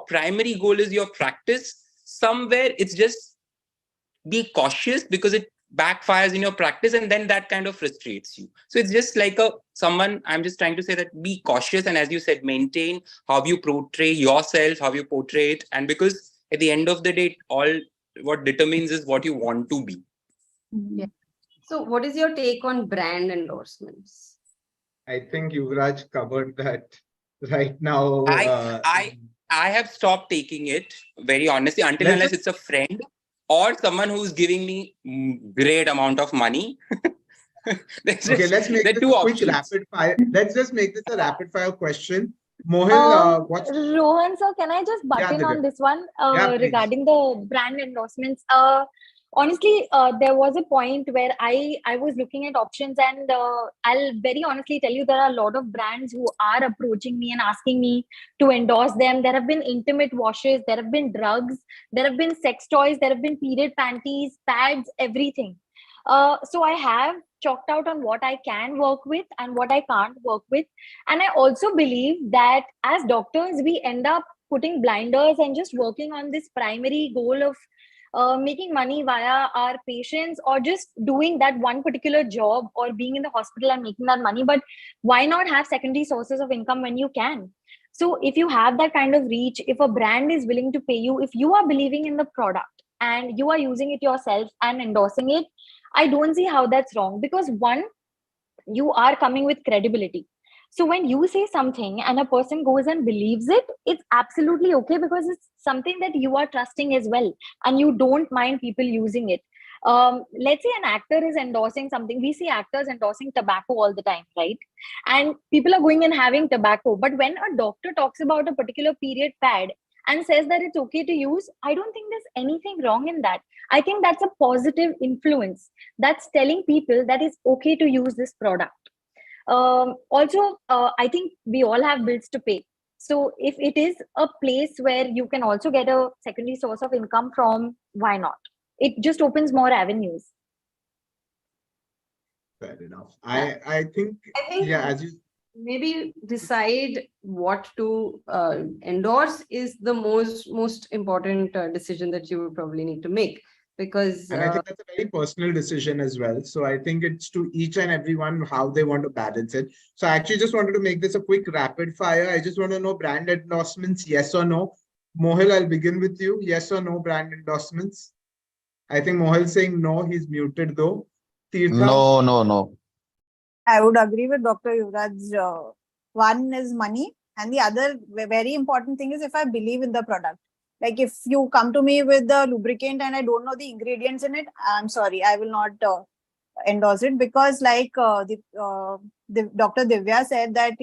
primary goal is your practice, somewhere it's just be cautious, because it backfires in your practice, and then that kind of frustrates you. So it's just like I'm just trying to say that be cautious, and as you said, maintain how you portray yourself, how you portray it, and because at the end of the day, all what determines is what you want to be. Yeah. So what is your take on brand endorsements? I think Yuvraj covered that right now. I have stopped taking it, very honestly, unless it's a friend or someone who's giving me great amount of money. Let's make this a quick rapid fire. Let's just make this a rapid fire question. Mohil, Rohan sir, can I just butt in on this one regarding the brand endorsements? Honestly, there was a point where I was looking at options, and I'll very honestly tell you, there are a lot of brands who are approaching me and asking me to endorse them. There have been intimate washes, there have been drugs, there have been sex toys, there have been period panties, pads, everything. So I have chalked out on what I can work with and what I can't work with. And I also believe that as doctors, we end up putting blinders and just working on this primary goal of making money via our patients, or just doing that one particular job, or being in the hospital and making that money. But why not have secondary sources of income when you can? So if you have that kind of reach, if a brand is willing to pay you, if you are believing in the product and you are using it yourself and endorsing it, I don't see how that's wrong, because one, you are coming with credibility. So when you say something and a person goes and believes it, it's absolutely okay, because it's something that you are trusting as well, and you don't mind people using it. Let's say an actor is endorsing something. We see actors endorsing tobacco all the time, right? And people are going and having tobacco. But when a doctor talks about a particular period pad and says that it's okay to use, I don't think there's anything wrong in that. I think that's a positive influence. That's telling people that it's okay to use this product. I think we all have bills to pay. So if it is a place where you can also get a secondary source of income from, why not? It just opens more avenues. Fair enough. I think yeah, as you maybe decide what to endorse is the most important decision that you will probably need to make, because and I think that's a very personal decision as well. So I think it's to each and everyone how they want to balance it. So I actually just wanted to make this a quick rapid fire. I just want to know brand endorsements, yes or no. Mohil, I'll begin with you. Yes or no brand endorsements? I think Mohil's saying no. He's muted though. Theertha? No. I would agree with Dr. Yuvraj. One is money, and the other very important thing is if I believe in the product. Like if you come to me with the lubricant and I don't know the ingredients in it, I'm sorry, I will not endorse it, because like the Dr. Divya said that,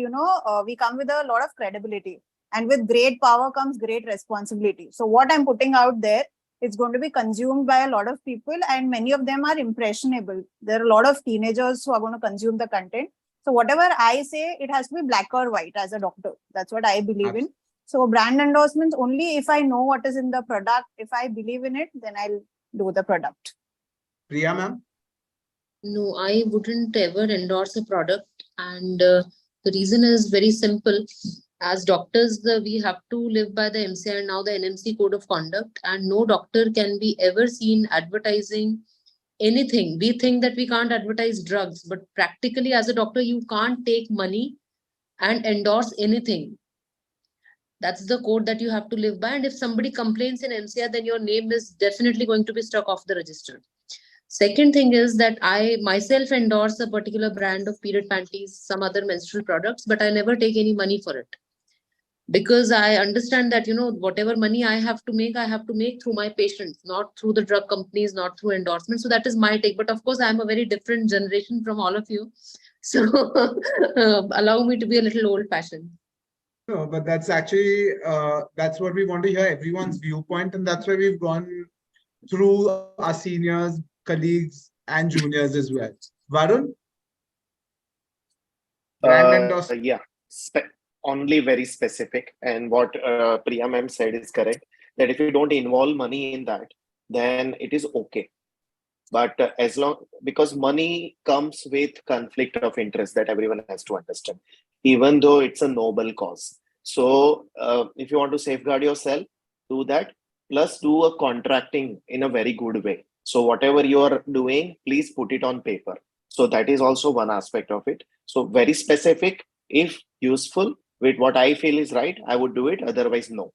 we come with a lot of credibility, and with great power comes great responsibility. So what I'm putting out there, it's going to be consumed by a lot of people, and many of them are impressionable. There are a lot of teenagers who are going to consume the content. So whatever I say, it has to be black or white as a doctor. That's what I believe in. So brand endorsements only if I know what is in the product. If I believe in it, then I'll do the product. Priya ma'am? No, I wouldn't ever endorse a product. And the reason is very simple. As doctors, we have to live by the MCI and now the NMC code of conduct, and no doctor can be ever seen advertising anything. We think that we can't advertise drugs, but practically as a doctor, you can't take money and endorse anything. That's the code that you have to live by. And if somebody complains in MCI, then your name is definitely going to be struck off the register. Second thing is that I myself endorse a particular brand of period panties, some other menstrual products, but I never take any money for it. Because I understand that, whatever money I have to make through my patients, not through the drug companies, not through endorsements. So that is my take. But of course, I'm a very different generation from all of you. So allow me to be a little old-fashioned. No, but that's actually, that's what we want to hear, everyone's viewpoint. And that's why we've gone through our seniors, colleagues, and juniors as well. Varun? Yeah. Only very specific, and what Priya ma'am said is correct, that if you don't involve money in that, then it is okay. But because money comes with conflict of interest that everyone has to understand, even though it's a noble cause. So if you want to safeguard yourself, do that, plus do a contracting in a very good way. So whatever you are doing, please put it on paper. So that is also one aspect of it. So very specific, if useful, with what I feel is right, I would do it. Otherwise, no.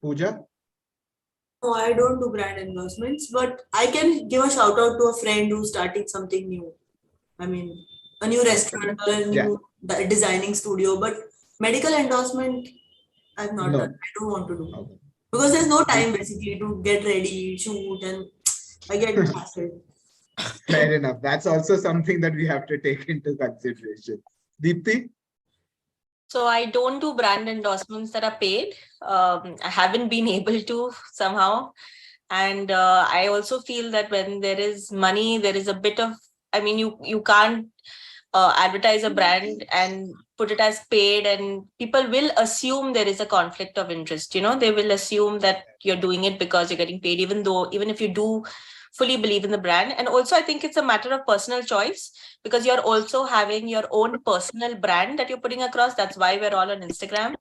Pooja? No, I don't do brand endorsements, but I can give a shout out to a friend who's starting something new. I mean, a new restaurant or a new designing studio, but medical endorsement, I've not done. I don't want to do. Because there's no time basically to get ready, shoot, and I get hassled. Fair enough. That's also something that we have to take into consideration. Deepti? So I don't do brand endorsements that are paid. I haven't been able to somehow. And I also feel that when there is money, there is a bit of, you can't advertise a brand and put it as paid, and people will assume there is a conflict of interest. They will assume that you're doing it because you're getting paid, even if you do fully believe in the brand. And also I think it's a matter of personal choice, because you're also having your own personal brand that you're putting across. That's why we're all on Instagram.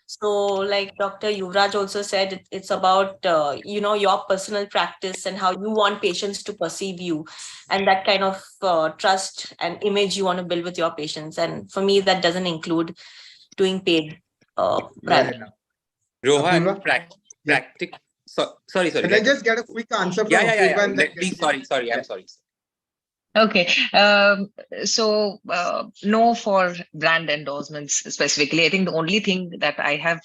So like Dr. Yuvraj also said, it's about, your personal practice and how you want patients to perceive you, and that kind of trust and image you want to build with your patients. And for me, that doesn't include doing paid brand. Apoorva? Rohan, sorry. Can I just get a quick answer from Yeah. Apoorva and then Please, sorry. I'm sorry. Okay. So no for brand endorsements specifically. I think the only thing that I have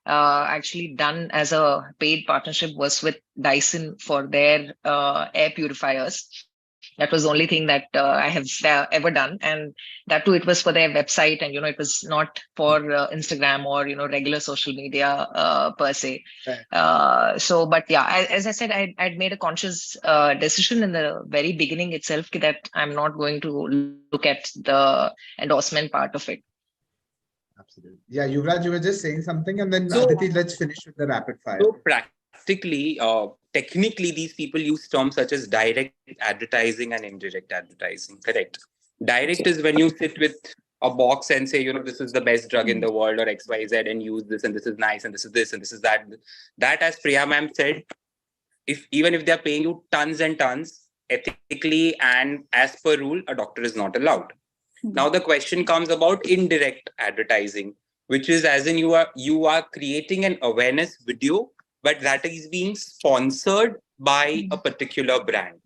actually done as a paid partnership was with Dyson for their air purifiers. That was the only thing that I have ever done, and that too, it was for their website, and it was not for Instagram or regular social media per se. But yeah, as I said, I'd made a conscious decision in the very beginning itself that I'm not going to look at the endorsement part of it. Absolutely. Yeah, Yuvraj, you were just saying something, and then Aditi, let's finish with the rapid fire. So practically, technically, these people use terms such as direct advertising and indirect advertising, correct? Direct is when you sit with a box and say, this is the best drug in the world or XYZ and use this and this is nice and this is this and this is that. That, as Priya ma'am said, even if they're paying you tons and tons, ethically and as per rule, a doctor is not allowed. Now the question comes about indirect advertising, which is as in you are creating an awareness video, but that is being sponsored by a particular brand.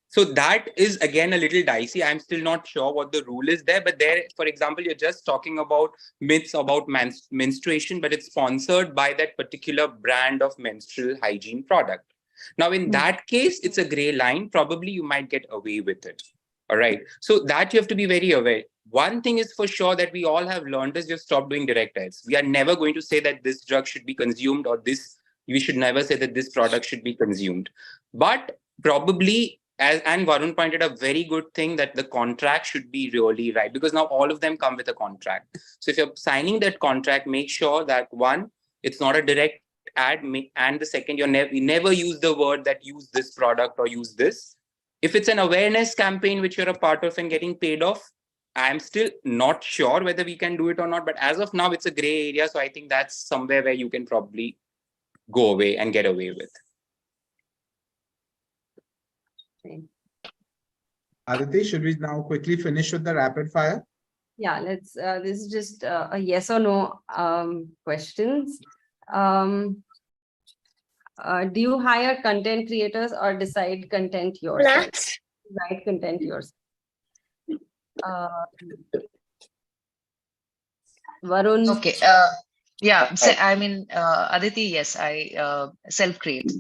So that is again a little dicey. I'm still not sure what the rule is there, but there, for example, you're just talking about myths about menstruation, but it's sponsored by that particular brand of menstrual hygiene product. Now, in that case, it's a gray line. Probably you might get away with it. All right. So that you have to be very aware. One thing is for sure that we all have learned is we've stopped doing direct ads. We are never going to say that this drug should be consumed or we should never say that this product should be consumed. But probably, and Varun pointed out a very good thing, that the contract should be really right, because now all of them come with a contract. So if you're signing that contract, make sure that one, it's not a direct ad, and the second, you never use the word that use this product or use this. If it's an awareness campaign which you're a part of and getting paid off, I'm still not sure whether we can do it or not. But as of now, it's a gray area. So I think that's somewhere where you can probably go away and get away with. Okay. Aditi, should we now quickly finish with the rapid fire? Yeah, let's. This is just a yes or no questions. Do you hire content creators or decide content yourself? Write content yourself. Varun. Okay. Yeah. So, I mean, Aditi, yes, I self-create.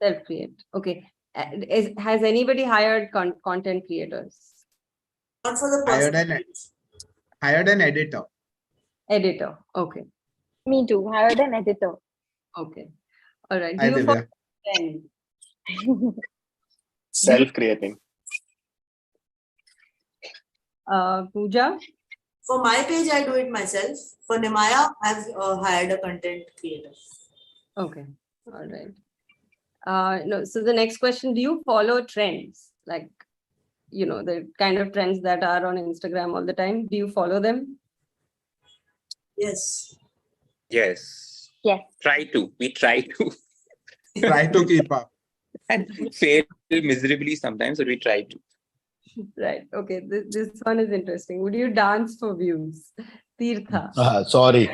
Self-create. Okay. Has anybody hired content creators? Not for the person. Hired an editor. Editor. Okay. Me too. Hired an editor. Okay. All right. Hi, Divya. Self-creating. Pooja? For my page, I do it myself. For Nimaya, I've hired a content creator. Okay. All right. No. So the next question: do you follow trends, like the kind of trends that are on Instagram all the time? Do you follow them? Yes. Yes. Yes. We try to. Try to keep up. And fail miserably sometimes, but we try to. Right. Okay. This one is interesting. Would you dance for views? Theertha. Sorry.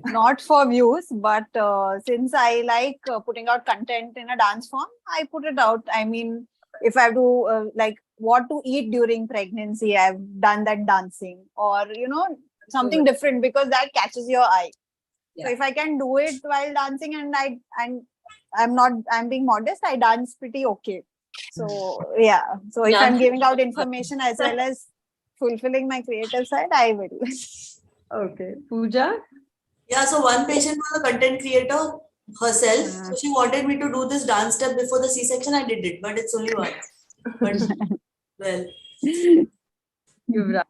Not for views, but since I like putting out content in a dance form, I put it out. I mean, if I have to like what to eat during pregnancy, I've done that dancing, or something different, because that catches your eye. Yeah. So if I can do it while dancing, and I'm being modest, I dance pretty okay. So yeah. So if I'm giving out information as well as fulfilling my creative side, I will. Okay. Pooja? Yeah, so one patient was a content creator herself. So she wanted me to do this dance step before the C-section. I did it, but it's only one. But well. Yuvraj.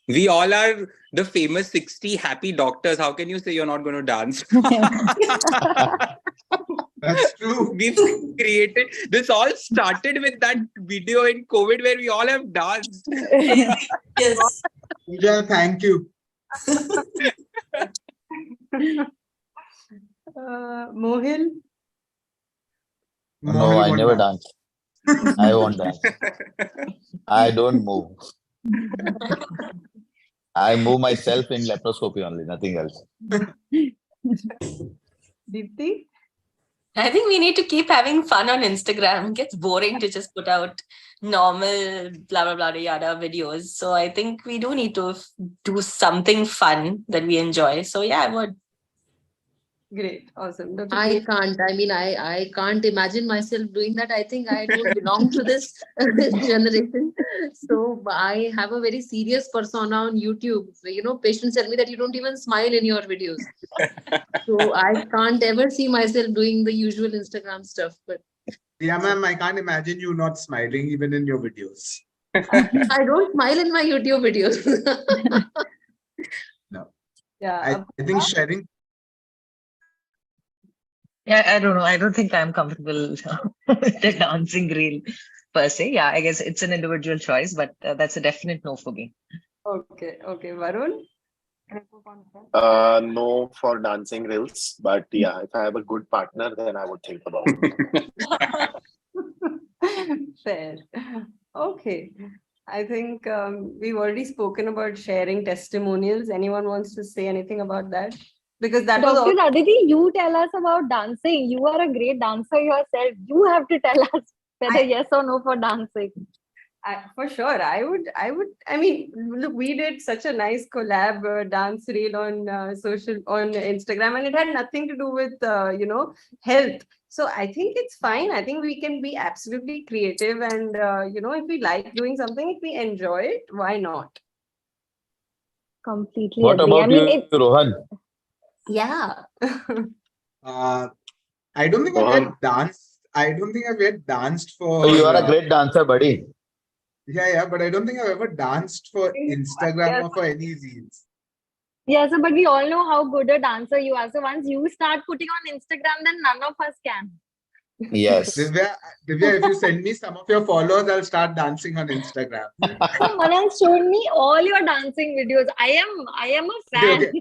We all are the famous 60 happy doctors. How can you say you're not going to dance? That's true. We've created this. All started with that video in COVID where we all have danced. Yes. Pooja, thank you. Mohil? No, I never dance. I won't dance. I don't move. I move myself in laparoscopy only, nothing else. Deepti? I think we need to keep having fun on Instagram. It gets boring to just put out normal blah blah blah yada videos. So I think we do need to do something fun that we enjoy. So yeah, I would. Great, awesome. Dr. I Priya? can't. I mean, I can't imagine myself doing that. I think I don't belong to this generation. So I have a very serious persona on YouTube. You know, patients tell me that you don't even smile in your videos. So I can't ever see myself doing the usual Instagram stuff. But Yeah, ma'am, I can't imagine you not smiling even in your videos. I don't smile in my YouTube videos. No. Yeah. I think sharing. Yeah, I don't know. I don't think I'm comfortable with the dancing reel per se. Yeah, I guess it's an individual choice, but that's a definite no for me. Okay, Varun? No for dancing reels, but yeah, if I have a good partner, then I would think about it. Fair. Okay. I think we've already spoken about sharing testimonials. Anyone wants to say anything about that? Because that was all. Dr. Aditi, you tell us about dancing. You are a great dancer yourself. You have to tell us whether yes or no for dancing. For sure, I mean, look, we did such a nice collab dance reel on on Instagram, and it had nothing to do with health. So I think it's fine. I think we can be absolutely creative, and if we like doing something, if we enjoy it, why not? Completely What agree. about you, Rohan? Yeah. I don't think I've yet danced. I don't think I've yet danced for. You are a great dancer, buddy. Yeah, but I don't think I've ever danced for Instagram or for any reels. Yeah, so but we all know how good a dancer you are. So once you start putting on Instagram, then none of us can. Yes. Divya, if you send me some of your followers, I'll start dancing on Instagram. Someone has shown me all your dancing videos. I am a fan.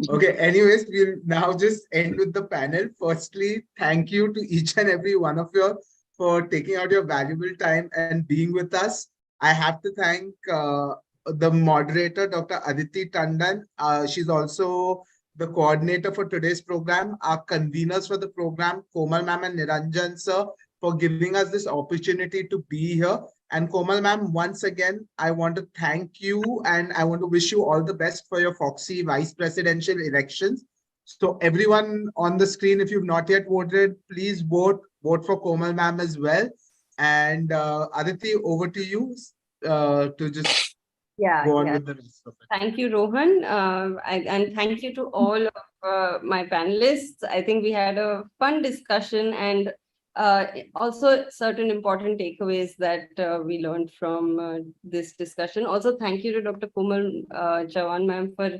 Okay, anyways, we'll now just end with the panel. Firstly, thank you to each and every one of you for taking out your valuable time and being with us. I have to thank the moderator, Dr. Aditi Tandon. She's also the coordinator for today's program, our conveners for the program, Komal ma'am and Niranjan sir, for giving us this opportunity to be here. And Komal ma'am, once again, I want to thank you and I want to wish you all the best for your Foxy vice presidential elections. So everyone on the screen, if you've not yet voted, please vote for Komal ma'am as well. And Aditi, over to you to just go on with the rest of it. Thank you, Rohan. And thank you to all of my panelists. I think we had a fun discussion and also certain important takeaways that we learned from this discussion. Also, thank you to Dr. Komal Chavan ma'am for,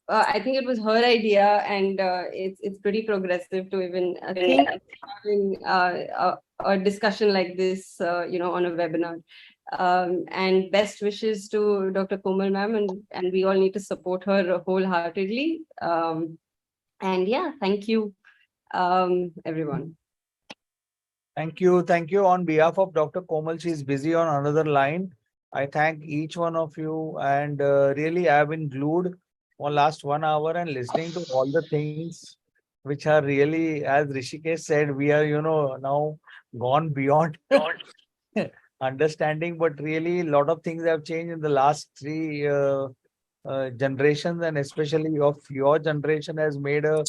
I think it was her idea, and it's pretty progressive to even think of having a discussion like this, on a webinar. And best wishes to Dr. Komal ma'am, and we all need to support her wholeheartedly. And yeah, thank you, everyone. Thank you. Thank you. On behalf of Dr. Komal, she is busy on another line. I thank each one of you, and really I have been glued for last 1 hour and listening to all the things which are really, as Hrishikesh said, we are, now gone beyond understanding, but really a lot of things have changed in the last 3 generations, and especially of your generation has made a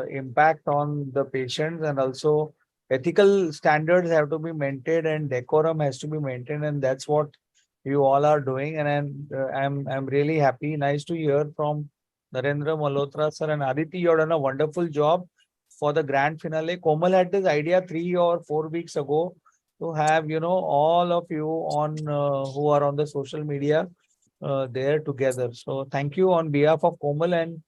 impact on the patients, and also ethical standards have to be maintained and decorum has to be maintained, and that's what you all are doing. And I'm really happy. Nice to hear from Narendra Malhotra sir and Aditi. You've done a wonderful job for the grand finale. Komal had this idea 3 or 4 weeks ago to have all of you on who are on the social media there together. So thank you on behalf of Komal and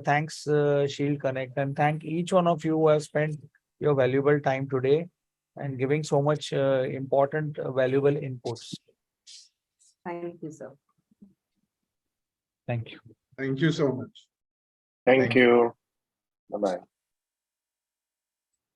Thanks, Shield Connect, and thank each one of you who have spent your valuable time today and giving so much important, valuable inputs. Thank you, sir. Thank you. Thank you so much. Thank you. Bye-bye.